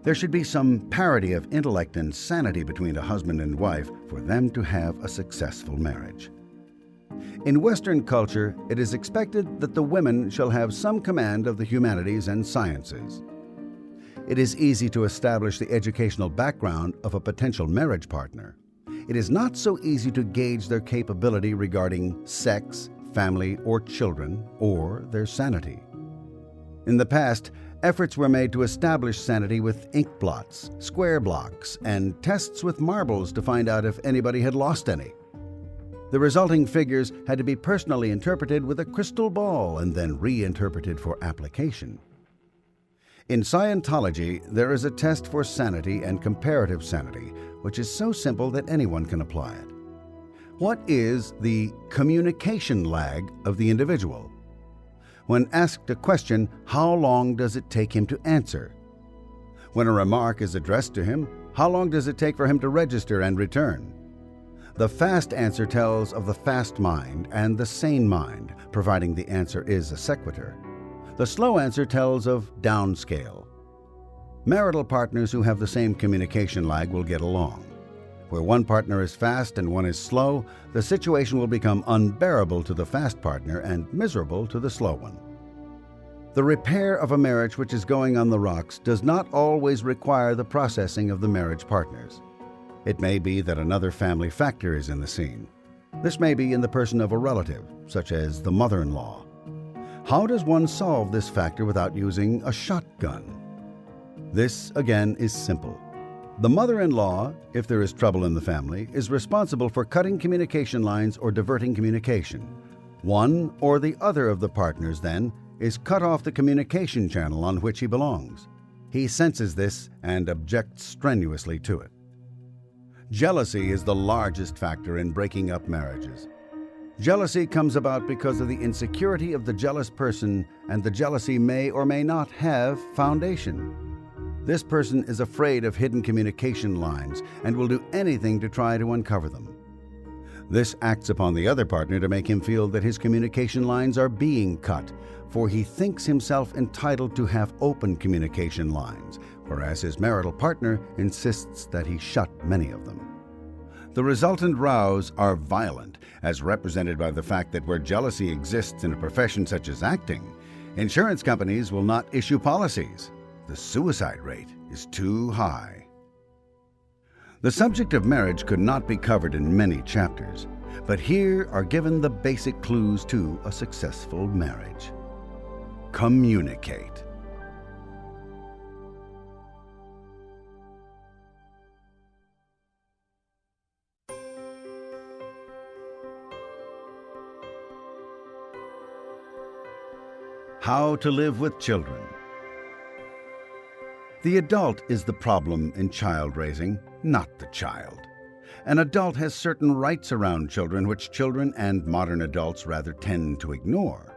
S1: There should be some parity of intellect and sanity between a husband and wife for them to have a successful marriage. In Western culture, it is expected that the women shall have some command of the humanities and sciences. It is easy to establish the educational background of a potential marriage partner. It is not so easy to gauge their capability regarding sex, family, or children, or their sanity. In the past, efforts were made to establish sanity with ink blots, square blocks, and tests with marbles to find out if anybody had lost any. The resulting figures had to be personally interpreted with a crystal ball and then reinterpreted for application. In Scientology, there is a test for sanity and comparative sanity, which is so simple that anyone can apply it. What is the communication lag of the individual? When asked a question, how long does it take him to answer? When a remark is addressed to him, how long does it take for him to register and return? The fast answer tells of the fast mind and the sane mind, providing the answer is a sequitur. The slow answer tells of downscale. Marital partners who have the same communication lag will get along. Where one partner is fast and one is slow, the situation will become unbearable to the fast partner and miserable to the slow one. The repair of a marriage which is going on the rocks does not always require the processing of the marriage partners. It may be that another family factor is in the scene. This may be in the person of a relative, such as the mother-in-law. How does one solve this factor without using a shotgun? This, again, is simple. The mother-in-law, if there is trouble in the family, is responsible for cutting communication lines or diverting communication. One or the other of the partners, then, is cut off the communication channel on which he belongs. He senses this and objects strenuously to it. Jealousy is the largest factor in breaking up marriages. Jealousy comes about because of the insecurity of the jealous person, and the jealousy may or may not have foundation. This person is afraid of hidden communication lines and will do anything to try to uncover them. This acts upon the other partner to make him feel that his communication lines are being cut, for he thinks himself entitled to have open communication lines, whereas his marital partner insists that he shut many of them. The resultant rows are violent, as represented by the fact that where jealousy exists in a profession such as acting, insurance companies will not issue policies. The suicide rate is too high. The subject of marriage could not be covered in many chapters, but here are given the basic clues to a successful marriage. Communicate. How to live with children. The adult is the problem in child raising, not the child. An adult has certain rights around children which children and modern adults rather tend to ignore.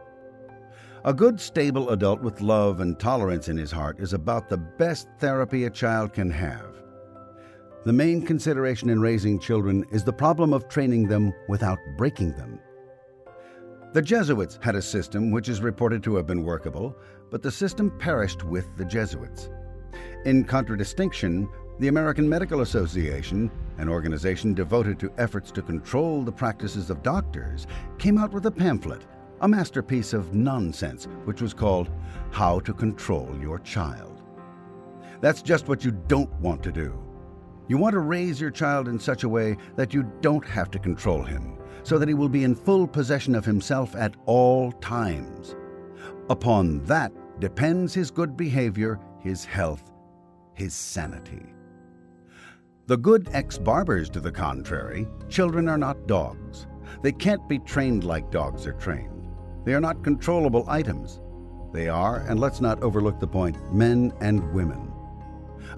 S1: A good, stable adult with love and tolerance in his heart is about the best therapy a child can have. The main consideration in raising children is the problem of training them without breaking them. The Jesuits had a system which is reported to have been workable, but the system perished with the Jesuits. In contradistinction, the American Medical Association, an organization devoted to efforts to control the practices of doctors, came out with a pamphlet, a masterpiece of nonsense, which was called How to Control Your Child. That's just what you don't want to do. You want to raise your child in such a way that you don't have to control him, so that he will be in full possession of himself at all times. Upon that depends his good behavior, his health, his sanity. The good ex-barbers, to the contrary, children are not dogs. They can't be trained like dogs are trained. They are not controllable items. They are, and let's not overlook the point, men and women.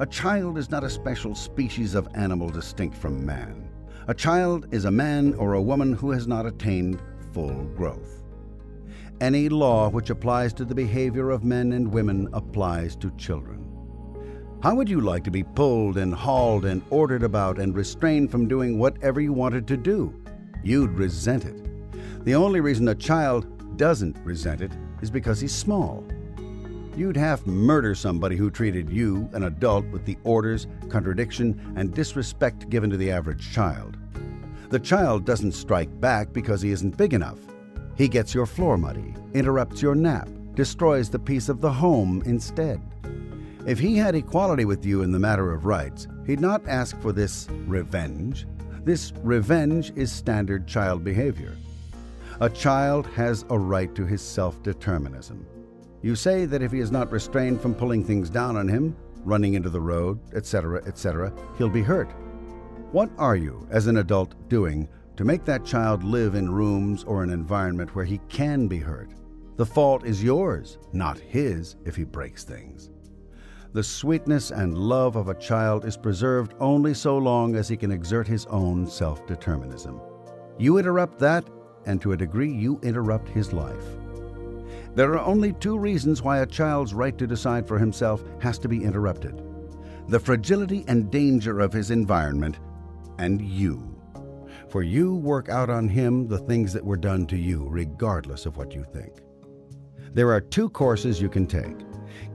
S1: A child is not a special species of animal distinct from man. A child is a man or a woman who has not attained full growth. Any law which applies to the behavior of men and women applies to children. How would you like to be pulled and hauled and ordered about and restrained from doing whatever you wanted to do? You'd resent it. The only reason a child doesn't resent it is because he's small. You'd half murder somebody who treated you, an adult, with the orders, contradiction, and disrespect given to the average child. The child doesn't strike back because he isn't big enough. He gets your floor muddy, interrupts your nap, destroys the peace of the home instead. If he had equality with you in the matter of rights, he'd not ask for this revenge. This revenge is standard child behavior. A child has a right to his self-determinism. You say that if he is not restrained from pulling things down on him, running into the road, etc., he'll be hurt. What are you, as an adult, doing to make that child live in rooms or an environment where he can be hurt? The fault is yours, not his, if he breaks things. The sweetness and love of a child is preserved only so long as he can exert his own self-determinism. You interrupt that, and to a degree you interrupt his life. There are only two reasons why a child's right to decide for himself has to be interrupted: the fragility and danger of his environment, and you. For you work out on him the things that were done to you, regardless of what you think. There are two courses you can take.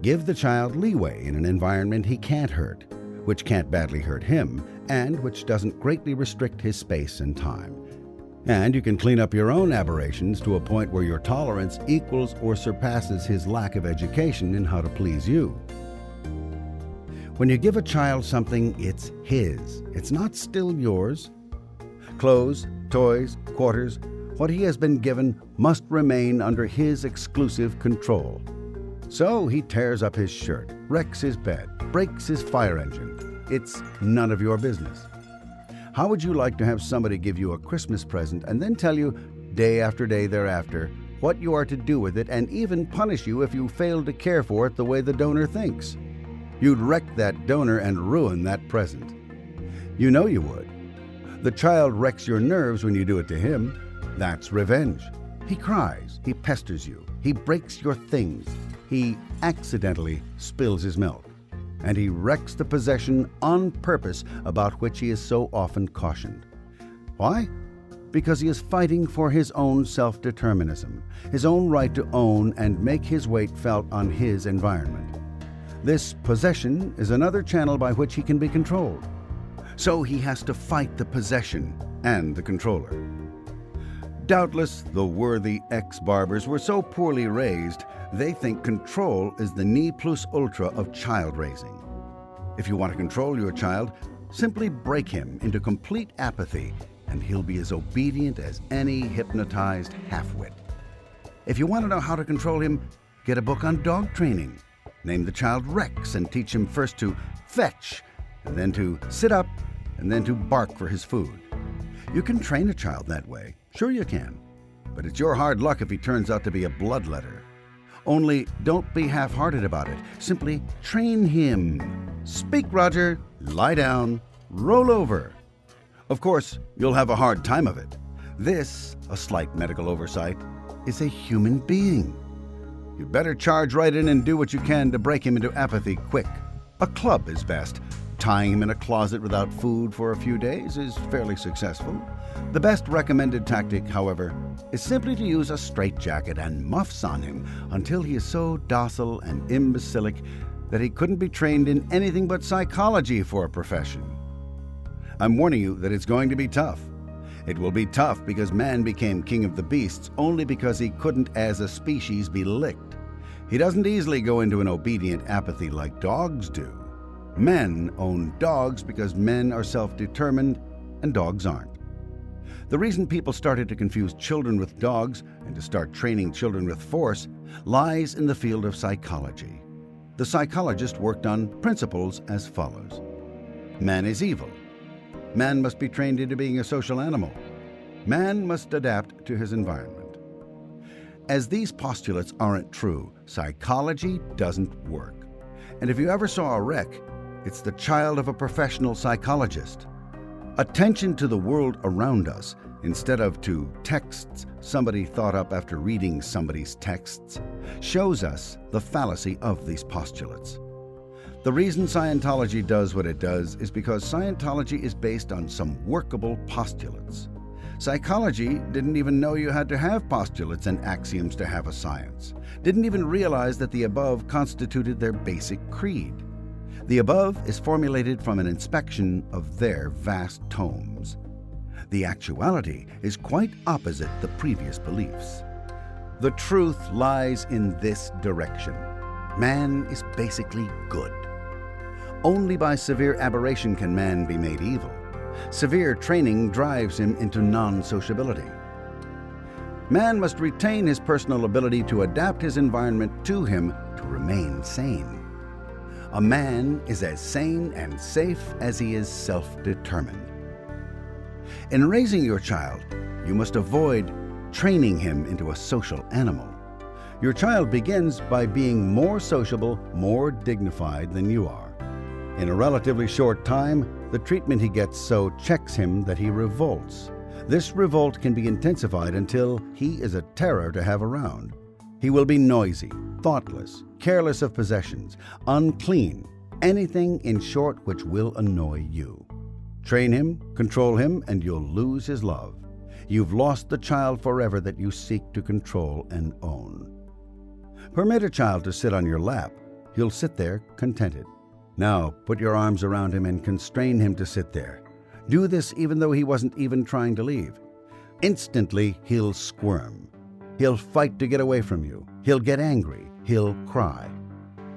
S1: Give the child leeway in an environment he can't hurt, which can't badly hurt him, and which doesn't greatly restrict his space and time. And you can clean up your own aberrations to a point where your tolerance equals or surpasses his lack of education in how to please you. When you give a child something, it's his. It's not still yours. Clothes, toys, quarters, what he has been given must remain under his exclusive control. So he tears up his shirt, wrecks his bed, breaks his fire engine. It's none of your business. How would you like to have somebody give you a Christmas present and then tell you, day after day thereafter, what you are to do with it, and even punish you if you fail to care for it the way the donor thinks? You'd wreck that donor and ruin that present. You know you would. The child wrecks your nerves when you do it to him. That's revenge. He cries, he pesters you, he breaks your things, he accidentally spills his milk, and he wrecks the possession on purpose about which he is so often cautioned. Why? Because he is fighting for his own self-determinism, his own right to own and make his weight felt on his environment. This possession is another channel by which he can be controlled. So he has to fight the possession and the controller. Doubtless, the worthy ex-barbers were so poorly raised, they think control is the ne plus ultra of child raising. If you want to control your child, Simply break him into complete apathy, and he'll be as obedient as any hypnotized half-wit. If you want to know how to control him, get a book on dog training. Name the child Rex and teach him first to fetch, and then to sit up, and then to bark for his food. You can train a child that way. Sure you can. But it's your hard luck if he turns out to be a bloodletter. Only don't be half-hearted about it. Simply train him. Speak, Roger. Lie down. Roll over. Of course, you'll have a hard time of it. This, a slight medical oversight, is a human being. You better charge right in and do what you can to break him into apathy quick. A club is best. Tying him in a closet without food for a few days is fairly successful. The best recommended tactic, however, is simply to use a straitjacket and muffs on him until he is so docile and imbecilic that he couldn't be trained in anything but psychology for a profession. I'm warning you that it's going to be tough. It will be tough because man became king of the beasts only because he couldn't as a species be licked. He doesn't easily go into an obedient apathy like dogs do. Men own dogs because men are self-determined and dogs aren't. The reason people started to confuse children with dogs and to start training children with force lies in the field of psychology. The psychologist worked on principles as follows. Man is evil. Man must be trained into being a social animal. Man must adapt to his environment. As these postulates aren't true, psychology doesn't work. And if you ever saw a wreck, it's the child of a professional psychologist. Attention to the world around us instead of to texts somebody thought up after reading somebody's texts shows us the fallacy of these postulates. The reason Scientology does what it does is because Scientology is based on some workable postulates. Psychology didn't even know you had to have postulates and axioms to have a science, didn't even realize that the above constituted their basic creed. The above is formulated from an inspection of their vast tomes. The actuality is quite opposite the previous beliefs. The truth lies in this direction. Man is basically good. Only by severe aberration can man be made evil. Severe training drives him into non-sociability. Man must retain his personal ability to adapt his environment to him to remain sane. A man is as sane and safe as he is self-determined. In raising your child, you must avoid training him into a social animal. Your child begins by being more sociable, more dignified than you are. In a relatively short time, the treatment he gets so checks him that he revolts. This revolt can be intensified until he is a terror to have around. He will be noisy, thoughtless, careless of possessions, unclean, anything in short which will annoy you. Train him, control him, and you'll lose his love. You've lost the child forever that you seek to control and own. Permit a child to sit on your lap. He'll sit there contented. Now put your arms around him and constrain him to sit there. Do this even though he wasn't even trying to leave. Instantly, he'll squirm. He'll fight to get away from you. He'll get angry. He'll cry.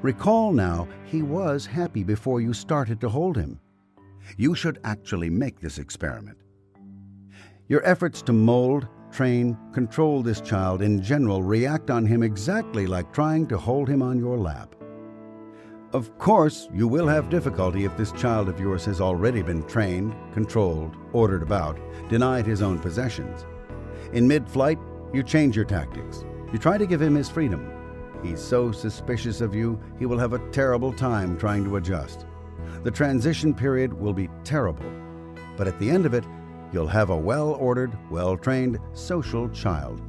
S1: Recall now, he was happy before you started to hold him. You should actually make this experiment. Your efforts to mold, train, control this child in general react on him exactly like trying to hold him on your lap. Of course, you will have difficulty if this child of yours has already been trained, controlled, ordered about, denied his own possessions. In mid-flight, you change your tactics. You try to give him his freedom. He's so suspicious of you, he will have a terrible time trying to adjust. The transition period will be terrible, but at the end of it, you'll have a well-ordered, well-trained, social child,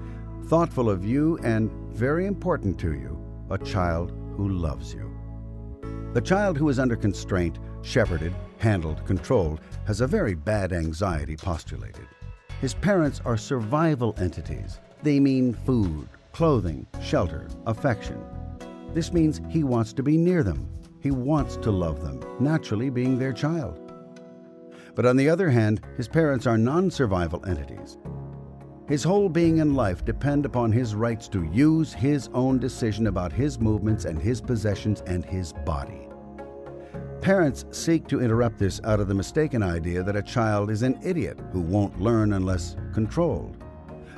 S1: thoughtful of you and, very important to you, a child who loves you. The child who is under constraint, shepherded, handled, controlled, has a very bad anxiety postulated. His parents are survival entities. They mean food, clothing, shelter, affection. This means he wants to be near them. He wants to love them, naturally being their child. But on the other hand, his parents are non-survival entities. His whole being and life depend upon his rights to use his own decision about his movements and his possessions and his body. Parents seek to interrupt this out of the mistaken idea that a child is an idiot who won't learn unless controlled.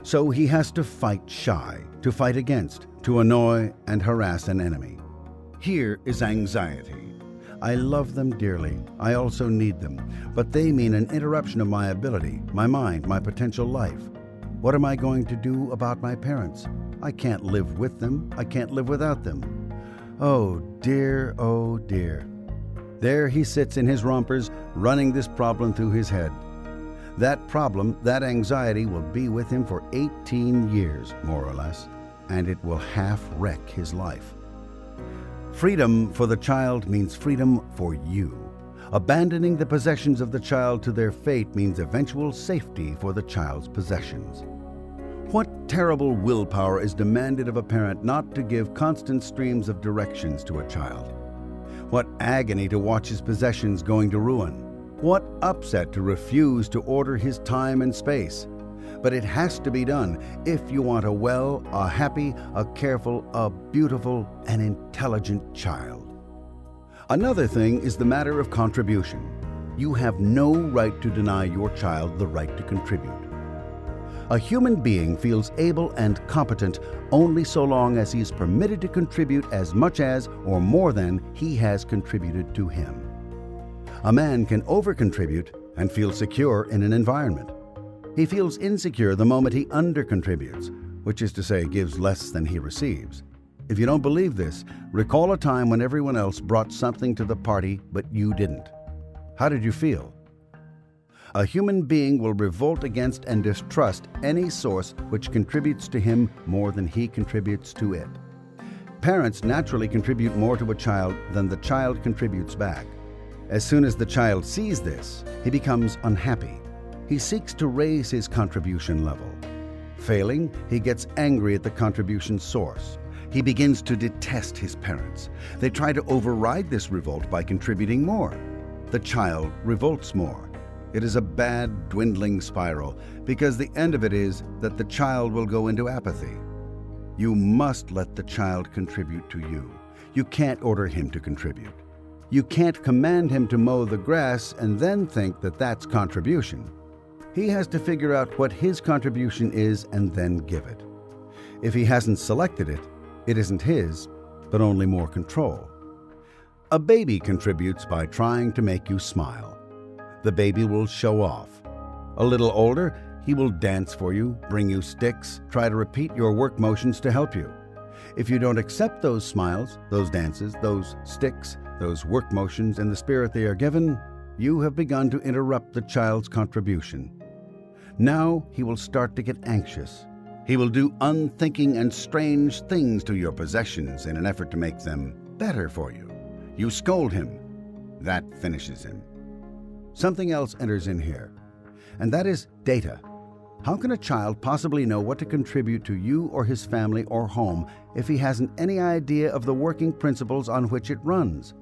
S1: So he has to fight shy, to fight against, to annoy and harass an enemy. Here is anxiety. I love them dearly. I also need them, but they mean an interruption of my ability, my mind, my potential life. What am I going to do about my parents? I can't live with them. I can't live without them. Oh dear, oh dear. There he sits in his rompers, running this problem through his head. That problem, that anxiety, will be with him for 18 years, more or less, and it will half wreck his life. Freedom for the child means freedom for you. Abandoning the possessions of the child to their fate means eventual safety for the child's possessions. What terrible willpower is demanded of a parent not to give constant streams of directions to a child? What agony to watch his possessions going to ruin? What upset to refuse to order his time and space? But it has to be done if you want a well, a happy, a careful, a beautiful, and intelligent child. Another thing is the matter of contribution. You have no right to deny your child the right to contribute. A human being feels able and competent only so long as he is permitted to contribute as much as or more than he has contributed to him. A man can over-contribute and feel secure in an environment. He feels insecure the moment he under-contributes, which is to say gives less than he receives. If you don't believe this, recall a time when everyone else brought something to the party but you didn't. How did you feel? A human being will revolt against and distrust any source which contributes to him more than he contributes to it. Parents naturally contribute more to a child than the child contributes back. As soon as the child sees this, he becomes unhappy. He seeks to raise his contribution level. Failing, he gets angry at the contribution source. He begins to detest his parents. They try to override this revolt by contributing more. The child revolts more. It is a bad, dwindling spiral, because the end of it is that the child will go into apathy. You must let the child contribute to you. You can't order him to contribute. You can't command him to mow the grass and then think that that's contribution. He has to figure out what his contribution is and then give it. If he hasn't selected it, it isn't his, but only more control. A baby contributes by trying to make you smile. The baby will show off. A little older, he will dance for you, bring you sticks, try to repeat your work motions to help you. If you don't accept those smiles, those dances, those sticks, those work motions in the spirit they are given, you have begun to interrupt the child's contribution. Now he will start to get anxious. He will do unthinking and strange things to your possessions in an effort to make them better for you. You scold him. That finishes him. Something else enters in here, and that is data. How can a child possibly know what to contribute to you or his family or home if he hasn't any idea of the working principles on which it runs?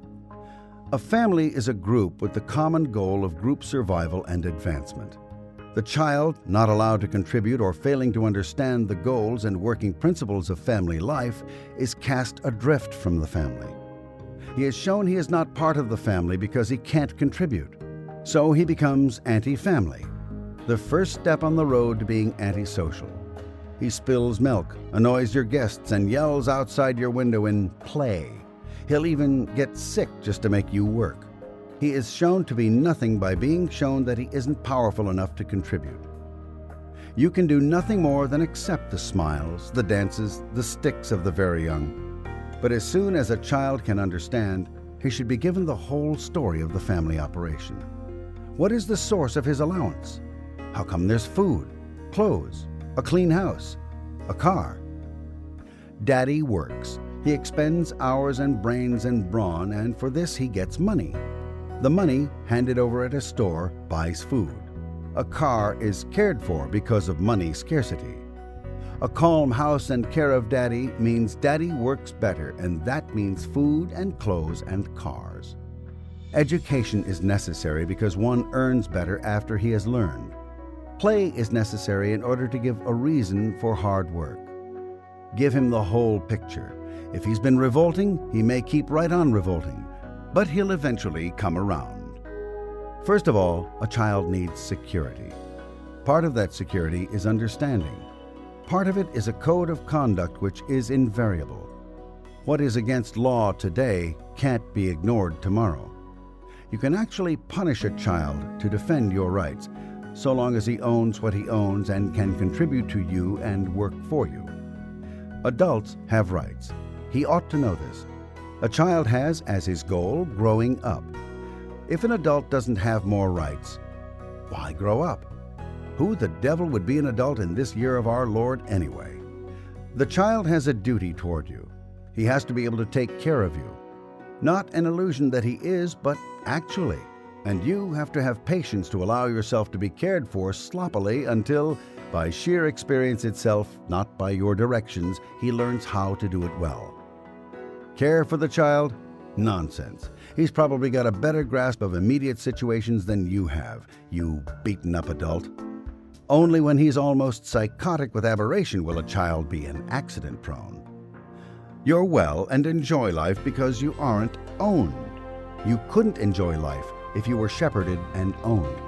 S1: A family is a group with the common goal of group survival and advancement. The child, not allowed to contribute or failing to understand the goals and working principles of family life, is cast adrift from the family. He is shown he is not part of the family because he can't contribute. So he becomes anti-family, the first step on the road to being antisocial. He spills milk, annoys your guests, and yells outside your window in play. He'll even get sick just to make you work. He is shown to be nothing by being shown that he isn't powerful enough to contribute. You can do nothing more than accept the smiles, the dances, the sticks of the very young. But as soon as a child can understand, he should be given the whole story of the family operation. What is the source of his allowance? How come there's food, clothes, a clean house, a car? Daddy works. He expends hours and brains and brawn, and for this he gets money. The money, handed over at a store, buys food. A car is cared for because of money scarcity. A calm house and care of Daddy means Daddy works better, and that means food and clothes and cars. Education is necessary because one earns better after he has learned. Play is necessary in order to give a reason for hard work. Give him the whole picture. If he's been revolting, he may keep right on revolting. but he'll eventually come around. First of all, a child needs security. Part of that security is understanding. Part of it is a code of conduct which is invariable. What is against law today can't be ignored tomorrow. You can actually punish a child to defend your rights, so long as he owns what he owns and can contribute to you and work for you. Adults have rights. He ought to know this. A child has as his goal growing up. If an adult doesn't have more rights, why grow up? Who the devil would be an adult in this year of our Lord anyway? The child has a duty toward you. He has to be able to take care of you. Not an illusion that he is, but actually. And you have to have patience to allow yourself to be cared for sloppily until, by sheer experience itself, not by your directions, he learns how to do it well. Care for the child? Nonsense. He's probably got a better grasp of immediate situations than you have, you beaten-up adult. Only when he's almost psychotic with aberration will a child be an accident-prone. You're well and enjoy life because you aren't owned. You couldn't enjoy life if you were shepherded and owned.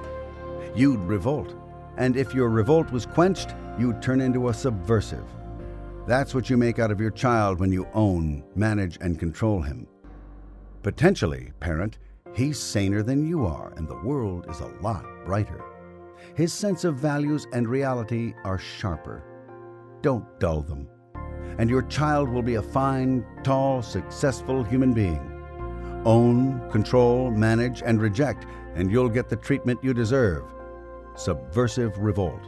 S1: You'd revolt, and if your revolt was quenched, you'd turn into a subversive. That's what you make out of your child when you own, manage, and control him. Potentially, parent, he's saner than you are, and the world is a lot brighter. His sense of values and reality are sharper. Don't dull them. And your child will be a fine, tall, successful human being. Own, control, manage, and reject, and you'll get the treatment you deserve. Subversive revolt.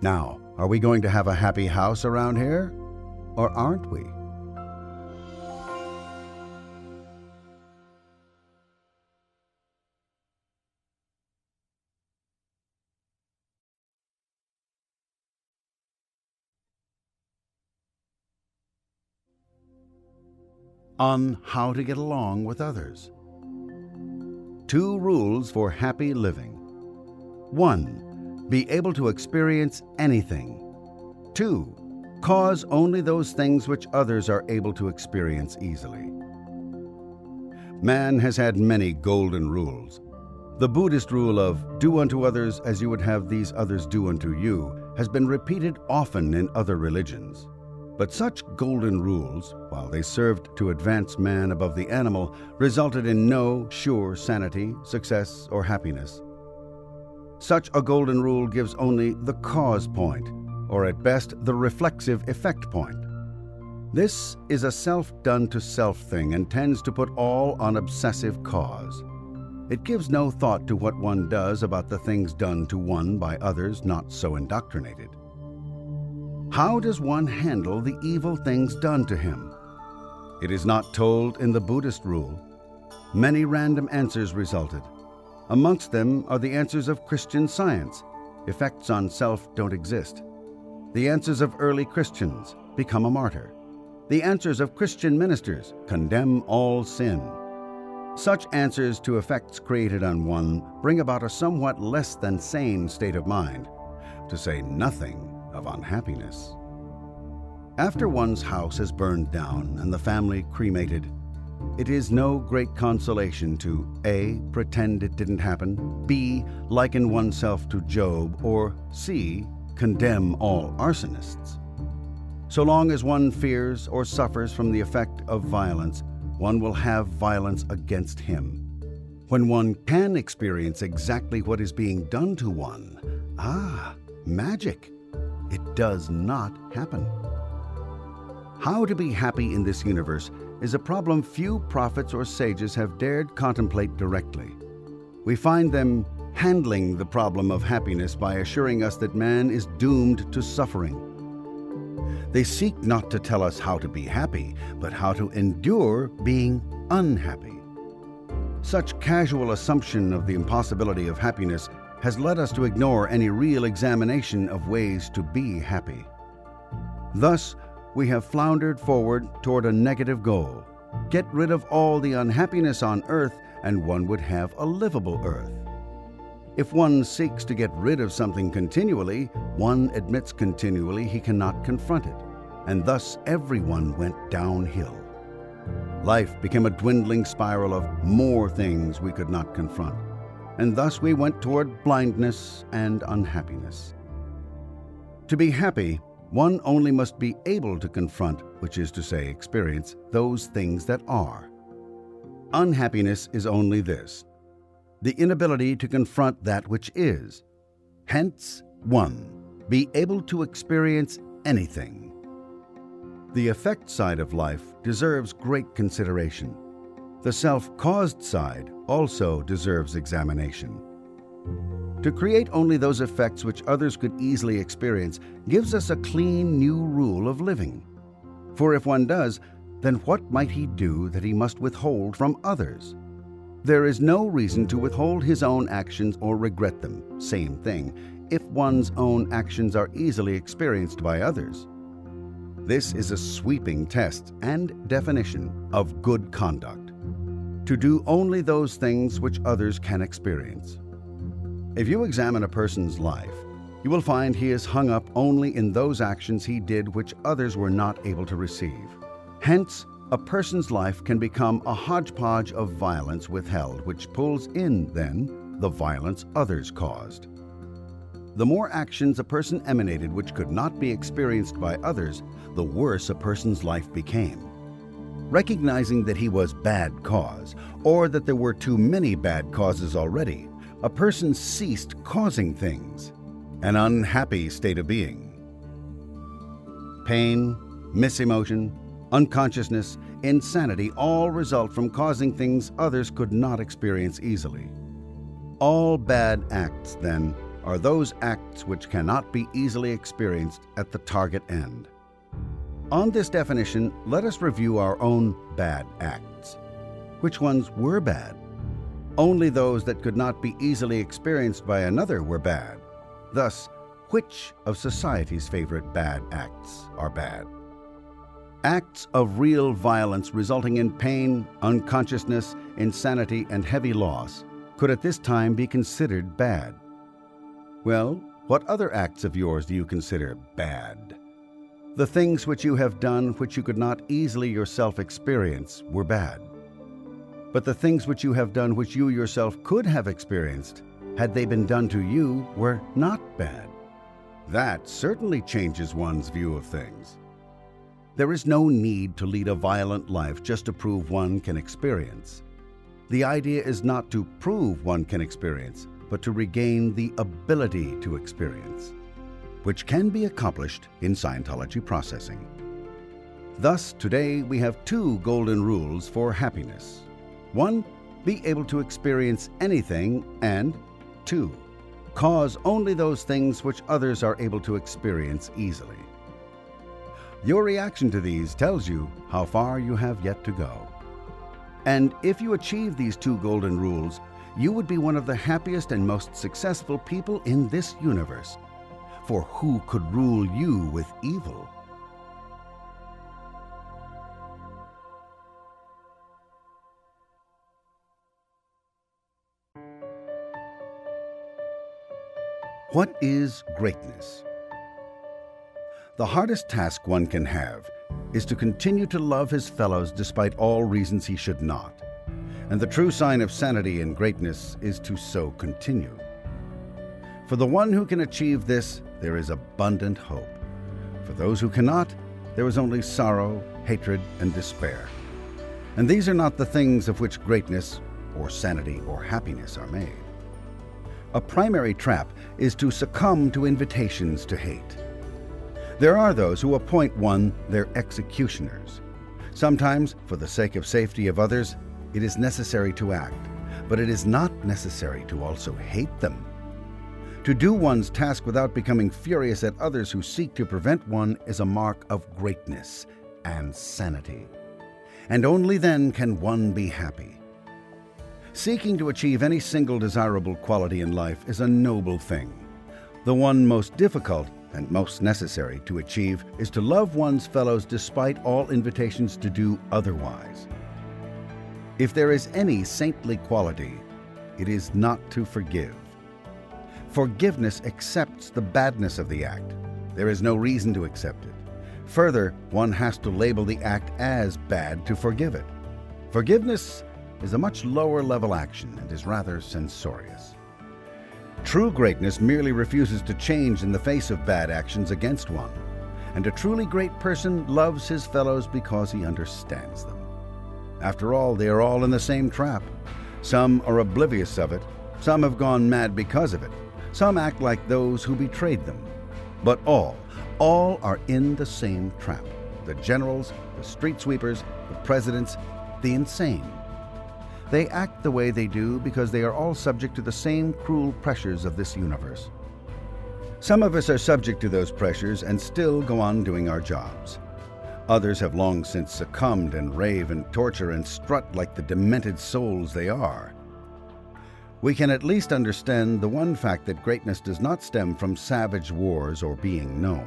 S1: Now, are we going to have a happy house around here? Or aren't we? On how to get along with others. 2 rules for happy living. 1. Be able to experience anything. 2. Cause only those things which others are able to experience easily. Man has had many golden rules. The Buddhist rule of do unto others as you would have these others do unto you has been repeated often in other religions. But such golden rules, while they served to advance man above the animal, resulted in no sure sanity, success, or happiness. Such a golden rule gives only the cause point, or at best the reflexive effect point. This is a self-done-to-self thing and tends to put all on obsessive cause. It gives no thought to what one does about the things done to one by others not so indoctrinated. How does one handle the evil things done to him? It is not told in the Buddhist rule. Many random answers resulted. Amongst them are the answers of Christian Science. Effects on self don't exist. The answers of early Christians. Become a martyr. The answers of Christian ministers. Condemn all sin. Such answers to effects created on one bring about a somewhat less than sane state of mind, to say nothing of unhappiness. After one's house has burned down and the family cremated, it is no great consolation to A. pretend it didn't happen, B. liken oneself to Job, or C. condemn all arsonists. So long as one fears or suffers from the effect of violence, one will have violence against him. When one can experience exactly what is being done to one, magic! It does not happen. How to be happy in this universe is a problem few prophets or sages have dared contemplate directly. We find them handling the problem of happiness by assuring us that man is doomed to suffering. They seek not to tell us how to be happy, but how to endure being unhappy. Such casual assumption of the impossibility of happiness has led us to ignore any real examination of ways to be happy. Thus, we have floundered forward toward a negative goal. Get rid of all the unhappiness on earth, and one would have a livable earth. If one seeks to get rid of something continually, one admits continually he cannot confront it, and thus everyone went downhill. Life became a dwindling spiral of more things we could not confront, and thus we went toward blindness and unhappiness. To be happy, one only must be able to confront, which is to say, experience, those things that are. Unhappiness is only this: the inability to confront that which is. Hence, 1. Be able to experience anything. The effect side of life deserves great consideration. The self-caused side also deserves examination. To create only those effects which others could easily experience gives us a clean new rule of living. For if one does, then what might he do that he must withhold from others? There is no reason to withhold his own actions or regret them, same thing, if one's own actions are easily experienced by others. This is a sweeping test and definition of good conduct: to do only those things which others can experience. If you examine a person's life, you will find he is hung up only in those actions he did which others were not able to receive. Hence, a person's life can become a hodgepodge of violence withheld, which pulls in, then, the violence others caused. The more actions a person emanated which could not be experienced by others, the worse a person's life became. Recognizing that he was bad cause, or that there were too many bad causes already, a person ceased causing things, an unhappy state of being. Pain, misemotion, unconsciousness, insanity all result from causing things others could not experience easily. All bad acts, then, are those acts which cannot be easily experienced at the target end. On this definition, let us review our own bad acts. Which ones were bad? Only those that could not be easily experienced by another were bad. Thus, which of society's favorite bad acts are bad? Acts of real violence resulting in pain, unconsciousness, insanity, and heavy loss could at this time be considered bad. Well, what other acts of yours do you consider bad? The things which you have done which you could not easily yourself experience were bad. But the things which you have done which you yourself could have experienced, had they been done to you, were not bad. That certainly changes one's view of things. There is no need to lead a violent life just to prove one can experience. The idea is not to prove one can experience, but to regain the ability to experience, which can be accomplished in Scientology processing. Thus, today we have 2 golden rules for happiness. 1, be able to experience anything, and 2, cause only those things which others are able to experience easily. Your reaction to these tells you how far you have yet to go. And if you achieve these 2 golden rules, you would be one of the happiest and most successful people in this universe. For who could rule you with evil? What is greatness? The hardest task one can have is to continue to love his fellows despite all reasons he should not. And the true sign of sanity and greatness is to so continue. For the one who can achieve this, there is abundant hope. For those who cannot, there is only sorrow, hatred, and despair. And these are not the things of which greatness, or sanity, or happiness are made. A primary trap is to succumb to invitations to hate. There are those who appoint one their executioners. Sometimes, for the sake of safety of others, it is necessary to act, but it is not necessary to also hate them. To do one's task without becoming furious at others who seek to prevent one is a mark of greatness and sanity. And only then can one be happy. Seeking to achieve any single desirable quality in life is a noble thing. The one most difficult and most necessary to achieve is to love one's fellows despite all invitations to do otherwise. If there is any saintly quality, it is not to forgive. Forgiveness accepts the badness of the act. There is no reason to accept it. Further, one has to label the act as bad to forgive it. Forgiveness is a much lower level action and is rather censorious. True greatness merely refuses to change in the face of bad actions against one, and a truly great person loves his fellows because he understands them. After all, they are all in the same trap. Some are oblivious of it, some have gone mad because of it, some act like those who betrayed them. But all are in the same trap. The generals, the street sweepers, the presidents, the insane. They act the way they do because they are all subject to the same cruel pressures of this universe. Some of us are subject to those pressures and still go on doing our jobs. Others have long since succumbed and rave and torture and strut like the demented souls they are. We can at least understand the one fact that greatness does not stem from savage wars or being known.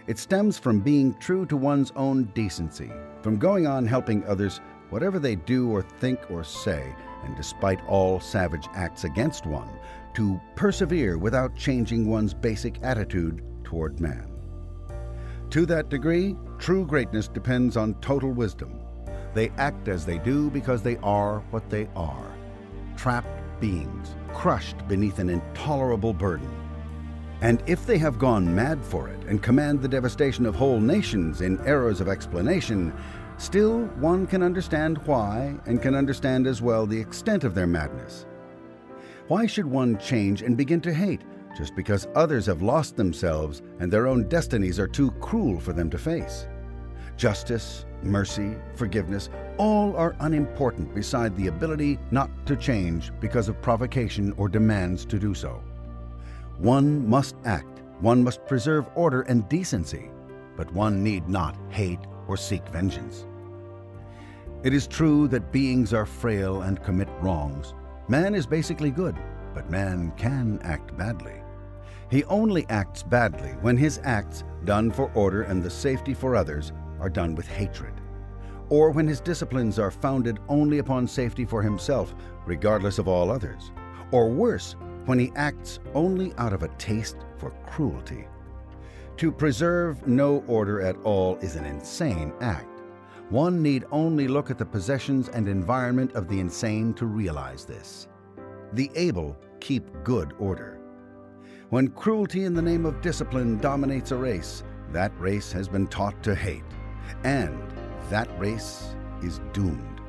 S1: It stems from being true to one's own decency, from going on helping others whatever they do or think or say, and despite all savage acts against one, to persevere without changing one's basic attitude toward man. To that degree, true greatness depends on total wisdom. They act as they do because they are what they are. Trapped beings, crushed beneath an intolerable burden. And if they have gone mad for it and command the devastation of whole nations in eras of explanation, still one can understand why and can understand as well the extent of their madness. Why should one change and begin to hate just because others have lost themselves and their own destinies are too cruel for them to face? Justice, mercy, forgiveness, all are unimportant beside the ability not to change because of provocation or demands to do so. One must act, one must preserve order and decency, but one need not hate or seek vengeance. It is true that beings are frail and commit wrongs. Man is basically good, but man can act badly. He only acts badly when his acts, done for order and the safety for others, are done with hatred, or when his disciplines are founded only upon safety for himself, regardless of all others, or worse, when he acts only out of a taste for cruelty. To preserve no order at all is an insane act. One need only look at the possessions and environment of the insane to realize this. The able keep good order. When cruelty in the name of discipline dominates a race, that race has been taught to hate, and that race is doomed.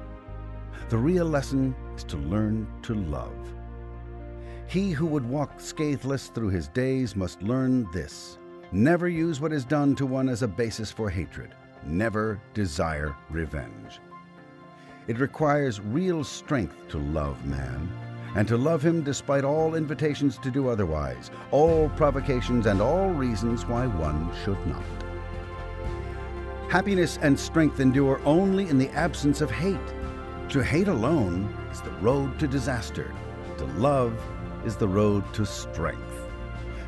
S1: The real lesson is to learn to love. He who would walk scatheless through his days must learn this: never use what is done to one as a basis for hatred. Never desire revenge. It requires real strength to love man, and to love him despite all invitations to do otherwise, all provocations and all reasons why one should not. Happiness and strength endure only in the absence of hate. To hate alone is the road to disaster. To love is the road to strength.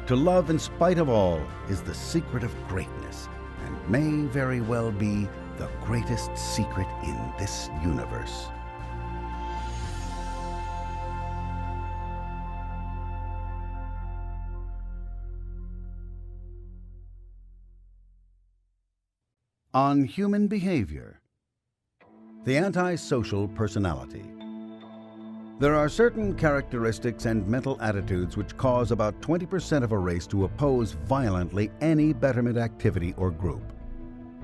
S1: To love in spite of all is the secret of greatness, and may very well be the greatest secret in this universe. On human behavior. The antisocial personality. There are certain characteristics and mental attitudes which cause about 20% of a race to oppose violently any betterment activity or group.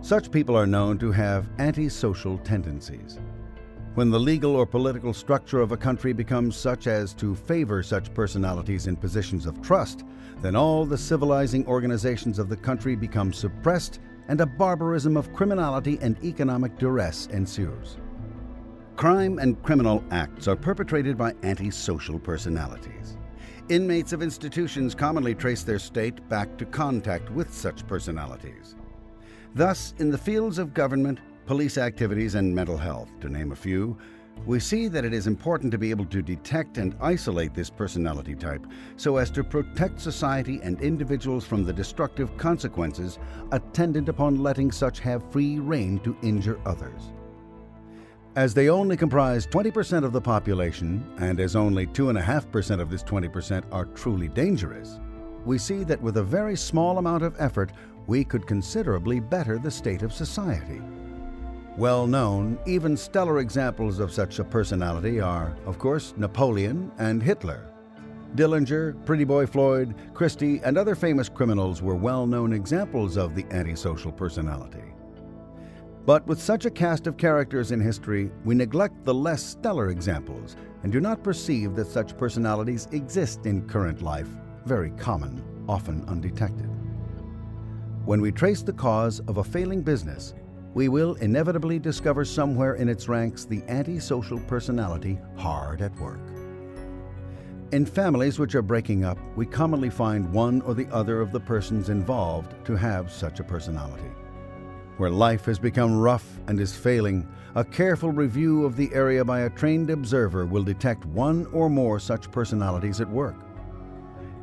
S1: Such people are known to have antisocial tendencies. When the legal or political structure of a country becomes such as to favor such personalities in positions of trust, then all the civilizing organizations of the country become suppressed and a barbarism of criminality and economic duress ensues. Crime and criminal acts are perpetrated by antisocial personalities. Inmates of institutions commonly trace their state back to contact with such personalities. Thus, in the fields of government, police activities, and mental health, to name a few, we see that it is important to be able to detect and isolate this personality type so as to protect society and individuals from the destructive consequences attendant upon letting such have free rein to injure others. As they only comprise 20% of the population, and as only 2.5% of this 20% are truly dangerous, we see that with a very small amount of effort, we could considerably better the state of society. Well-known, even stellar examples of such a personality are, of course, Napoleon and Hitler. Dillinger, Pretty Boy Floyd, Christie, and other famous criminals were well-known examples of the antisocial personality. But with such a cast of characters in history, we neglect the less stellar examples and do not perceive that such personalities exist in current life, very common, often undetected. When we trace the cause of a failing business, we will inevitably discover somewhere in its ranks the antisocial personality hard at work. In families which are breaking up, we commonly find one or the other of the persons involved to have such a personality. Where life has become rough and is failing, a careful review of the area by a trained observer will detect one or more such personalities at work.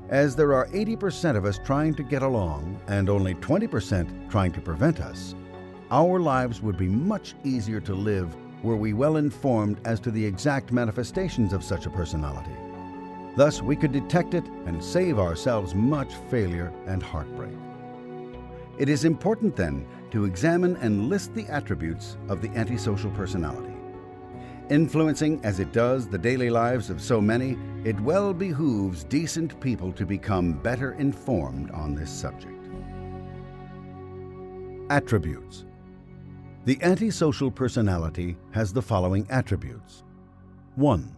S1: As there are 80% of us trying to get along and only 20% trying to prevent us, our lives would be much easier to live were we well informed as to the exact manifestations of such a personality. Thus, we could detect it and save ourselves much failure and heartbreak. It is important, then, to examine and list the attributes of the antisocial personality. Influencing as it does the daily lives of so many, it well behooves decent people to become better informed on this subject. Attributes. The antisocial personality has the following attributes. 1.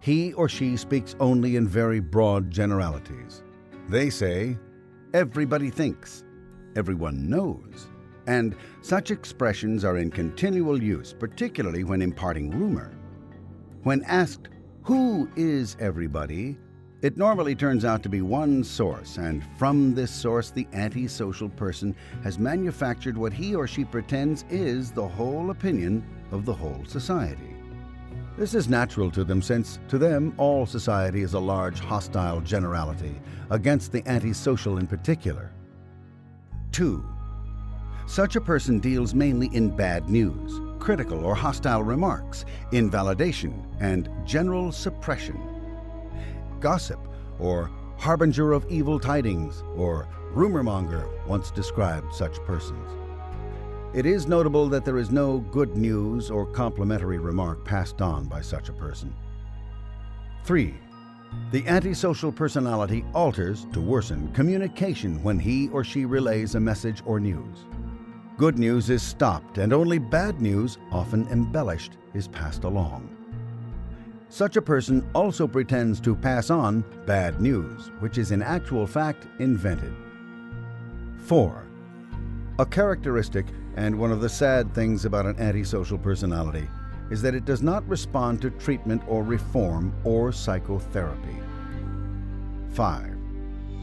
S1: He or she speaks only in very broad generalities. They say, "Everybody thinks," "Everyone knows," and such expressions are in continual use, particularly when imparting rumor. When asked, "Who is everybody?" it normally turns out to be one source, and from this source the antisocial person has manufactured what he or she pretends is the whole opinion of the whole society. This is natural to them, since to them all society is a large hostile generality against the antisocial in particular. 2. Such a person deals mainly in bad news, critical or hostile remarks, invalidation, and general suppression. Gossip, or harbinger of evil tidings, or rumormonger once described such persons. It is notable that there is no good news or complimentary remark passed on by such a person. 3. The antisocial personality alters, to worsen, communication when he or she relays a message or news. Good news is stopped, and only bad news, often embellished, is passed along. Such a person also pretends to pass on bad news, which is in actual fact invented. 4. A characteristic and one of the sad things about an antisocial personality is that it does not respond to treatment or reform or psychotherapy. 5.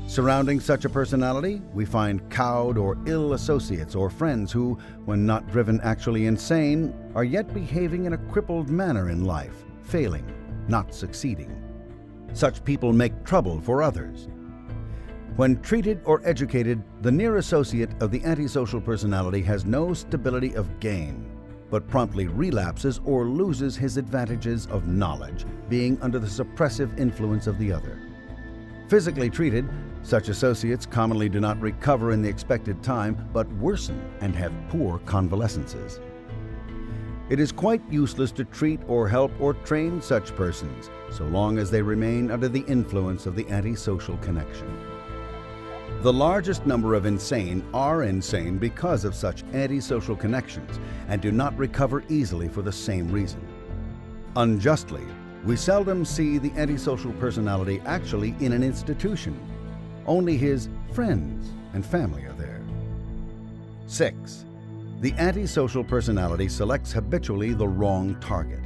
S1: Surrounding such a personality, we find cowed or ill associates or friends who, when not driven actually insane, are yet behaving in a crippled manner in life, failing, not succeeding. Such people make trouble for others. When treated or educated, the near associate of the antisocial personality has no stability of gain, but promptly relapses or loses his advantages of knowledge, being under the suppressive influence of the other. Physically treated, such associates commonly do not recover in the expected time, but worsen and have poor convalescences. It is quite useless to treat or help or train such persons, so long as they remain under the influence of the antisocial connection. The largest number of insane are insane because of such antisocial connections and do not recover easily for the same reason. Unjustly, we seldom see the antisocial personality actually in an institution. Only his friends and family are there. 6. The antisocial personality selects habitually the wrong target.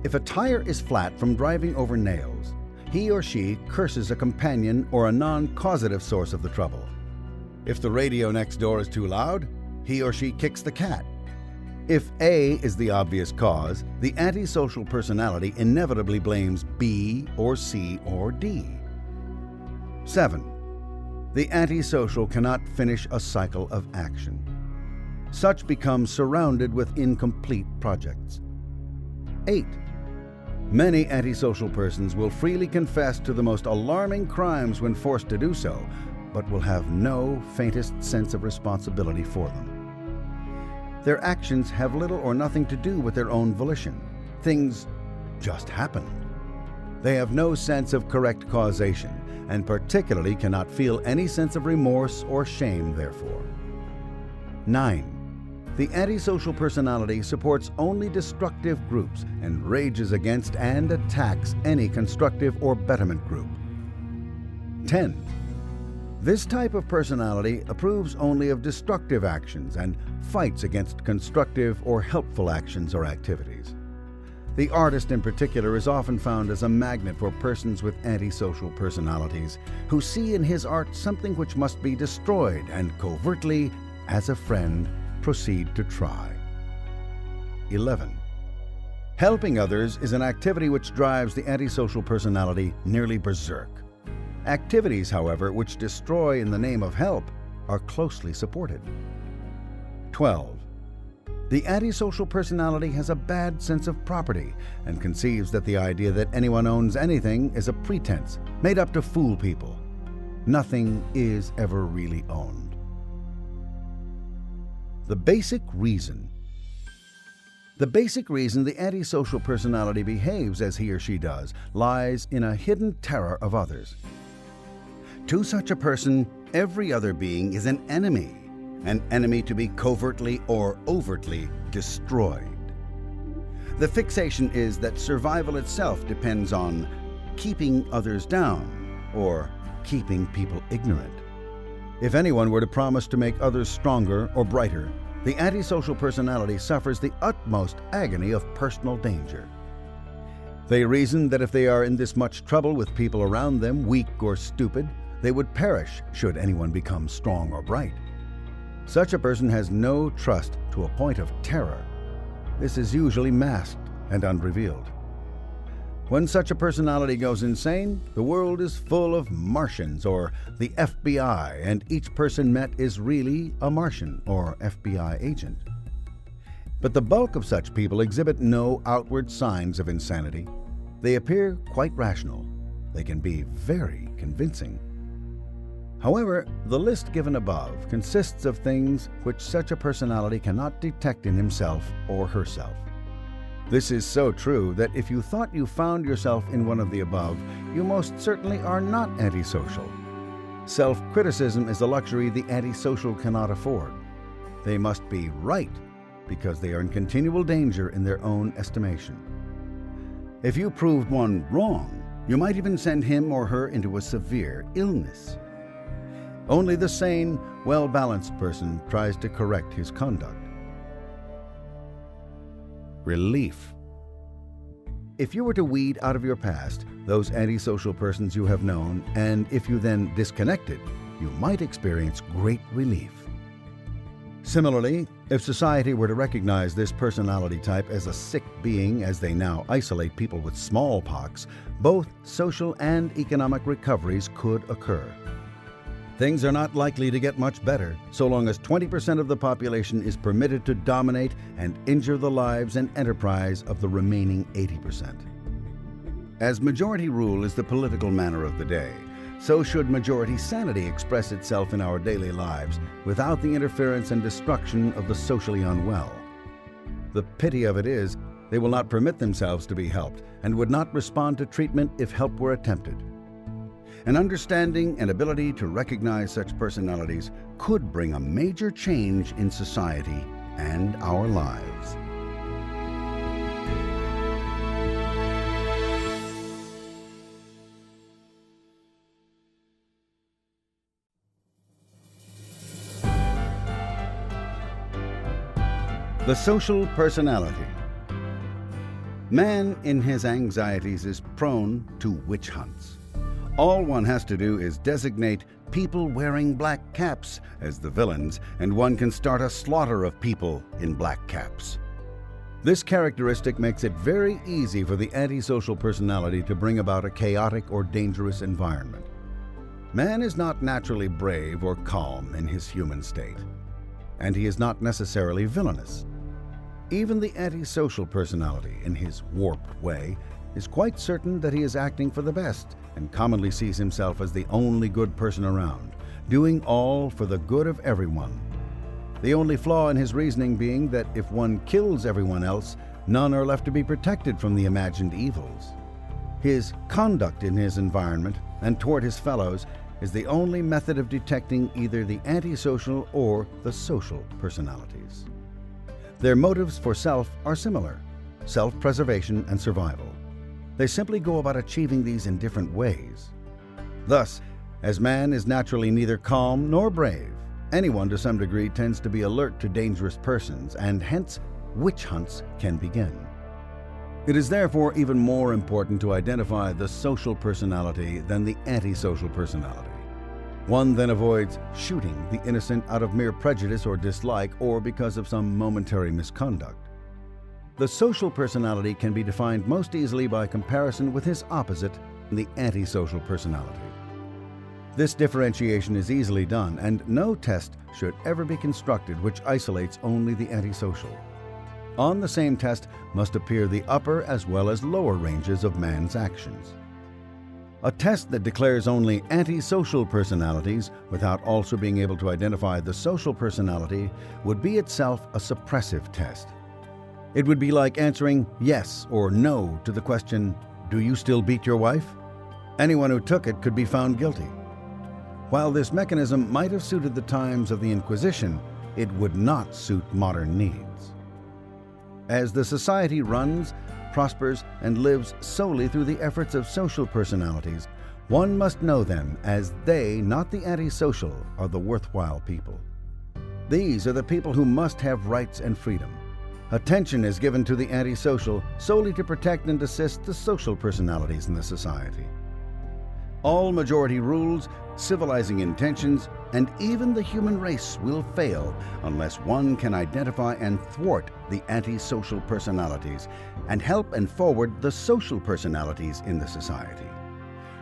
S1: If a tire is flat from driving over nails, he or she curses a companion or a non-causative source of the trouble. If the radio next door is too loud, he or she kicks the cat. If A is the obvious cause, the antisocial personality inevitably blames B or C or D. 7. The antisocial cannot finish a cycle of action. Such becomes surrounded with incomplete projects. 8. Many antisocial persons will freely confess to the most alarming crimes when forced to do so, but will have no faintest sense of responsibility for them. Their actions have little or nothing to do with their own volition. Things just happen. They have no sense of correct causation, and particularly cannot feel any sense of remorse or shame, therefore. 9. The antisocial personality supports only destructive groups and rages against and attacks any constructive or betterment group. 10. This type of personality approves only of destructive actions and fights against constructive or helpful actions or activities. The artist in particular is often found as a magnet for persons with antisocial personalities who see in his art something which must be destroyed and covertly, as a friend, proceed to try. 11. Helping others is an activity which drives the antisocial personality nearly berserk. Activities, however, which destroy in the name of help are closely supported. 12. The antisocial personality has a bad sense of property and conceives that the idea that anyone owns anything is a pretense made up to fool people. Nothing is ever really owned. The basic reason the antisocial personality behaves as he or she does lies in a hidden terror of others. To such a person, every other being is an enemy to be covertly or overtly destroyed. The fixation is that survival itself depends on keeping others down or keeping people ignorant. If anyone were to promise to make others stronger or brighter, the antisocial personality suffers the utmost agony of personal danger. They reason that if they are in this much trouble with people around them, weak or stupid, they would perish should anyone become strong or bright. Such a person has no trust to a point of terror. This is usually masked and unrevealed. When such a personality goes insane, the world is full of Martians or the FBI, and each person met is really a Martian or FBI agent. But the bulk of such people exhibit no outward signs of insanity. They appear quite rational. They can be very convincing. However, the list given above consists of things which such a personality cannot detect in himself or herself. This is so true that if you thought you found yourself in one of the above, you most certainly are not antisocial. Self-criticism is a luxury the antisocial cannot afford. They must be right because they are in continual danger in their own estimation. If you proved one wrong, you might even send him or her into a severe illness. Only the sane, well-balanced person tries to correct his conduct. Relief. If you were to weed out of your past those antisocial persons you have known, and if you then disconnected, you might experience great relief. Similarly, if society were to recognize this personality type as a sick being as they now isolate people with smallpox, both social and economic recoveries could occur. Things are not likely to get much better so long as 20% of the population is permitted to dominate and injure the lives and enterprise of the remaining 80%. As majority rule is the political manner of the day, so should majority sanity express itself in our daily lives without the interference and destruction of the socially unwell. The pity of it is, they will not permit themselves to be helped and would not respond to treatment if help were attempted. An understanding and ability to recognize such personalities could bring a major change in society and our lives. The social personality. Man in his anxieties is prone to witch hunts. All one has to do is designate people wearing black caps as the villains, and one can start a slaughter of people in black caps. This characteristic makes it very easy for the antisocial personality to bring about a chaotic or dangerous environment. Man is not naturally brave or calm in his human state, and he is not necessarily villainous. Even the antisocial personality, in his warped way, is quite certain that he is acting for the best and commonly sees himself as the only good person around, doing all for the good of everyone. the only flaw in his reasoning being that if one kills everyone else, none are left to be protected from the imagined evils. His conduct in his environment and toward his fellows is the only method of detecting either the antisocial or the social personalities. Their motives for self are similar: self-preservation and survival. They simply go about achieving these in different ways. Thus, as man is naturally neither calm nor brave, anyone to some degree tends to be alert to dangerous persons, and hence witch hunts can begin. It is therefore even more important to identify the social personality than the antisocial personality. One then avoids shooting the innocent out of mere prejudice or dislike, or because of some momentary misconduct. The social personality can be defined most easily by comparison with his opposite, the antisocial personality. This differentiation is easily done, and no test should ever be constructed which isolates only the antisocial. On the same test must appear the upper as well as lower ranges of man's actions. A test that declares only antisocial personalities without also being able to identify the social personality would be itself a suppressive test. It would be like answering yes or no to the question, "Do you still beat your wife?" Anyone who took it could be found guilty. While this mechanism might have suited the times of the Inquisition, it would not suit modern needs. As the society runs, prospers, and lives solely through the efforts of social personalities, one must know them as they, not the antisocial, are the worthwhile people. These are the people who must have rights and freedom. Attention is given to the antisocial solely to protect and assist the social personalities in the society. All majority rules, civilizing intentions, and even the human race will fail unless one can identify and thwart the antisocial personalities and help and forward the social personalities in the society.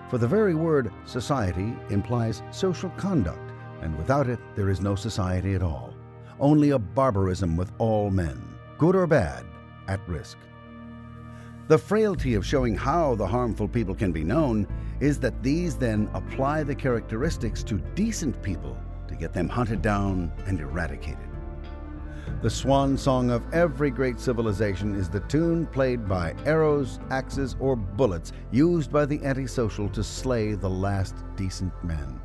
S1: For the very word society implies social conduct, and without it there is no society at all, only a barbarism with all men, good or bad, at risk. The frailty of showing how the harmful people can be known is that these then apply the characteristics to decent people to get them hunted down and eradicated. The swan song of every great civilization is the tune played by arrows, axes, or bullets used by the antisocial to slay the last decent men.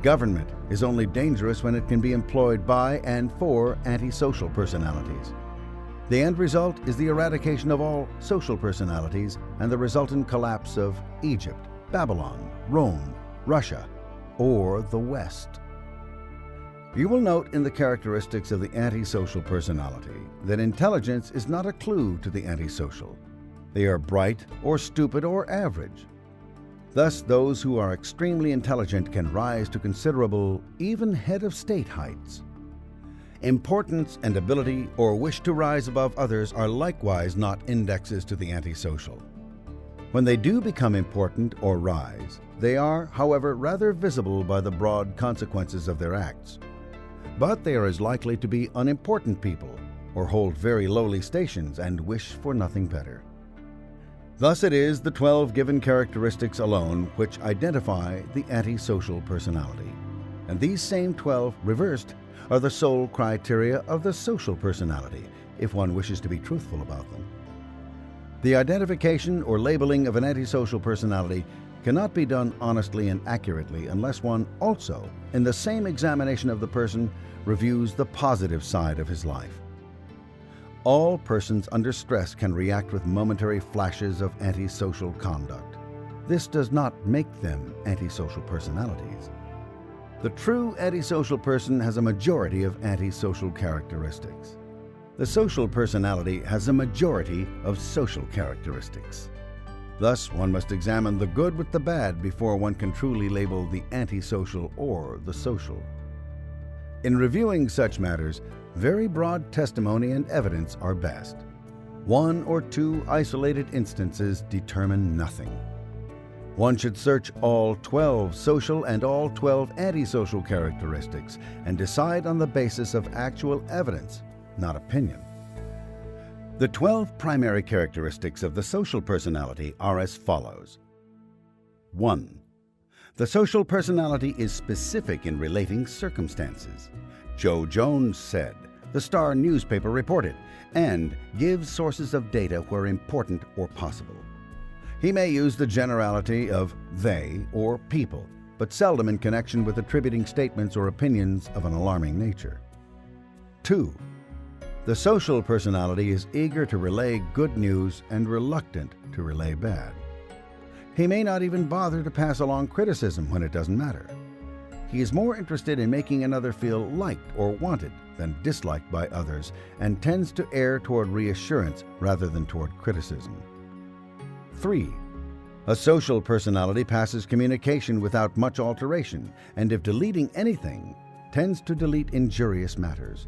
S1: Government is only dangerous when it can be employed by and for antisocial personalities. The end result is the eradication of all social personalities and the resultant collapse of Egypt, Babylon, Rome, Russia, or the West. You will note in the characteristics of the antisocial personality that intelligence is not a clue to the antisocial. They are bright or stupid or average. Thus, those who are extremely intelligent can rise to considerable, even head of state heights. Importance and ability or wish to rise above others are likewise not indexes to the antisocial. When they do become important or rise, they are, however, rather visible by the broad consequences of their acts. But they are as likely to be unimportant people or hold very lowly stations and wish for nothing better. Thus it is the 12 given characteristics alone which identify the antisocial personality. And these same 12 reversed are the sole criteria of the social personality, if one wishes to be truthful about them. The identification or labeling of an antisocial personality cannot be done honestly and accurately unless one also, in the same examination of the person, reviews the positive side of his life. All persons under stress can react with momentary flashes of antisocial conduct. This does not make them antisocial personalities. The true antisocial person has a majority of antisocial characteristics. The social personality has a majority of social characteristics. Thus, one must examine the good with the bad before one can truly label the antisocial or the social. In reviewing such matters, very broad testimony and evidence are best. One or two isolated instances determine nothing. One should search all 12 social and all 12 antisocial characteristics and decide on the basis of actual evidence, not opinion. The 12 primary characteristics of the social personality are as follows. 1. The social personality is specific in relating circumstances. Joe Jones said, the Star newspaper reported, and gives sources of data where important or possible. He may use the generality of they or people, but seldom in connection with attributing statements or opinions of an alarming nature. 2. The social personality is eager to relay good news and reluctant to relay bad. He may not even bother to pass along criticism when it doesn't matter. He is more interested in making another feel liked or wanted than disliked by others, and tends to err toward reassurance rather than toward criticism. 3. A social personality passes communication without much alteration, and if deleting anything, tends to delete injurious matters.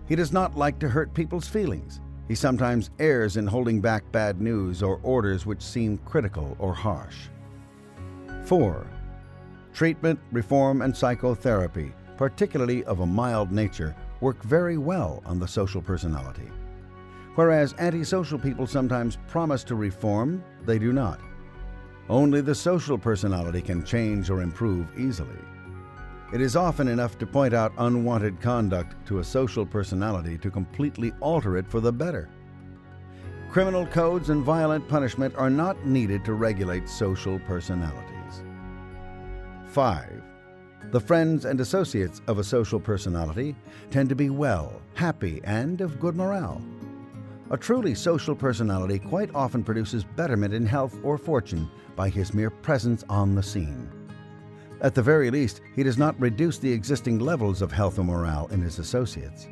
S1: He does not like to hurt people's feelings. He sometimes errs in holding back bad news or orders which seem critical or harsh. 4. Treatment, reform, and psychotherapy, particularly of a mild nature, work very well on the social personality. Whereas antisocial people sometimes promise to reform, they do not. Only the social personality can change or improve easily. It is often enough to point out unwanted conduct to a social personality to completely alter it for the better. Criminal codes and violent punishment are not needed to regulate social personalities. 5. The friends and associates of a social personality tend to be well, happy, and of good morale. A truly social personality quite often produces betterment in health or fortune by his mere presence on the scene. At the very least, he does not reduce the existing levels of health or morale in his associates.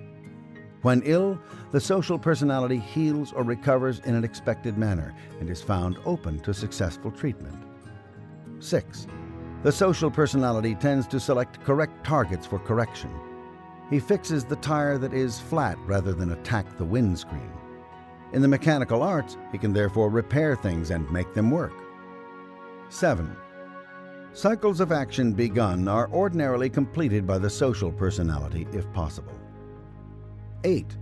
S1: When ill, the social personality heals or recovers in an expected manner and is found open to successful treatment. 6. The social personality tends to select correct targets for correction. He fixes the tire that is flat rather than attack the windscreen. In the mechanical arts, he can therefore repair things and make them work. 7. Cycles of action begun are ordinarily completed by the social personality if possible. 8.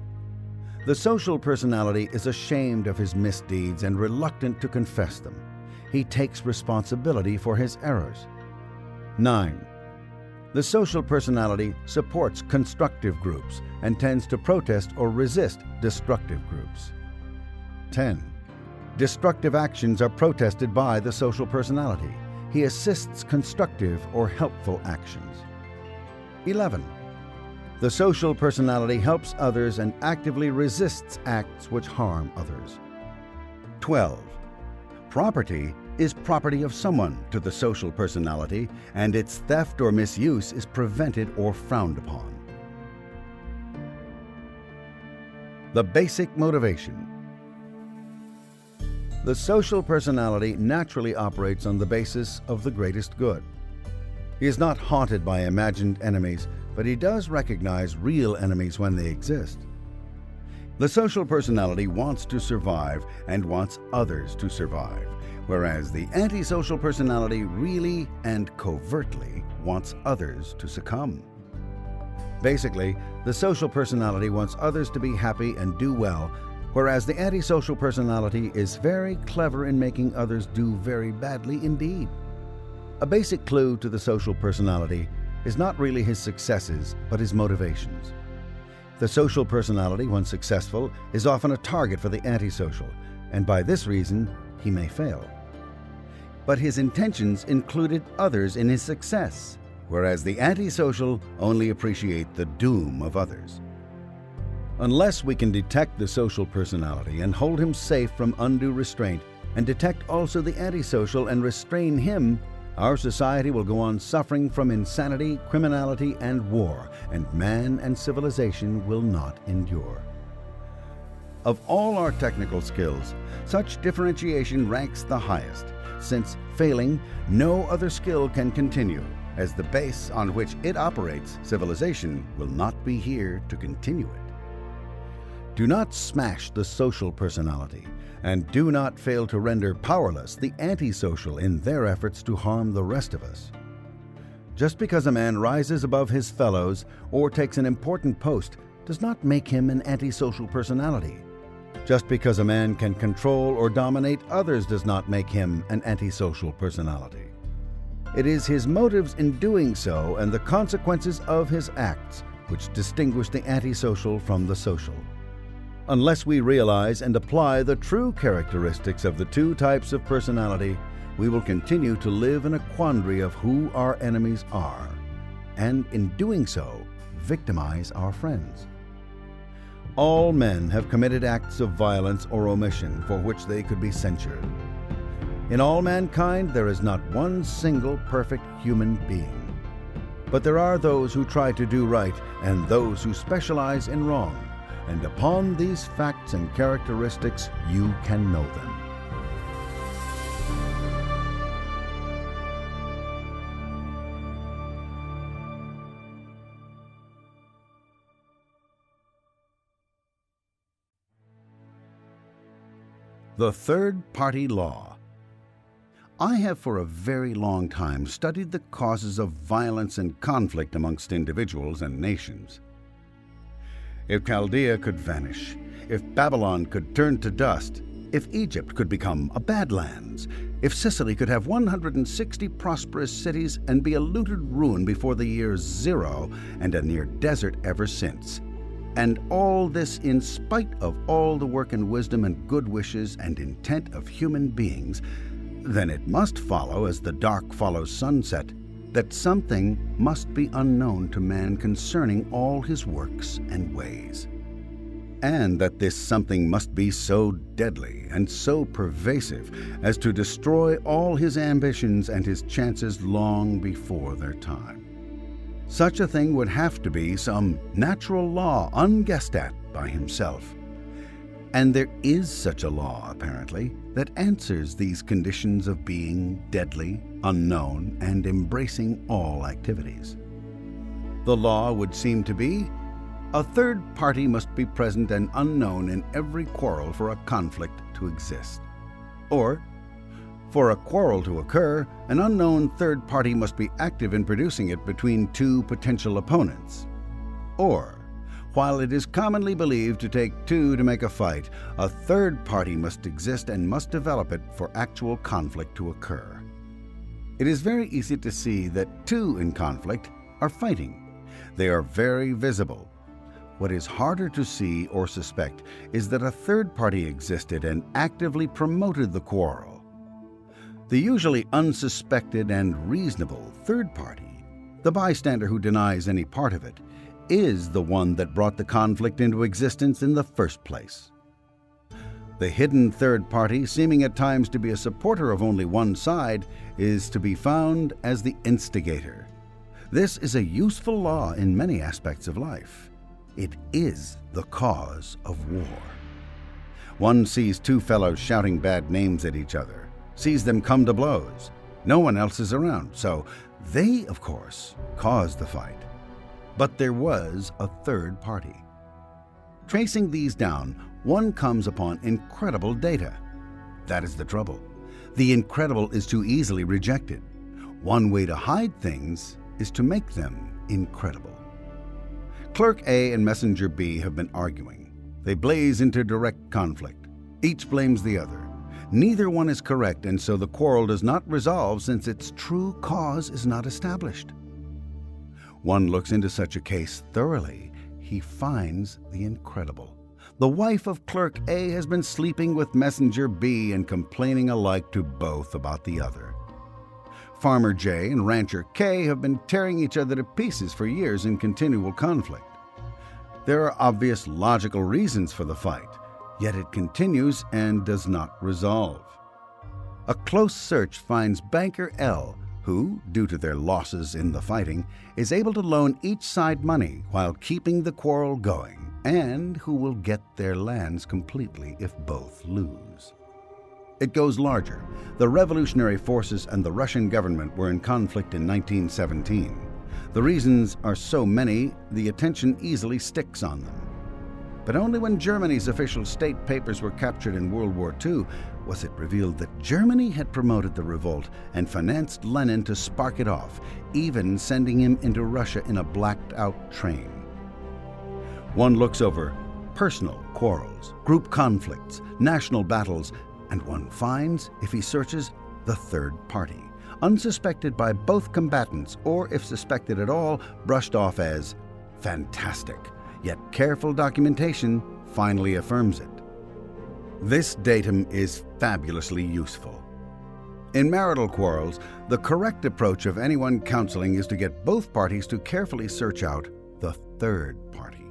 S1: The social personality is ashamed of his misdeeds and reluctant to confess them. He takes responsibility for his errors. 9. The social personality supports constructive groups and tends to protest or resist destructive groups. 10. Destructive actions are protested by the social personality. He assists constructive or helpful actions. 11. The social personality helps others and actively resists acts which harm others. 12. Property is property of someone to the social personality, and its theft or misuse is prevented or frowned upon. The basic motivation. The social personality naturally operates on the basis of the greatest good. He is not haunted by imagined enemies, but he does recognize real enemies when they exist. The social personality wants to survive and wants others to survive, whereas the antisocial personality really and covertly wants others to succumb. Basically, the social personality wants others to be happy and do well, whereas the antisocial personality is very clever in making others do very badly indeed. A basic clue to the social personality is not really his successes, but his motivations. The social personality, when successful, is often a target for the antisocial, and by this reason, he may fail. But his intentions included others in his success, whereas the antisocial only appreciate the doom of others. Unless we can detect the social personality and hold him safe from undue restraint, and detect also the antisocial and restrain him, our society will go on suffering from insanity, criminality, and war, and man and civilization will not endure. Of all our technical skills, such differentiation ranks the highest, since failing, no other skill can continue, as the base on which it operates, civilization, will not be here to continue it. Do not smash the social personality, and do not fail to render powerless the antisocial in their efforts to harm the rest of us. Just because a man rises above his fellows or takes an important post does not make him an antisocial personality. Just because a man can control or dominate others does not make him an antisocial personality. It is his motives in doing so and the consequences of his acts which distinguish the antisocial from the social. Unless we realize and apply the true characteristics of the two types of personality, we will continue to live in a quandary of who our enemies are, and in doing so, victimize our friends. All men have committed acts of violence or omission for which they could be censured. In all mankind, there is not one single perfect human being. But there are those who try to do right and those who specialize in wrong, and upon these facts and characteristics you can know them. The third-party law. I have for a very long time studied the causes of violence and conflict amongst individuals and nations. If Chaldea could vanish, if Babylon could turn to dust, if Egypt could become a Badlands, if Sicily could have 160 prosperous cities and be a looted ruin before the year 0 and a near desert ever since, and all this in spite of all the work and wisdom and good wishes and intent of human beings, then it must follow, as the dark follows sunset, that something must be unknown to man concerning all his works and ways, and that this something must be so deadly and so pervasive as to destroy all his ambitions and his chances long before their time. Such a thing would have to be some natural law unguessed at by himself. And there is such a law, apparently, that answers these conditions of being deadly, unknown, and embracing all activities. The law would seem to be: a third party must be present and unknown in every quarrel for a conflict to exist. Or, for a quarrel to occur, an unknown third party must be active in producing it between two potential opponents. Or, while it is commonly believed to take two to make a fight, a third party must exist and must develop it for actual conflict to occur. It is very easy to see that two in conflict are fighting. They are very visible. What is harder to see or suspect is that a third party existed and actively promoted the quarrel. The usually unsuspected and reasonable third party, the bystander who denies any part of it, is the one that brought the conflict into existence in the first place. The hidden third party, seeming at times to be a supporter of only one side, is to be found as the instigator. This is a useful law in many aspects of life. It is the cause of war. One sees two fellows shouting bad names at each other, sees them come to blows. No one else is around, so they, of course, caused the fight. But there was a third party. Tracing these down, one comes upon incredible data. That is the trouble. The incredible is too easily rejected. One way to hide things is to make them incredible. Clerk A and Messenger B have been arguing. They blaze into direct conflict. Each blames the other. Neither one is correct, and so the quarrel does not resolve since its true cause is not established. One looks into such a case thoroughly. He finds the incredible. The wife of Clerk A has been sleeping with Messenger B and complaining alike to both about the other. Farmer J and Rancher K have been tearing each other to pieces for years in continual conflict. There are obvious logical reasons for the fight, yet it continues and does not resolve. A close search finds Banker L, who, due to their losses in the fighting, is able to loan each side money while keeping the quarrel going, and who will get their lands completely if both lose. It goes larger. The revolutionary forces and the Russian government were in conflict in 1917. The reasons are so many, the attention easily sticks on them. But only when Germany's official state papers were captured in World War II was it revealed that Germany had promoted the revolt and financed Lenin to spark it off, even sending him into Russia in a blacked-out train. One looks over personal quarrels, group conflicts, national battles, and one finds, if he searches, the third party, unsuspected by both combatants, or if suspected at all, brushed off as fantastic, yet careful documentation finally affirms it. This datum is fabulously useful. In marital quarrels, the correct approach of anyone counseling is to get both parties to carefully search out the third party.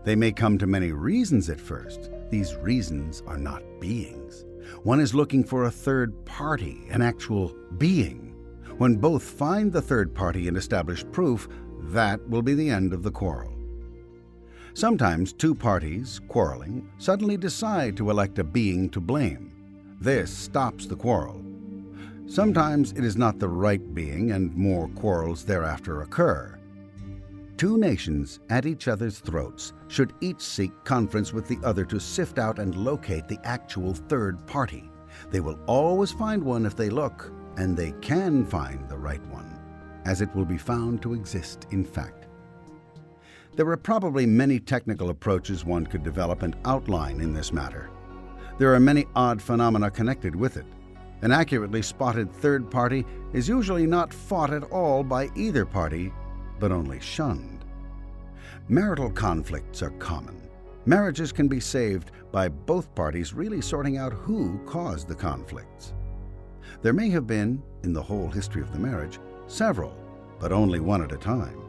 S1: They may come to many reasons at first. These reasons are not beings. One is looking for a third party, an actual being. When both find the third party and establish proof, that will be the end of the quarrel. Sometimes two parties, quarreling, suddenly decide to elect a being to blame. This stops the quarrel. Sometimes it is not the right being, and more quarrels thereafter occur. Two nations at each other's throats should each seek conference with the other to sift out and locate the actual third party. They will always find one if they look, and they can find the right one, as it will be found to exist in fact. There are probably many technical approaches one could develop and outline in this matter. There are many odd phenomena connected with it. An accurately spotted third party is usually not fought at all by either party, but only shunned. Marital conflicts are common. Marriages can be saved by both parties really sorting out who caused the conflicts. There may have been, in the whole history of the marriage, several, but only one at a time.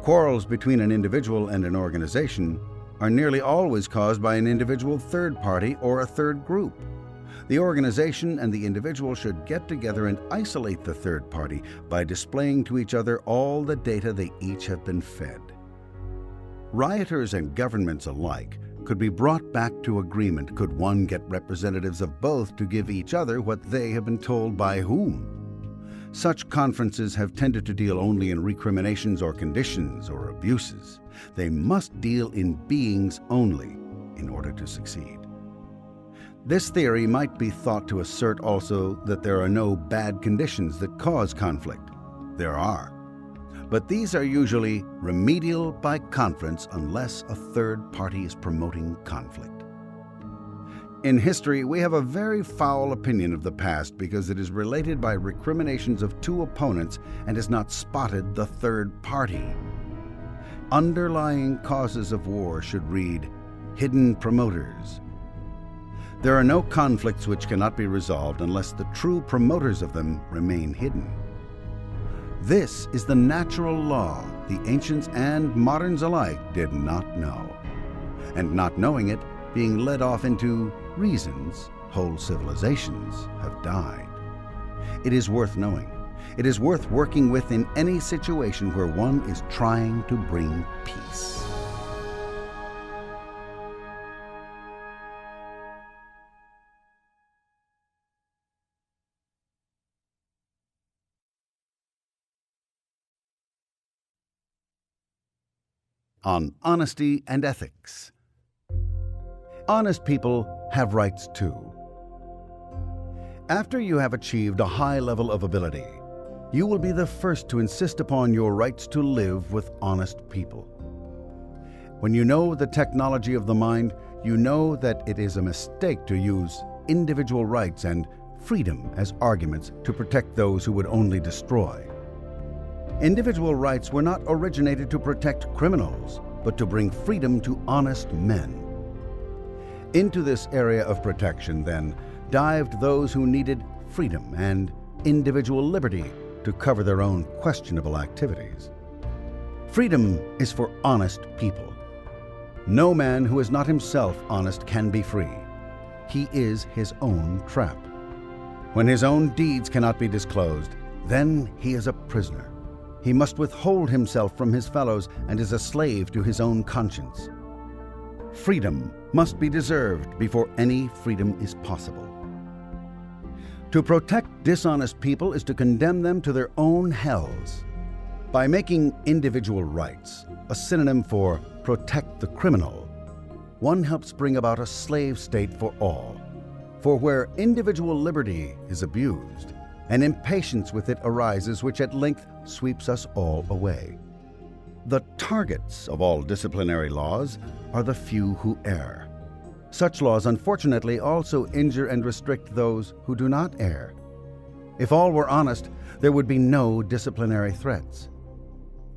S1: Quarrels between an individual and an organization are nearly always caused by an individual third party or a third group. The organization and the individual should get together and isolate the third party by displaying to each other all the data they each have been fed. Rioters and governments alike could be brought back to agreement could one get representatives of both to give each other what they have been told by whom. Such conferences have tended to deal only in recriminations or conditions or abuses. They must deal in beings only in order to succeed. This theory might be thought to assert also that there are no bad conditions that cause conflict. There are. But these are usually remedial by conference unless a third party is promoting conflict. In history, we have a very foul opinion of the past because it is related by recriminations of two opponents and has not spotted the third party. Underlying causes of war should read, hidden promoters. There are no conflicts which cannot be resolved unless the true promoters of them remain hidden. This is the natural law the ancients and moderns alike did not know. And not knowing it, being led off into reasons, whole civilizations have died. It is worth knowing. It is worth working with in any situation where one is trying to bring peace. On honesty and ethics. Honest people have rights too. After you have achieved a high level of ability, you will be the first to insist upon your rights to live with honest people. When you know the technology of the mind, you know that it is a mistake to use individual rights and freedom as arguments to protect those who would only destroy. Individual rights were not originated to protect criminals, but to bring freedom to honest men. Into this area of protection, then, dived those who needed freedom and individual liberty to cover their own questionable activities. Freedom is for honest people. No man who is not himself honest can be free. He is his own trap. When his own deeds cannot be disclosed, then he is a prisoner. He must withhold himself from his fellows and is a slave to his own conscience. Freedom must be deserved before any freedom is possible. To protect dishonest people is to condemn them to their own hells. By making individual rights a synonym for protect the criminal, one helps bring about a slave state for all. For where individual liberty is abused, an impatience with it arises which at length sweeps us all away. The targets of all disciplinary laws are the few who err. Such laws unfortunately also injure and restrict those who do not err. If all were honest, there would be no disciplinary threats.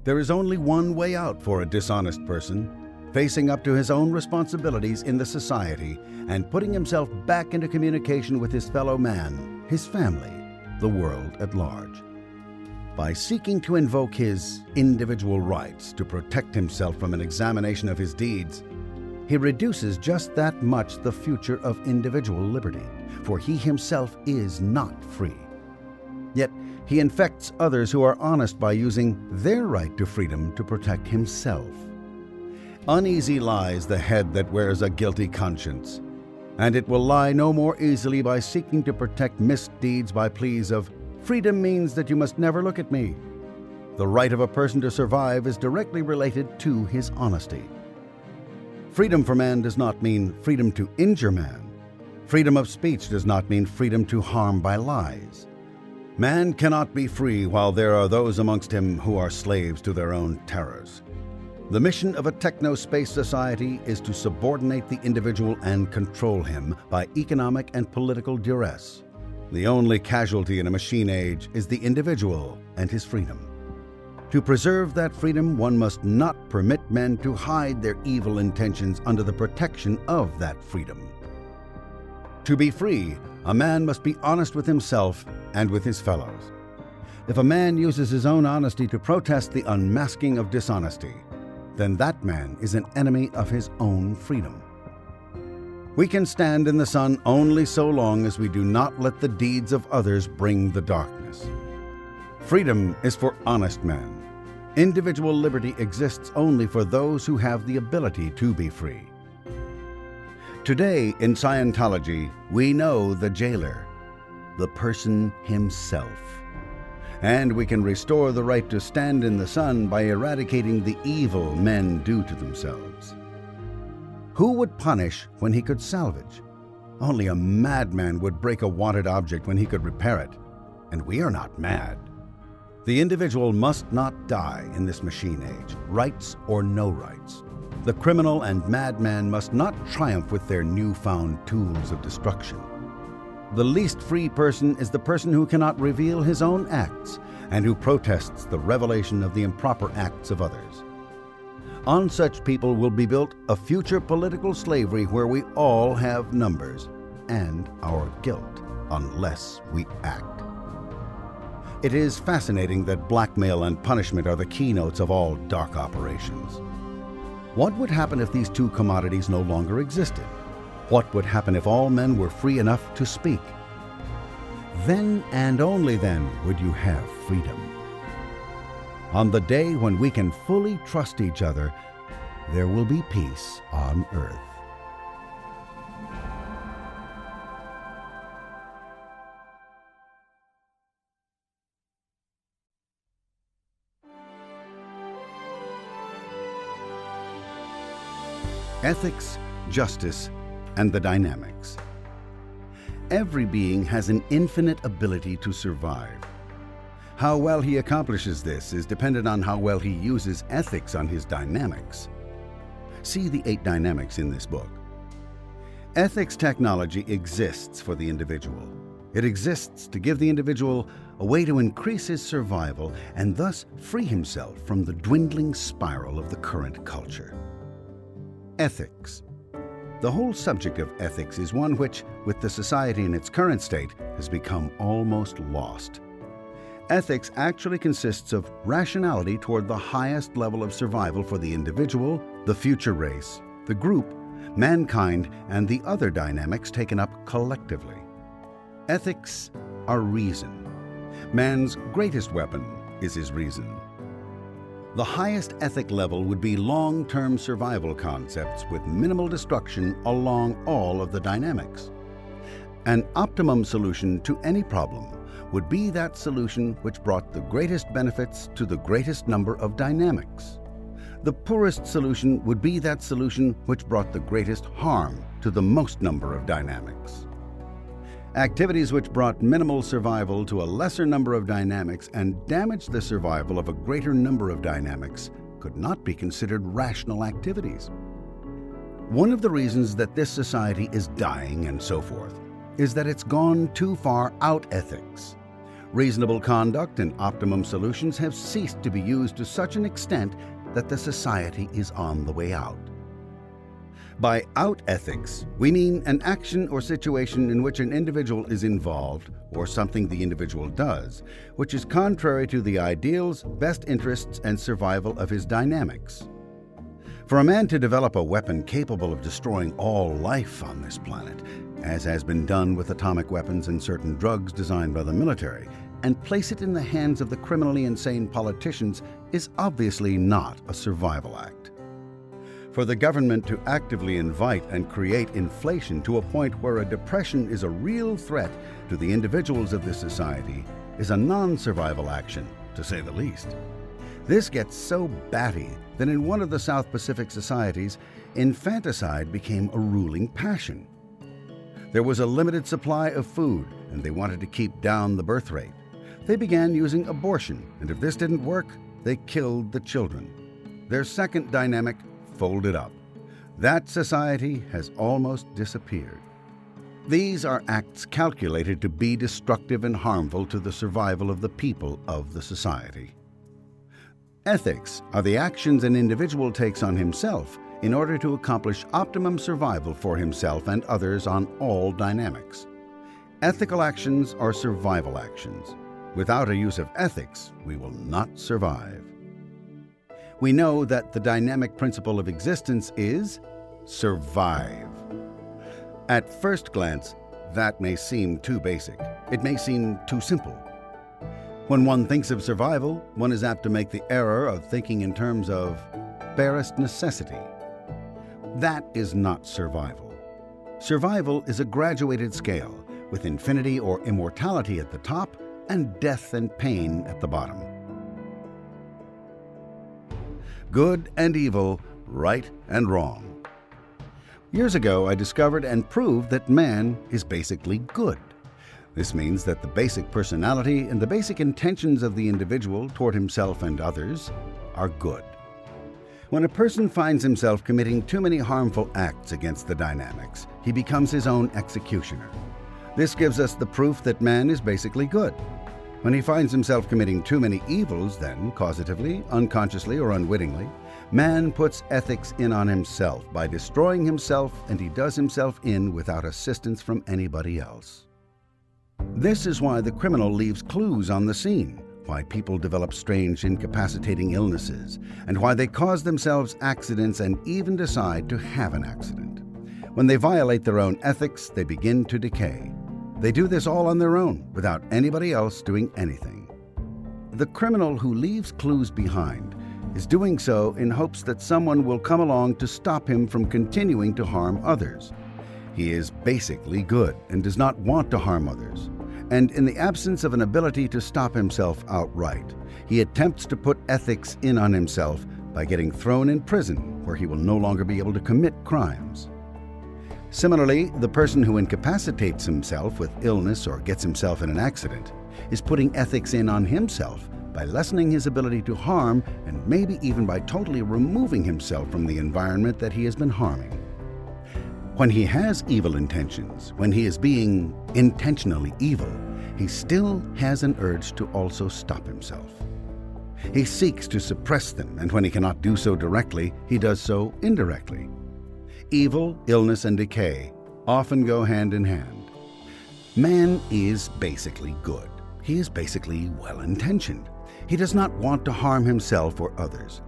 S1: There is only one way out for a dishonest person: facing up to his own responsibilities in the society and putting himself back into communication with his fellow man, his family, the world at large. By seeking to invoke his individual rights to protect himself from an examination of his deeds, he reduces just that much the future of individual liberty, for he himself is not free. Yet he infects others who are honest by using their right to freedom to protect himself. Uneasy lies the head that wears a guilty conscience, and it will lie no more easily by seeking to protect misdeeds by pleas of, "Freedom means that you must never look at me." The right of a person to survive is directly related to his honesty. Freedom for man does not mean freedom to injure man. Freedom of speech does not mean freedom to harm by lies. Man cannot be free while there are those amongst him who are slaves to their own terrors. The mission of a techno-space society is to subordinate the individual and control him by economic and political duress. The only casualty in a machine age is the individual and his freedom. To preserve that freedom, one must not permit men to hide their evil intentions under the protection of that freedom. To be free, a man must be honest with himself and with his fellows. If a man uses his own honesty to protest the unmasking of dishonesty, then that man is an enemy of his own freedom. We can stand in the sun only so long as we do not let the deeds of others bring the darkness. Freedom is for honest men. Individual liberty exists only for those who have the ability to be free. Today in Scientology, we know the jailer, the person himself. And we can restore the right to stand in the sun by eradicating the evil men do to themselves. Who would punish when he could salvage? Only a madman would break a wanted object when he could repair it. And we are not mad. The individual must not die in this machine age, rights or no rights. The criminal and madman must not triumph with their newfound tools of destruction. The least free person is the person who cannot reveal his own acts and who protests the revelation of the improper acts of others. On such people will be built a future political slavery where we all have numbers and our guilt unless we act. It is fascinating that blackmail and punishment are the keynotes of all dark operations. What would happen if these two commodities no longer existed? What would happen if all men were free enough to speak? Then and only then would you have freedom. On the day when we can fully trust each other, there will be peace on earth. Ethics, justice, and the dynamics. Every being has an infinite ability to survive. How well he accomplishes this is dependent on how well he uses ethics on his dynamics. See the 8 dynamics in this book. Ethics technology exists for the individual. It exists to give the individual a way to increase his survival and thus free himself from the dwindling spiral of the current culture. Ethics. The whole subject of ethics is one which, with the society in its current state, has become almost lost. Ethics actually consists of rationality toward the highest level of survival for the individual, the future race, the group, mankind, and the other dynamics taken up collectively. Ethics are reason. Man's greatest weapon is his reason. The highest ethic level would be long-term survival concepts with minimal destruction along all of the dynamics. An optimum solution to any problem would be that solution which brought the greatest benefits to the greatest number of dynamics. The poorest solution would be that solution which brought the greatest harm to the most number of dynamics. Activities which brought minimal survival to a lesser number of dynamics and damaged the survival of a greater number of dynamics could not be considered rational activities. One of the reasons that this society is dying and so forth is that it's gone too far out ethics. Reasonable conduct and optimum solutions have ceased to be used to such an extent that the society is on the way out. By out ethics, we mean an action or situation in which an individual is involved, or something the individual does, which is contrary to the ideals, best interests, and survival of his dynamics. For a man to develop a weapon capable of destroying all life on this planet, as has been done with atomic weapons and certain drugs designed by the military, and place it in the hands of the criminally insane politicians is obviously not a survival act. For the government to actively invite and create inflation to a point where a depression is a real threat to the individuals of this society is a non-survival action, to say the least. This gets so batty that in one of the South Pacific societies, infanticide became a ruling passion. There was a limited supply of food, and they wanted to keep down the birth rate. They began using abortion, and if this didn't work, they killed the children. Their second dynamic folded up. That society has almost disappeared. These are acts calculated to be destructive and harmful to the survival of the people of the society. Ethics are the actions an individual takes on himself in order to accomplish optimum survival for himself and others on all dynamics. Ethical actions are survival actions. Without a use of ethics, we will not survive. We know that the dynamic principle of existence is survive. At first glance, that may seem too basic. It may seem too simple. When one thinks of survival, one is apt to make the error of thinking in terms of barest necessity. That is not survival. Survival is a graduated scale, with infinity or immortality at the top and death and pain at the bottom. Good and evil, right and wrong. Years ago, I discovered and proved that man is basically good. This means that the basic personality and the basic intentions of the individual toward himself and others are good. When a person finds himself committing too many harmful acts against the dynamics, he becomes his own executioner. This gives us the proof that man is basically good. When he finds himself committing too many evils, then, causatively, unconsciously, or unwittingly, man puts ethics in on himself by destroying himself, and he does himself in without assistance from anybody else. This is why the criminal leaves clues on the scene, why people develop strange incapacitating illnesses, and why they cause themselves accidents and even decide to have an accident. When they violate their own ethics, they begin to decay. They do this all on their own, without anybody else doing anything. The criminal who leaves clues behind is doing so in hopes that someone will come along to stop him from continuing to harm others. He is basically good and does not want to harm others. And in the absence of an ability to stop himself outright, he attempts to put ethics in on himself by getting thrown in prison where he will no longer be able to commit crimes. Similarly, the person who incapacitates himself with illness or gets himself in an accident is putting ethics in on himself by lessening his ability to harm and maybe even by totally removing himself from the environment that he has been harming. When he has evil intentions, when he is being intentionally evil, he still has an urge to also stop himself. He seeks to suppress them, and when he cannot do so directly, he does so indirectly. Evil, illness, and decay often go hand in hand. Man is basically good. He is basically well-intentioned. He does not want to harm himself or others.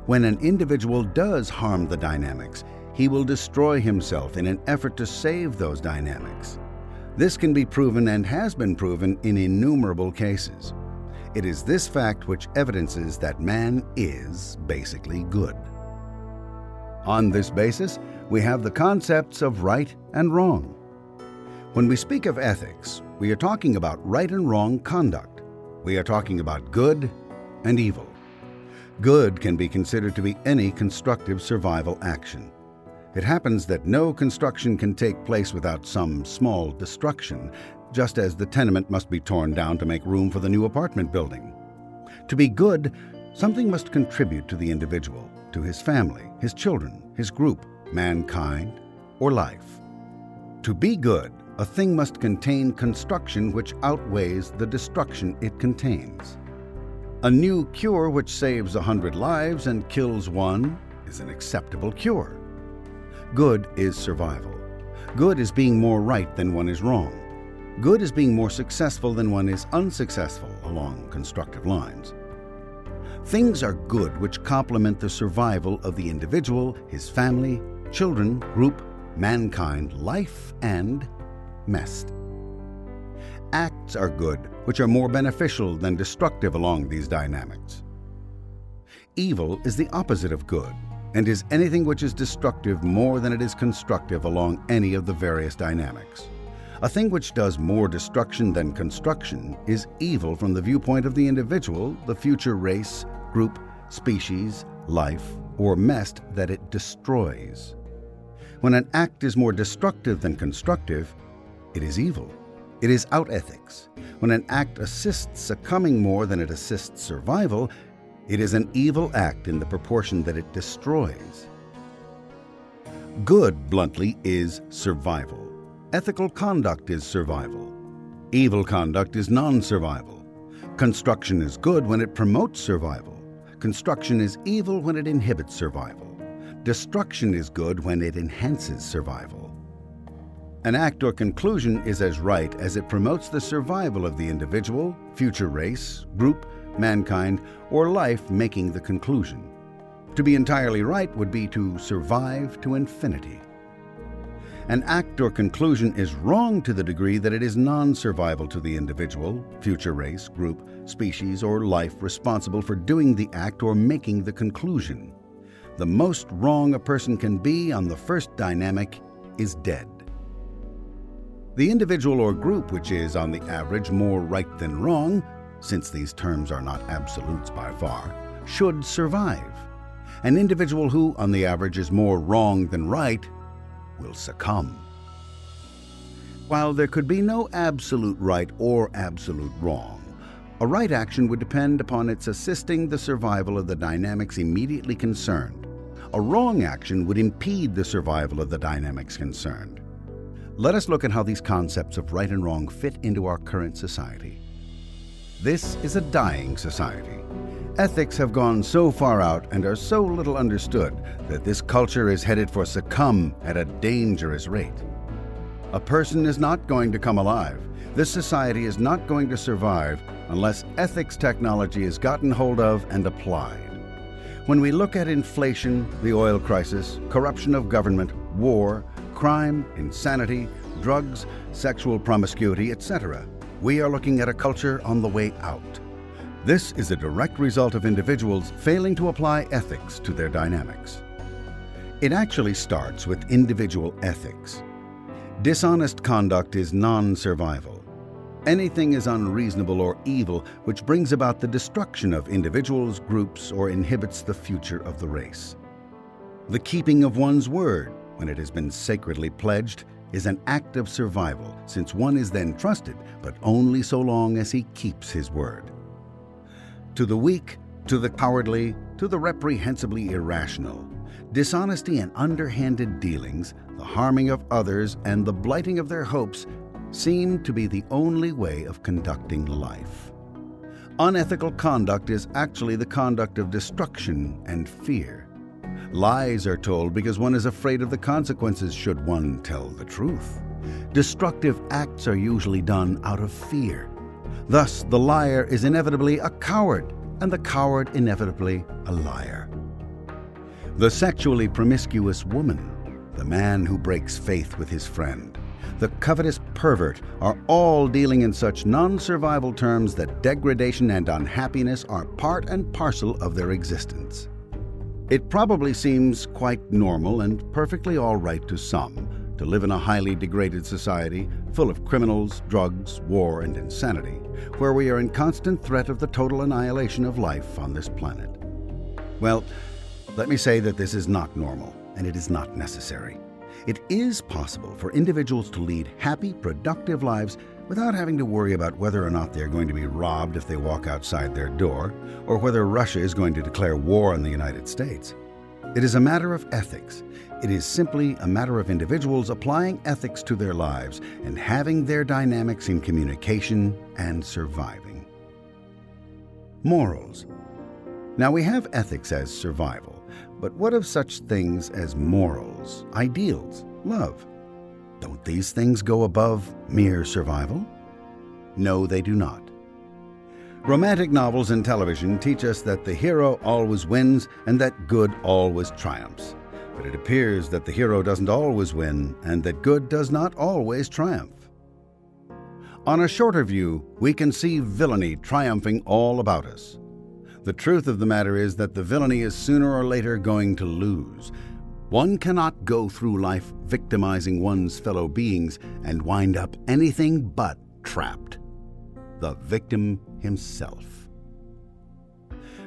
S1: When an individual does harm the dynamics, he will destroy himself in an effort to save those dynamics. This can be proven and has been proven in innumerable cases. It is this fact which evidences that man is basically good. On this basis, we have the concepts of right and wrong. When we speak of ethics, we are talking about right and wrong conduct. We are talking about good and evil. Good can be considered to be any constructive survival action. It happens that no construction can take place without some small destruction, just as the tenement must be torn down to make room for the new apartment building. To be good, something must contribute to the individual, to his family, his children, his group, mankind, or life. To be good a thing must contain construction which outweighs the destruction it contains. A new cure which saves 100 lives and kills one is an acceptable cure. Good is survival. Good is being more right than one is wrong. Good is being more successful than one is unsuccessful along constructive lines. Things are good which complement the survival of the individual, his family, children, group, mankind, life, and mest. Acts are good which are more beneficial than destructive along these dynamics. Evil is the opposite of good and is anything which is destructive more than it is constructive along any of the various dynamics. A thing which does more destruction than construction is evil from the viewpoint of the individual, the future race, group, species, life, or mest that it destroys. When an act is more destructive than constructive, it is evil. It is out ethics. When an act assists succumbing more than it assists survival, it is an evil act in the proportion that it destroys. Good, bluntly, is survival. Ethical conduct is survival. Evil conduct is non-survival. Construction is good when it promotes survival. Construction is evil when it inhibits survival. Destruction is good when it enhances survival. An act or conclusion is as right as it promotes the survival of the individual, future race, group, mankind, or life making the conclusion. To be entirely right would be to survive to infinity. An act or conclusion is wrong to the degree that it is non-survival to the individual, future race, group, species, or life responsible for doing the act or making the conclusion. The most wrong a person can be on the first dynamic is dead. The individual or group which is, on the average, more right than wrong, since these terms are not absolutes by far, should survive. An individual who, on the average, is more wrong than right will succumb. While there could be no absolute right or absolute wrong, a right action would depend upon its assisting the survival of the dynamics immediately concerned. A wrong action would impede the survival of the dynamics concerned. Let us look at how these concepts of right and wrong fit into our current society. This is a dying society. Ethics have gone so far out and are so little understood that this culture is headed for succumb at a dangerous rate. A person is not going to come alive. This society is not going to survive unless ethics technology is gotten hold of and applied. When we look at inflation, the oil crisis, corruption of government, war, crime, insanity, drugs, sexual promiscuity, etc., we are looking at a culture on the way out. This is a direct result of individuals failing to apply ethics to their dynamics. It actually starts with individual ethics. Dishonest conduct is non-survival. Anything is unreasonable or evil which brings about the destruction of individuals, groups, or inhibits the future of the race. The keeping of one's word, when it has been sacredly pledged, is an act of survival, since one is then trusted, but only so long as he keeps his word. To the weak, to the cowardly, to the reprehensibly irrational, dishonesty and underhanded dealings, the harming of others, and the blighting of their hopes seem to be the only way of conducting life. Unethical conduct is actually the conduct of destruction and fear. Lies are told because one is afraid of the consequences should one tell the truth. Destructive acts are usually done out of fear. Thus, the liar is inevitably a coward, and the coward inevitably a liar. The sexually promiscuous woman, the man who breaks faith with his friend, the covetous pervert are all dealing in such non-survival terms that degradation and unhappiness are part and parcel of their existence. It probably seems quite normal and perfectly all right to some to live in a highly degraded society full of criminals, drugs, war, and insanity, where we are in constant threat of the total annihilation of life on this planet. Well, let me say that this is not normal, and it is not necessary. It is possible for individuals to lead happy, productive lives without having to worry about whether or not they're going to be robbed if they walk outside their door, or whether Russia is going to declare war on the United States. It is a matter of ethics. It is simply a matter of individuals applying ethics to their lives and having their dynamics in communication and surviving. Morals. Now we have ethics as survival, but what of such things as morals, ideals, love? Don't these things go above mere survival? No, they do not. Romantic novels and television teach us that the hero always wins and that good always triumphs. But it appears that the hero doesn't always win and that good does not always triumph. On a shorter view, we can see villainy triumphing all about us. The truth of the matter is that the villainy is sooner or later going to lose. One cannot go through life victimizing one's fellow beings and wind up anything but trapped. The victim himself.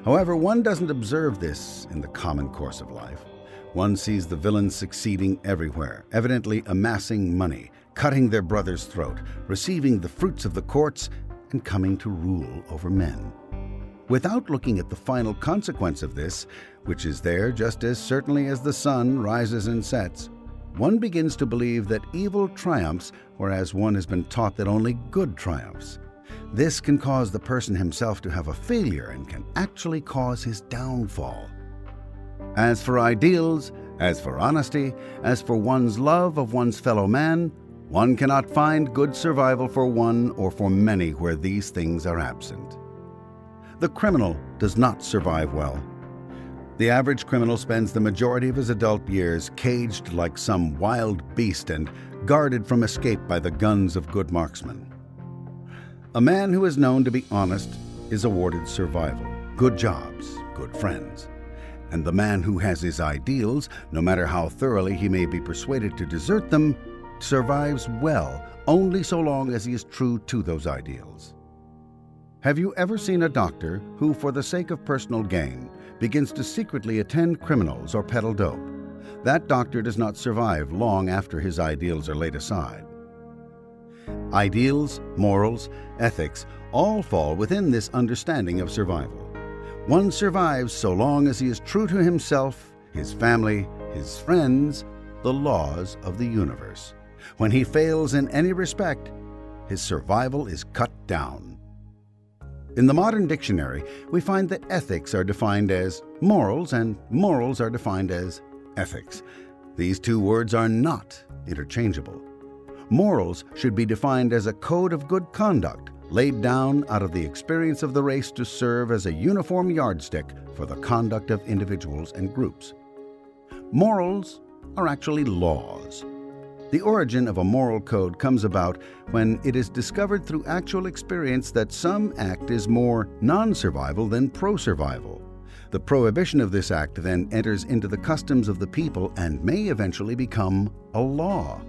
S1: However, one doesn't observe this in the common course of life. One sees the villains succeeding everywhere, evidently amassing money, cutting their brother's throat, receiving the fruits of the courts, and coming to rule over men. Without looking at the final consequence of this, which is there just as certainly as the sun rises and sets, one begins to believe that evil triumphs, whereas one has been taught that only good triumphs. This can cause the person himself to have a failure and can actually cause his downfall. As for ideals, as for honesty, as for one's love of one's fellow man, one cannot find good survival for one or for many where these things are absent. The criminal does not survive well. The average criminal spends the majority of his adult years caged like some wild beast and guarded from escape by the guns of good marksmen. A man who is known to be honest is awarded survival, good jobs, good friends. And the man who has his ideals, no matter how thoroughly he may be persuaded to desert them, survives well only so long as he is true to those ideals. Have you ever seen a doctor who, for the sake of personal gain, begins to secretly attend criminals or peddle dope? That doctor does not survive long after his ideals are laid aside. Ideals, morals, ethics all fall within this understanding of survival. One survives so long as he is true to himself, his family, his friends, the laws of the universe. When he fails in any respect, his survival is cut down. In the modern dictionary, we find that ethics are defined as morals and morals are defined as ethics. These two words are not interchangeable. Morals should be defined as a code of good conduct laid down out of the experience of the race to serve as a uniform yardstick for the conduct of individuals and groups. Morals are actually laws. The origin of a moral code comes about when it is discovered through actual experience that some act is more non-survival than pro-survival. The prohibition of this act then enters into the customs of the people and may eventually become a law.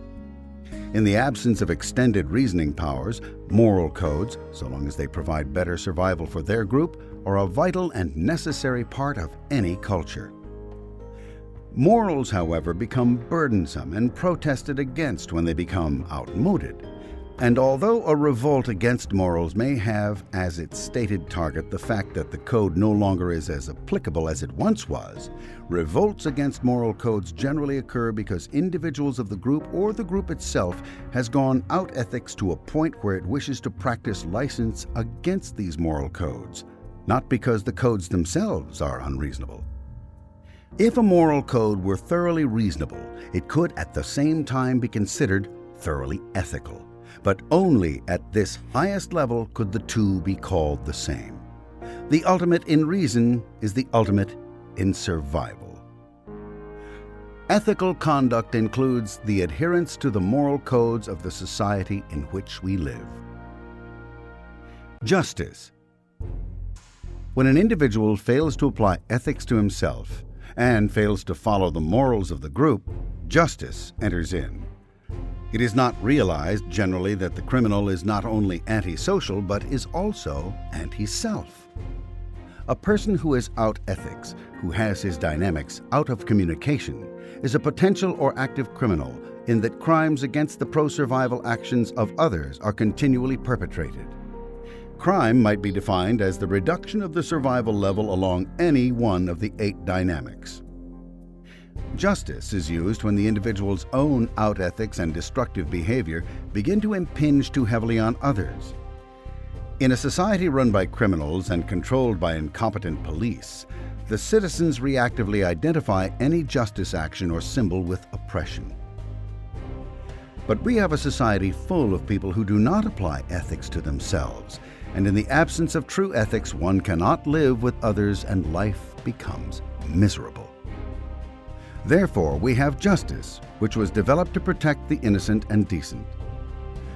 S1: In the absence of extended reasoning powers, moral codes, so long as they provide better survival for their group, are a vital and necessary part of any culture. Morals, however, become burdensome and protested against when they become outmoded. And although a revolt against morals may have as its stated target the fact that the code no longer is as applicable as it once was, revolts against moral codes generally occur because individuals of the group or the group itself has gone out ethics to a point where it wishes to practice license against these moral codes, not because the codes themselves are unreasonable. If a moral code were thoroughly reasonable, it could at the same time be considered thoroughly ethical. But only at this highest level could the two be called the same. The ultimate in reason is the ultimate in survival. Ethical conduct includes the adherence to the moral codes of the society in which we live. Justice. When an individual fails to apply ethics to himself and fails to follow the morals of the group, justice enters in. It is not realized generally that the criminal is not only antisocial but is also anti-self. A person who is out ethics, who has his dynamics out of communication, is a potential or active criminal in that crimes against the pro-survival actions of others are continually perpetrated. Crime might be defined as the reduction of the survival level along any one of the 8 dynamics. Justice is used when the individual's own out-ethics and destructive behavior begin to impinge too heavily on others. In a society run by criminals and controlled by incompetent police, the citizens reactively identify any justice action or symbol with oppression. But we have a society full of people who do not apply ethics to themselves, and in the absence of true ethics, one cannot live with others and life becomes miserable. Therefore, we have justice, which was developed to protect the innocent and decent.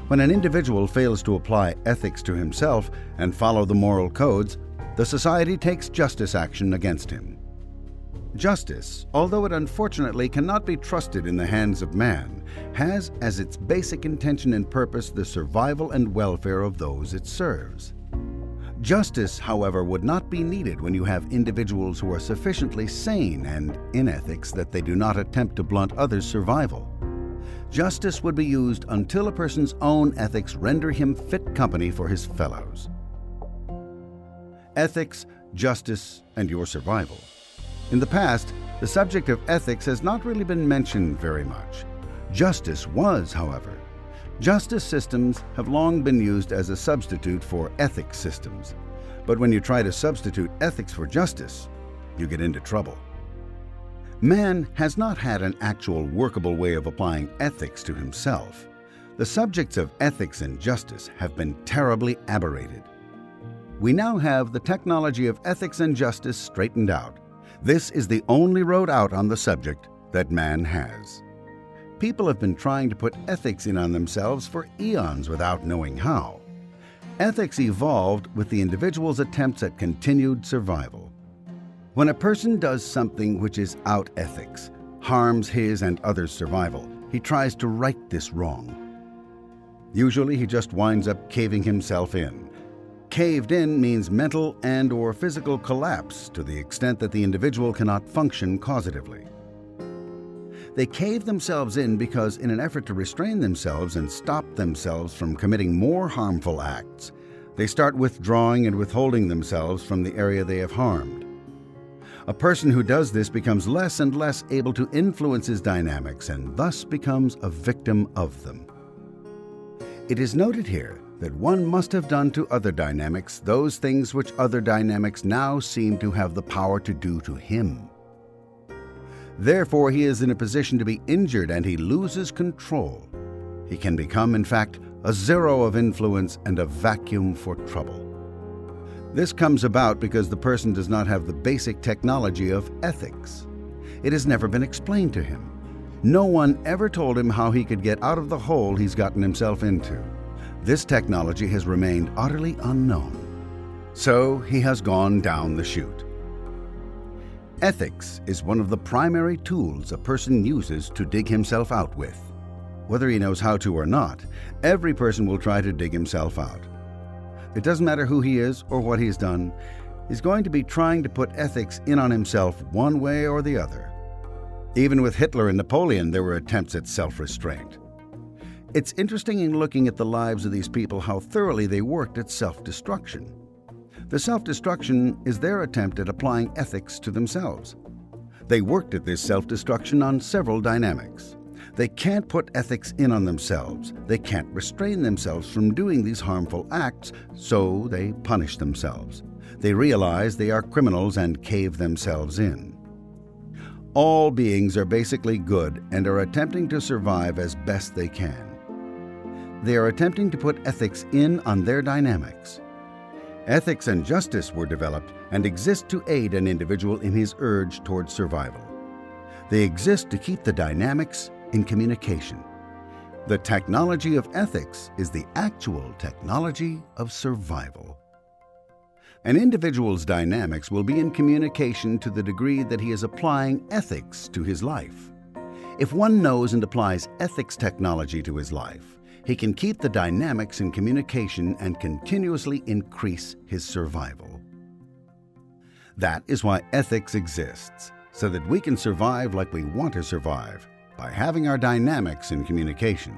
S1: When an individual fails to apply ethics to himself and follow the moral codes, the society takes justice action against him. Justice, although it unfortunately cannot be trusted in the hands of man, has as its basic intention and purpose the survival and welfare of those it serves. Justice, however, would not be needed when you have individuals who are sufficiently sane and in ethics that they do not attempt to blunt others' survival. Justice would be used until a person's own ethics render him fit company for his fellows. Ethics, justice, and your survival. In the past, the subject of ethics has not really been mentioned very much. Justice was, however. Justice systems have long been used as a substitute for ethics systems. But when you try to substitute ethics for justice, you get into trouble. Man has not had an actual workable way of applying ethics to himself. The subjects of ethics and justice have been terribly aberrated. We now have the technology of ethics and justice straightened out. This is the only road out on the subject that man has. People have been trying to put ethics in on themselves for eons without knowing how. Ethics evolved with the individual's attempts at continued survival. When a person does something which is out ethics, harms his and others' survival, he tries to right this wrong. Usually he just winds up caving himself in. Caved in means mental and/or physical collapse to the extent that the individual cannot function causatively. They cave themselves in because in an effort to restrain themselves and stop themselves from committing more harmful acts, they start withdrawing and withholding themselves from the area they have harmed. A person who does this becomes less and less able to influence his dynamics and thus becomes a victim of them. It is noted here that one must have done to other dynamics those things which other dynamics now seem to have the power to do to him. Therefore, he is in a position to be injured and he loses control. He can become, in fact, a zero of influence and a vacuum for trouble. This comes about because the person does not have the basic technology of ethics. It has never been explained to him. No one ever told him how he could get out of the hole he's gotten himself into. This technology has remained utterly unknown. So he has gone down the chute. Ethics is one of the primary tools a person uses to dig himself out with. Whether he knows how to or not, every person will try to dig himself out. It doesn't matter who he is or what he's done, he's going to be trying to put ethics in on himself one way or the other. Even with Hitler and Napoleon, there were attempts at self-restraint. It's interesting in looking at the lives of these people how thoroughly they worked at self-destruction. The self-destruction is their attempt at applying ethics to themselves. They worked at this self-destruction on several dynamics. They can't put ethics in on themselves. They can't restrain themselves from doing these harmful acts, so they punish themselves. They realize they are criminals and cave themselves in. All beings are basically good and are attempting to survive as best they can. They are attempting to put ethics in on their dynamics. Ethics and justice were developed and exist to aid an individual in his urge towards survival. They exist to keep the dynamics in communication. The technology of ethics is the actual technology of survival. An individual's dynamics will be in communication to the degree that he is applying ethics to his life. If one knows and applies ethics technology to his life, he can keep the dynamics in communication and continuously increase his survival. That is why ethics exists, so that we can survive like we want to survive, by having our dynamics in communication.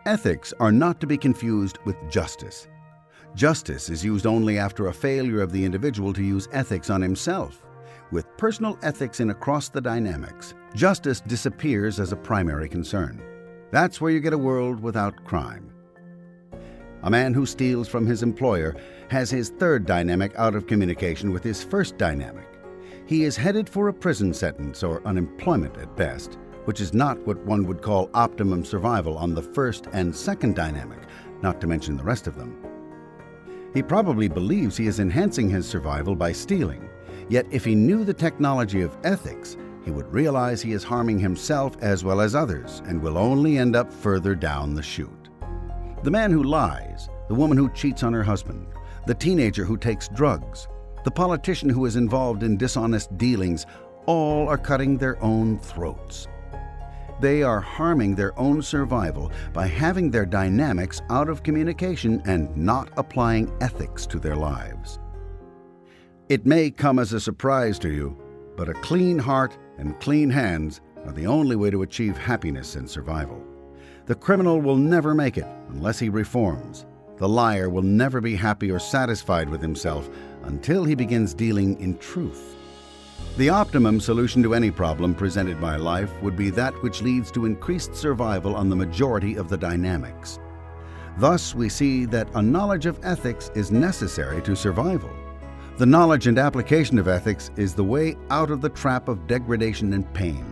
S1: Ethics are not to be confused with justice. Justice is used only after a failure of the individual to use ethics on himself. With personal ethics in across the dynamics, justice disappears as a primary concern. That's where you get a world without crime. A man who steals from his employer has his third dynamic out of communication with his first dynamic. He is headed for a prison sentence or unemployment at best, which is not what one would call optimum survival on the first and second dynamic, not to mention the rest of them. He probably believes he is enhancing his survival by stealing, yet if he knew the technology of ethics, he would realize he is harming himself as well as others and will only end up further down the chute. The man who lies, the woman who cheats on her husband, the teenager who takes drugs, the politician who is involved in dishonest dealings, all are cutting their own throats. They are harming their own survival by having their dynamics out of communication and not applying ethics to their lives. It may come as a surprise to you, but a clean heart and clean hands are the only way to achieve happiness and survival. The criminal will never make it unless he reforms. The liar will never be happy or satisfied with himself until he begins dealing in truth. The optimum solution to any problem presented by life would be that which leads to increased survival on the majority of the dynamics. Thus, we see that a knowledge of ethics is necessary to survival. The knowledge and application of ethics is the way out of the trap of degradation and pain.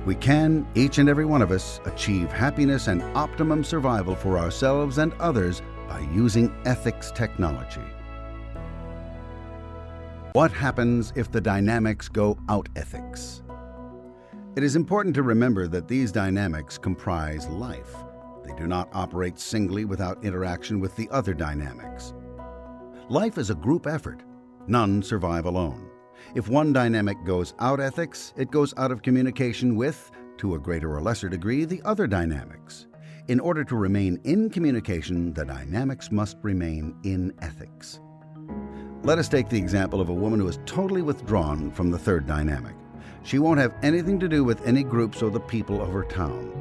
S1: We can, each and every one of us, achieve happiness and optimum survival for ourselves and others by using ethics technology. What happens if the dynamics go out ethics? It is important to remember that these dynamics comprise life. They do not operate singly without interaction with the other dynamics. Life is a group effort. None survive alone. If one dynamic goes out ethics, it goes out of communication with, to a greater or lesser degree, the other dynamics. In order to remain in communication, the dynamics must remain in ethics. Let us take the example of a woman who is totally withdrawn from the third dynamic. She won't have anything to do with any groups or the people of her town.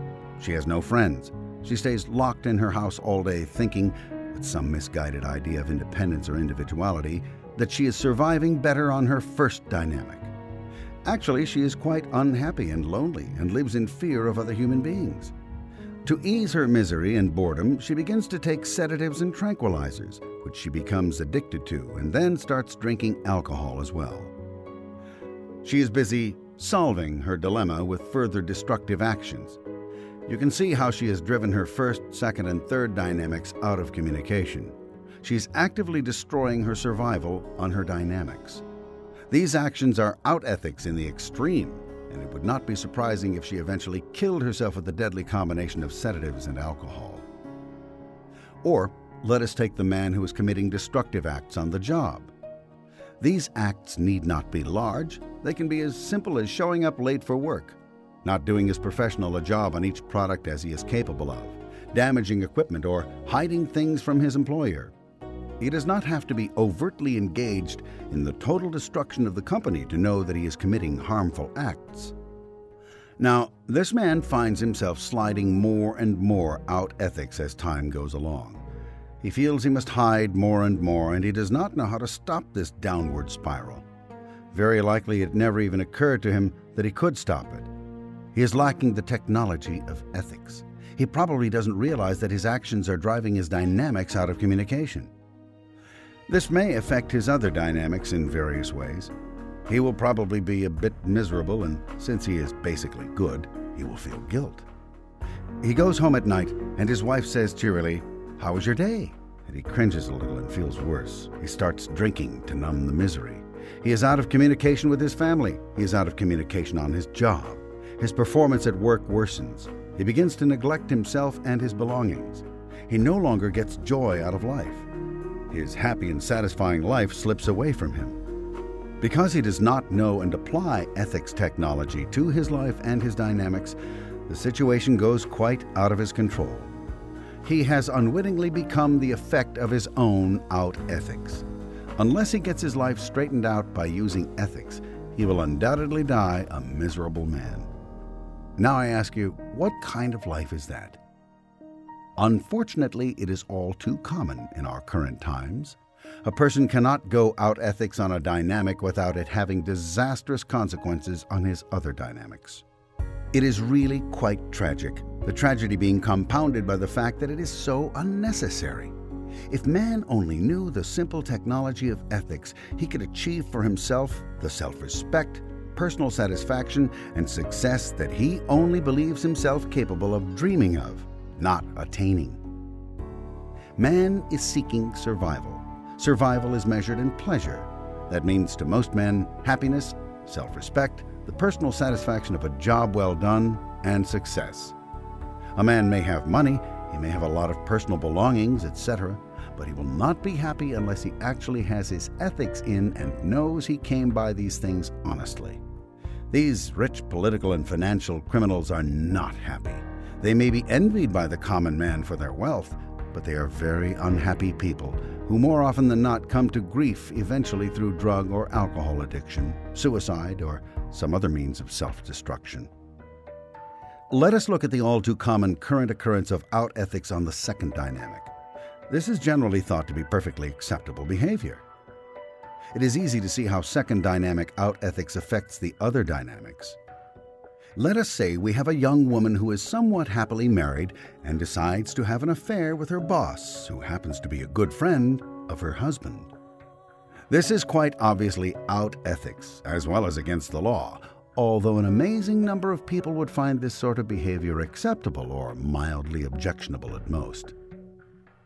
S1: She has no friends. She stays locked in her house all day thinking, with some misguided idea of independence or individuality, that she is surviving better on her first dynamic. Actually, she is quite unhappy and lonely and lives in fear of other human beings. To ease her misery and boredom, she begins to take sedatives and tranquilizers, which she becomes addicted to, and then starts drinking alcohol as well. She is busy solving her dilemma with further destructive actions. You can see how she has driven her first, second, and third dynamics out of communication. She is actively destroying her survival on her dynamics. These actions are out ethics in the extreme, and it would not be surprising if she eventually killed herself with the deadly combination of sedatives and alcohol. Or let us take the man who is committing destructive acts on the job. These acts need not be large. They can be as simple as showing up late for work, not doing as professional a job on each product as he is capable of, damaging equipment, or hiding things from his employer. He does not have to be overtly engaged in the total destruction of the company to know that he is committing harmful acts. Now, this man finds himself sliding more and more out ethics as time goes along. He feels he must hide more and more, and he does not know how to stop this downward spiral. Very likely it never even occurred to him that he could stop it. He is lacking the technology of ethics. He probably doesn't realize that his actions are driving his dynamics out of communication. This may affect his other dynamics in various ways. He will probably be a bit miserable, and since he is basically good, he will feel guilt. He goes home at night, and his wife says cheerily, "How was your day?" And he cringes a little and feels worse. He starts drinking to numb the misery. He is out of communication with his family. He is out of communication on his job. His performance at work worsens. He begins to neglect himself and his belongings. He no longer gets joy out of life. His happy and satisfying life slips away from him. Because he does not know and apply ethics technology to his life and his dynamics, the situation goes quite out of his control. He has unwittingly become the effect of his own out ethics. Unless he gets his life straightened out by using ethics, he will undoubtedly die a miserable man. Now I ask you, what kind of life is that? Unfortunately, it is all too common in our current times. A person cannot go out ethics on a dynamic without it having disastrous consequences on his other dynamics. It is really quite tragic, the tragedy being compounded by the fact that it is so unnecessary. If man only knew the simple technology of ethics, he could achieve for himself the self-respect, personal satisfaction, and success that he only believes himself capable of dreaming of, not attaining. Man is seeking survival. Survival is measured in pleasure. That means to most men, happiness, self-respect, the personal satisfaction of a job well done, and success. A man may have money, he may have a lot of personal belongings, etc., but he will not be happy unless he actually has his ethics in and knows he came by these things honestly. These rich political and financial criminals are not happy. They may be envied by the common man for their wealth, but they are very unhappy people who more often than not come to grief eventually through drug or alcohol addiction, suicide, or some other means of self-destruction. Let us look at the all too common current occurrence of out ethics on the second dynamic. This is generally thought to be perfectly acceptable behavior. It is easy to see how second dynamic out ethics affects the other dynamics. Let us say we have a young woman who is somewhat happily married and decides to have an affair with her boss, who happens to be a good friend of her husband. This is quite obviously out ethics, as well as against the law, although an amazing number of people would find this sort of behavior acceptable or mildly objectionable at most.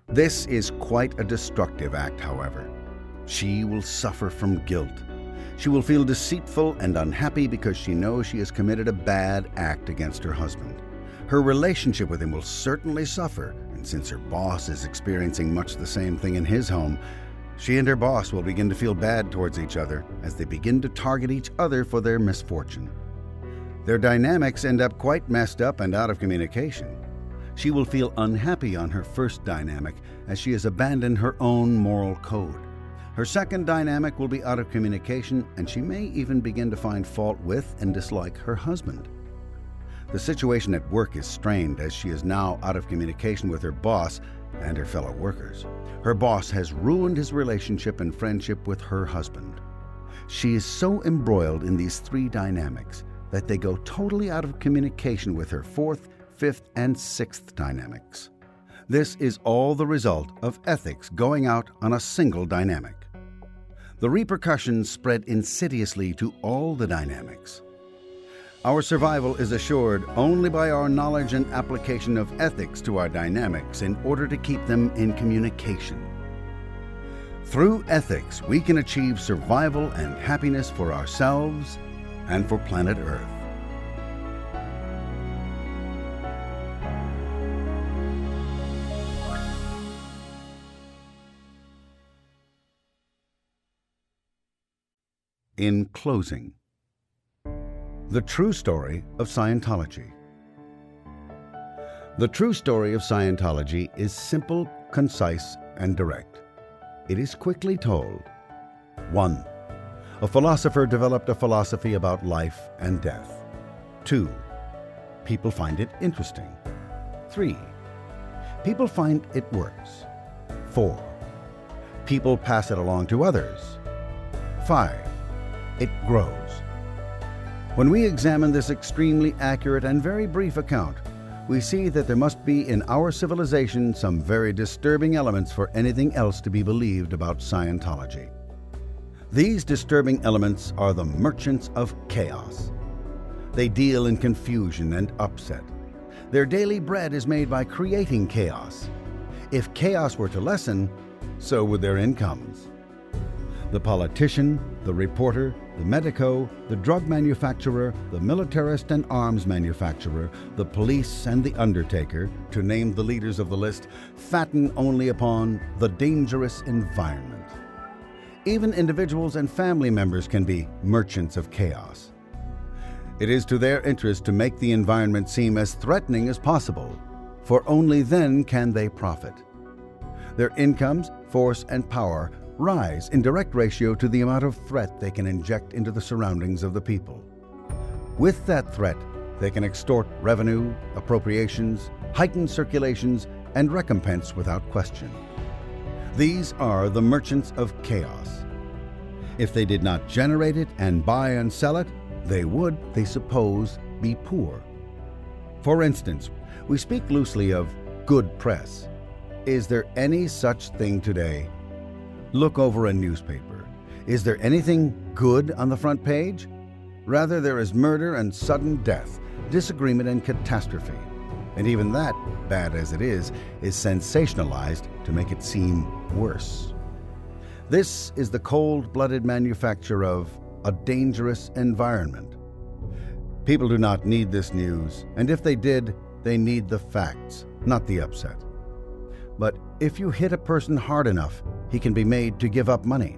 S1: This is quite a destructive act, however. She will suffer from guilt. She will feel deceitful and unhappy because she knows she has committed a bad act against her husband. Her relationship with him will certainly suffer, and since her boss is experiencing much the same thing in his home, she and her boss will begin to feel bad towards each other as they begin to target each other for their misfortune. Their dynamics end up quite messed up and out of communication. She will feel unhappy on her first dynamic as she has abandoned her own moral code. Her second dynamic will be out of communication, and she may even begin to find fault with and dislike her husband. The situation at work is strained as she is now out of communication with her boss and her fellow workers. Her boss has ruined his relationship and friendship with her husband. She is so embroiled in these three dynamics that they go totally out of communication with her fourth, fifth, and sixth dynamics. This is all the result of ethics going out on a single dynamic. The repercussions spread insidiously to all the dynamics. Our survival is assured only by our knowledge and application of ethics to our dynamics in order to keep them in communication. Through ethics, we can achieve survival and happiness for ourselves and for planet Earth. In closing, the true story of Scientology. The true story of Scientology is simple, concise, and direct. It is quickly told. 1. A philosopher developed a philosophy about life and death. 2. People find it interesting. 3. People find it works. 4. People pass it along to others. 5. It grows. When we examine this extremely accurate and very brief account, we see that there must be in our civilization some very disturbing elements for anything else to be believed about Scientology. These disturbing elements are the merchants of chaos. They deal in confusion and upset. Their daily bread is made by creating chaos. If chaos were to lessen, so would their incomes. The politician, the reporter, the medico, the drug manufacturer, the militarist and arms manufacturer, the police and the undertaker, to name the leaders of the list, fatten only upon the dangerous environment. Even individuals and family members can be merchants of chaos. It is to their interest to make the environment seem as threatening as possible, for only then can they profit. Their incomes, force, and power rise in direct ratio to the amount of threat they can inject into the surroundings of the people. With that threat, they can extort revenue, appropriations, heighten circulations, and recompense without question. These are the merchants of chaos. If they did not generate it and buy and sell it, they would, they suppose, be poor. For instance, we speak loosely of good press. Is there any such thing today? Look over a newspaper. Is there anything good on the front page? Rather, there is murder and sudden death, disagreement and catastrophe. And even that, bad as it is sensationalized to make it seem worse. This is the cold-blooded manufacture of a dangerous environment. People do not need this news, and if they did, they need the facts, not the upset. But if you hit a person hard enough, he can be made to give up money.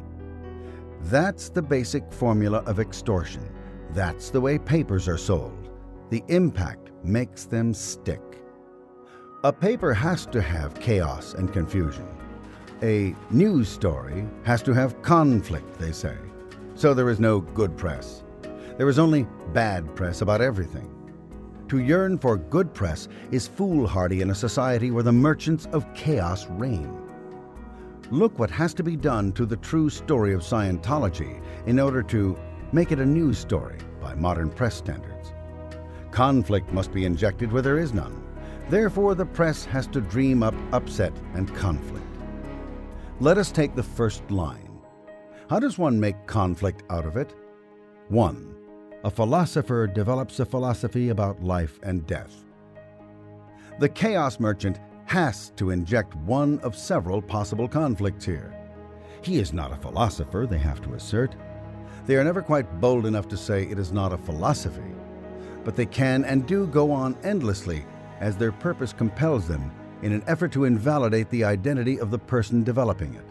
S1: That's the basic formula of extortion. That's the way papers are sold. The impact makes them stick. A paper has to have chaos and confusion. A news story has to have conflict, they say. So there is no good press. There is only bad press about everything. To yearn for good press is foolhardy in a society where the merchants of chaos reign. Look what has to be done to the true story of Scientology in order to make it a news story by modern press standards. Conflict must be injected where there is none. Therefore, the press has to dream up upset and conflict. Let us take the first line. How does one make conflict out of it? 1. A philosopher develops a philosophy about life and death. The chaos merchant has to inject one of several possible conflicts here. He is not a philosopher, they have to assert. They are never quite bold enough to say it is not a philosophy, but they can and do go on endlessly as their purpose compels them in an effort to invalidate the identity of the person developing it.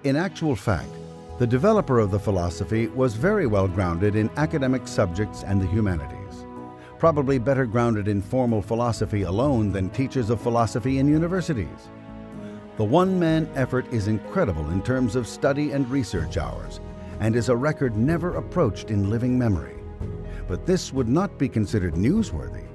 S1: In actual fact, the developer of the philosophy was very well grounded in academic subjects and the humanities, probably better grounded in formal philosophy alone than teachers of philosophy in universities. The one-man effort is incredible in terms of study and research hours, and is a record never approached in living memory. But this would not be considered newsworthy.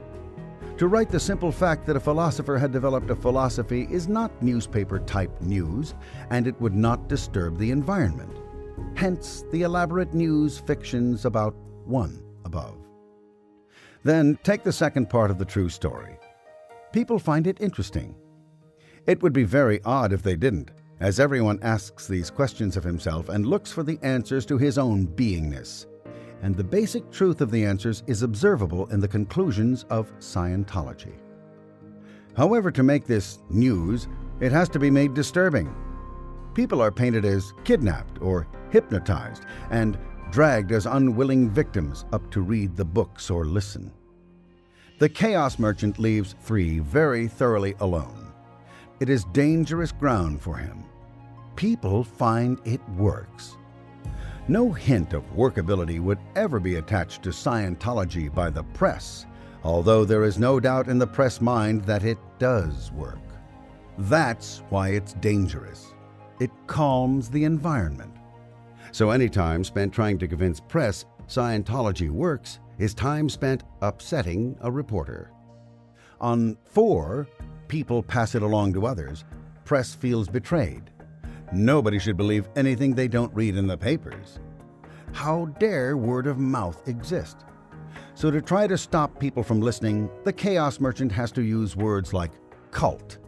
S1: To write the simple fact that a philosopher had developed a philosophy is not newspaper-type news, and it would not disturb the environment. Hence the elaborate news fictions about one above. Then take the second part of the true story. People find it interesting. It would be very odd if they didn't, as everyone asks these questions of himself and looks for the answers to his own beingness. And the basic truth of the answers is observable in the conclusions of Scientology. However, to make this news, it has to be made disturbing. People are painted as kidnapped or hypnotized and dragged as unwilling victims up to read the books or listen. The chaos merchant leaves 3 very thoroughly alone. It is dangerous ground for him. People find it works. No hint of workability would ever be attached to Scientology by the press, although there is no doubt in the press mind that it does work. That's why it's dangerous. It calms the environment. So any time spent trying to convince press Scientology works is time spent upsetting a reporter. On 4, people pass it along to others, press feels betrayed. Nobody should believe anything they don't read in the papers. How dare word of mouth exist? So to try to stop people from listening, the chaos merchant has to use words like cult.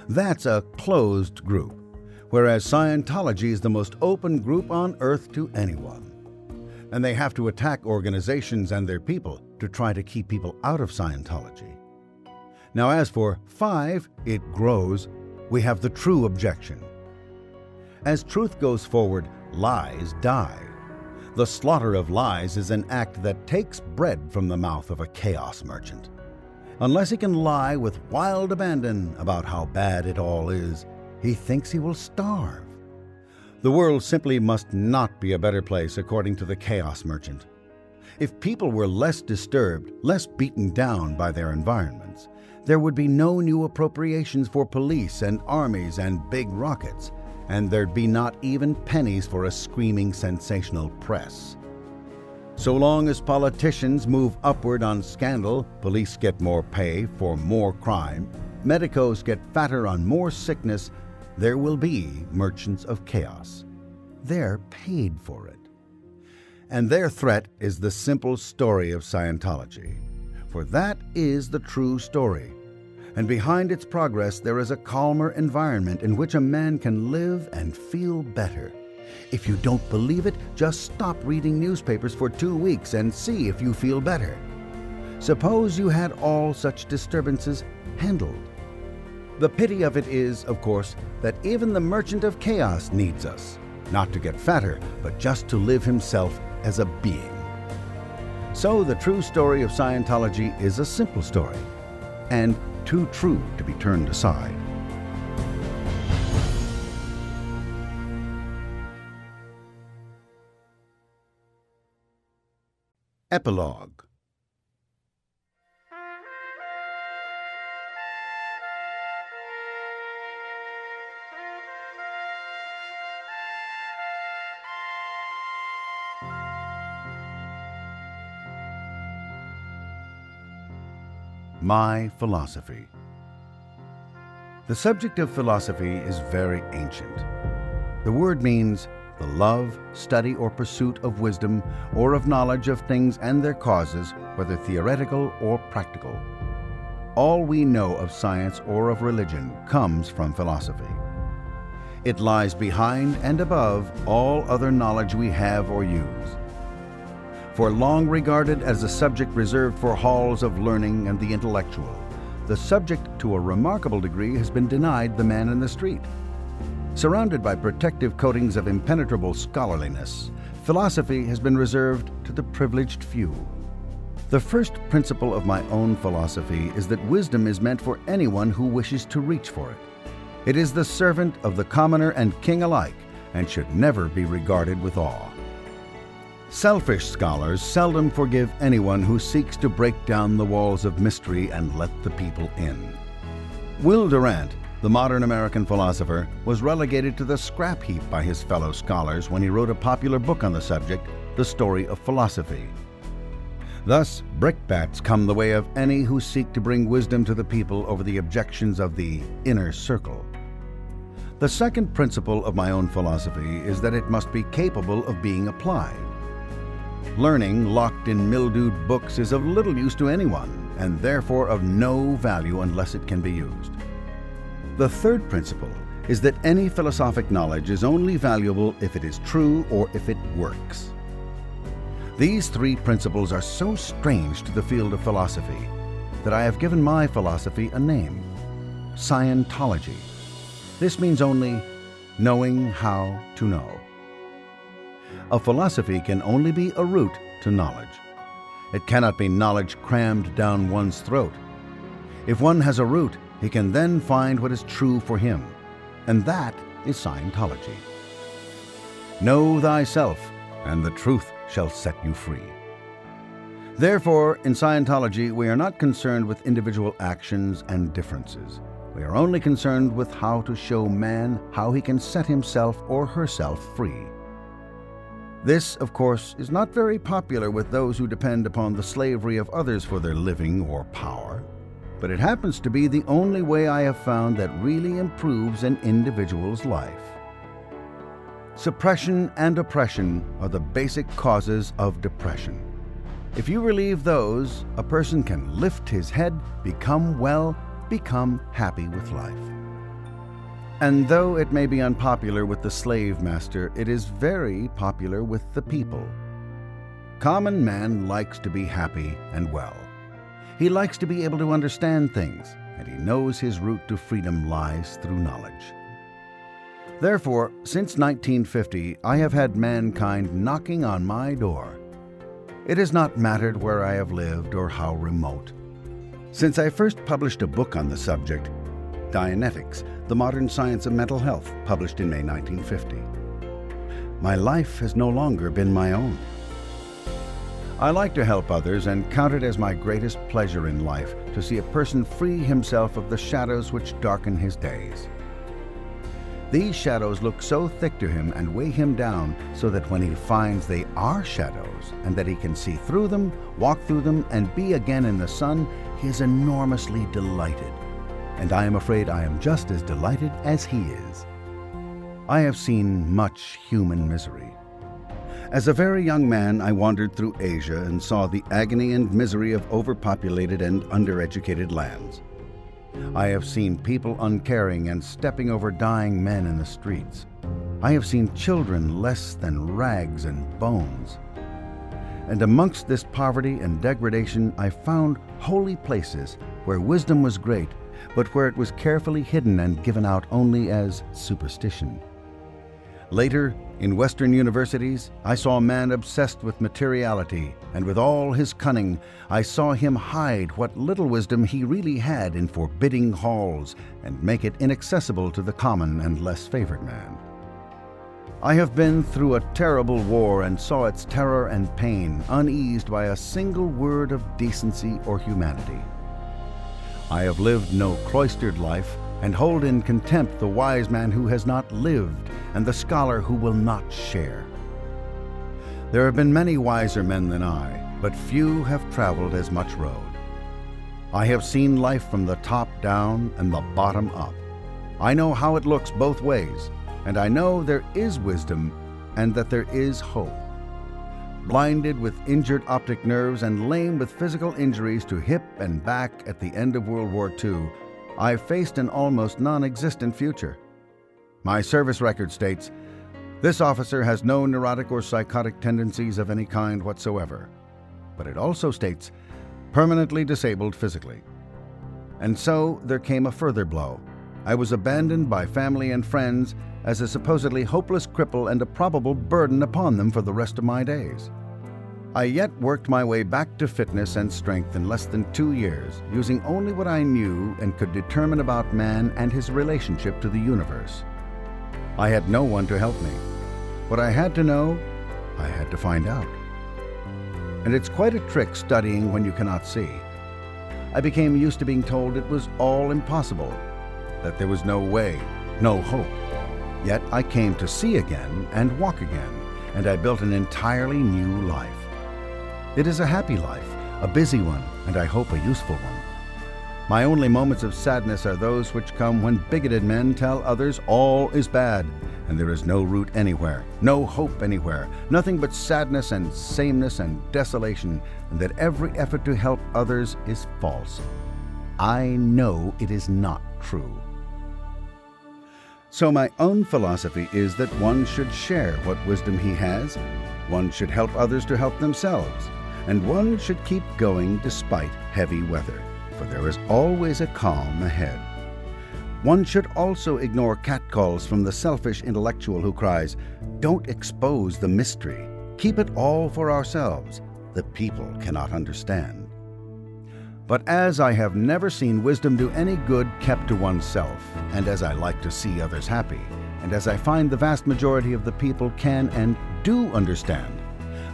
S1: That's a closed group, whereas Scientology is the most open group on earth to anyone. And they have to attack organizations and their people to try to keep people out of Scientology. Now as for 5, it grows, we have the true objection. As truth goes forward, lies die. The slaughter of lies is an act that takes bread from the mouth of a chaos merchant. Unless he can lie with wild abandon about how bad it all is, he thinks he will starve. The world simply must not be a better place according to the chaos merchant. If people were less disturbed, less beaten down by their environments, there would be no new appropriations for police and armies and big rockets, and there'd be not even pennies for a screaming sensational press. So long as politicians move upward on scandal, police get more pay for more crime, medicos get fatter on more sickness, there will be merchants of chaos. They're paid for it. And their threat is the simple story of Scientology. For that is the true story. And behind its progress, there is a calmer environment in which a man can live and feel better. If you don't believe it, just stop reading newspapers for 2 weeks and see if you feel better. Suppose you had all such disturbances handled. The pity of it is, of course, that even the merchant of chaos needs us, not to get fatter, but just to live himself as a being. So the true story of Scientology is a simple story, and too true to be turned aside. Epilogue. My philosophy. The subject of philosophy is very ancient. The word means the love, study, or pursuit of wisdom or of knowledge of things and their causes, whether theoretical or practical. All we know of science or of religion comes from philosophy. It lies behind and above all other knowledge we have or use. For long regarded as a subject reserved for halls of learning and the intellectual, the subject to a remarkable degree has been denied the man in the street. Surrounded by protective coatings of impenetrable scholarliness, philosophy has been reserved to the privileged few. The first principle of my own philosophy is that wisdom is meant for anyone who wishes to reach for it. It is the servant of the commoner and king alike, and should never be regarded with awe. Selfish scholars seldom forgive anyone who seeks to break down the walls of mystery and let the people in. Will Durant, the modern American philosopher, was relegated to the scrap heap by his fellow scholars when he wrote a popular book on the subject, The Story of Philosophy. Thus, brickbats come the way of any who seek to bring wisdom to the people over the objections of the inner circle. The second principle of my own philosophy is that it must be capable of being applied. Learning locked in mildewed books is of little use to anyone, and therefore of no value unless it can be used. The third principle is that any philosophic knowledge is only valuable if it is true or if it works. These three principles are so strange to the field of philosophy that I have given my philosophy a name: Scientology. This means only knowing how to know. A philosophy can only be a route to knowledge. It cannot be knowledge crammed down one's throat. If one has a route, he can then find what is true for him, and that is Scientology. Know thyself, and the truth shall set you free. Therefore, in Scientology, we are not concerned with individual actions and differences. We are only concerned with how to show man how he can set himself or herself free. This, of course, is not very popular with those who depend upon the slavery of others for their living or power, but it happens to be the only way I have found that really improves an individual's life. Suppression and oppression are the basic causes of depression. If you relieve those, a person can lift his head, become well, become happy with life. And though it may be unpopular with the slave master, it is very popular with the people. Common man likes to be happy and well. He likes to be able to understand things, and he knows his route to freedom lies through knowledge. Therefore, since 1950, I have had mankind knocking on my door. It has not mattered where I have lived or how remote. Since I first published a book on the subject, Dianetics, the Modern Science of Mental Health, published in May 1950. My life has no longer been my own. I like to help others and count it as my greatest pleasure in life to see a person free himself of the shadows which darken his days. These shadows look so thick to him and weigh him down so that when he finds they are shadows and that he can see through them, walk through them, and be again in the sun, he is enormously delighted. and I am afraid I am just as delighted as he is. I have seen much human misery. As a very young man, I wandered through Asia and saw the agony and misery of overpopulated and undereducated lands. I have seen people uncaring and stepping over dying men in the streets. I have seen children less than rags and bones. And amongst this poverty and degradation, I found holy places where wisdom was great, but where it was carefully hidden and given out only as superstition. Later, in Western universities, I saw a man obsessed with materiality, and with all his cunning, I saw him hide what little wisdom he really had in forbidding halls and make it inaccessible to the common and less favored man. I have been through a terrible war and saw its terror and pain uneased by a single word of decency or humanity. I have lived no cloistered life, and hold in contempt the wise man who has not lived and the scholar who will not share. There have been many wiser men than I, but few have traveled as much road. I have seen life from the top down and the bottom up. I know how it looks both ways, and I know there is wisdom and that there is hope. Blinded with injured optic nerves and lame with physical injuries to hip and back at the end of World War II, I faced an almost non-existent future. My service record states, this officer has no neurotic or psychotic tendencies of any kind whatsoever. But it also states, permanently disabled physically. And so there came a further blow. I was abandoned by family and friends as a supposedly hopeless cripple and a probable burden upon them for the rest of my days. I yet worked my way back to fitness and strength in less than 2 years, using only what I knew and could determine about man and his relationship to the universe. I had no one to help me. What I had to know, I had to find out. And it's quite a trick studying when you cannot see. I became used to being told it was all impossible, that there was no way, no hope. Yet I came to see again and walk again, and I built an entirely new life. It is a happy life, a busy one, and I hope a useful one. My only moments of sadness are those which come when bigoted men tell others all is bad, and there is no root anywhere, no hope anywhere, nothing but sadness and sameness and desolation, and that every effort to help others is false. I know it is not true. So my own philosophy is that one should share what wisdom he has, one should help others to help themselves, and one should keep going despite heavy weather, for there is always a calm ahead. One should also ignore catcalls from the selfish intellectual who cries, "Don't expose the mystery. Keep it all for ourselves. The people cannot understand." But as I have never seen wisdom do any good kept to oneself, and as I like to see others happy, and as I find the vast majority of the people can and do understand,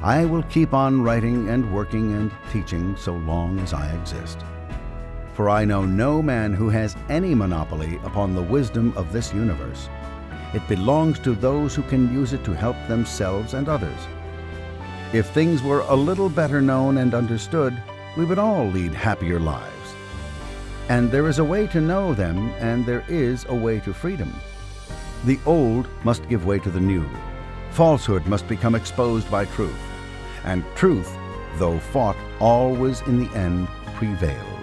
S1: I will keep on writing and working and teaching so long as I exist. For I know no man who has any monopoly upon the wisdom of this universe. It belongs to those who can use it to help themselves and others. If things were a little better known and understood, we would all lead happier lives. And there is a way to know them, and there is a way to freedom. The old must give way to the new. Falsehood must become exposed by truth. And truth, though fought, always in the end prevails.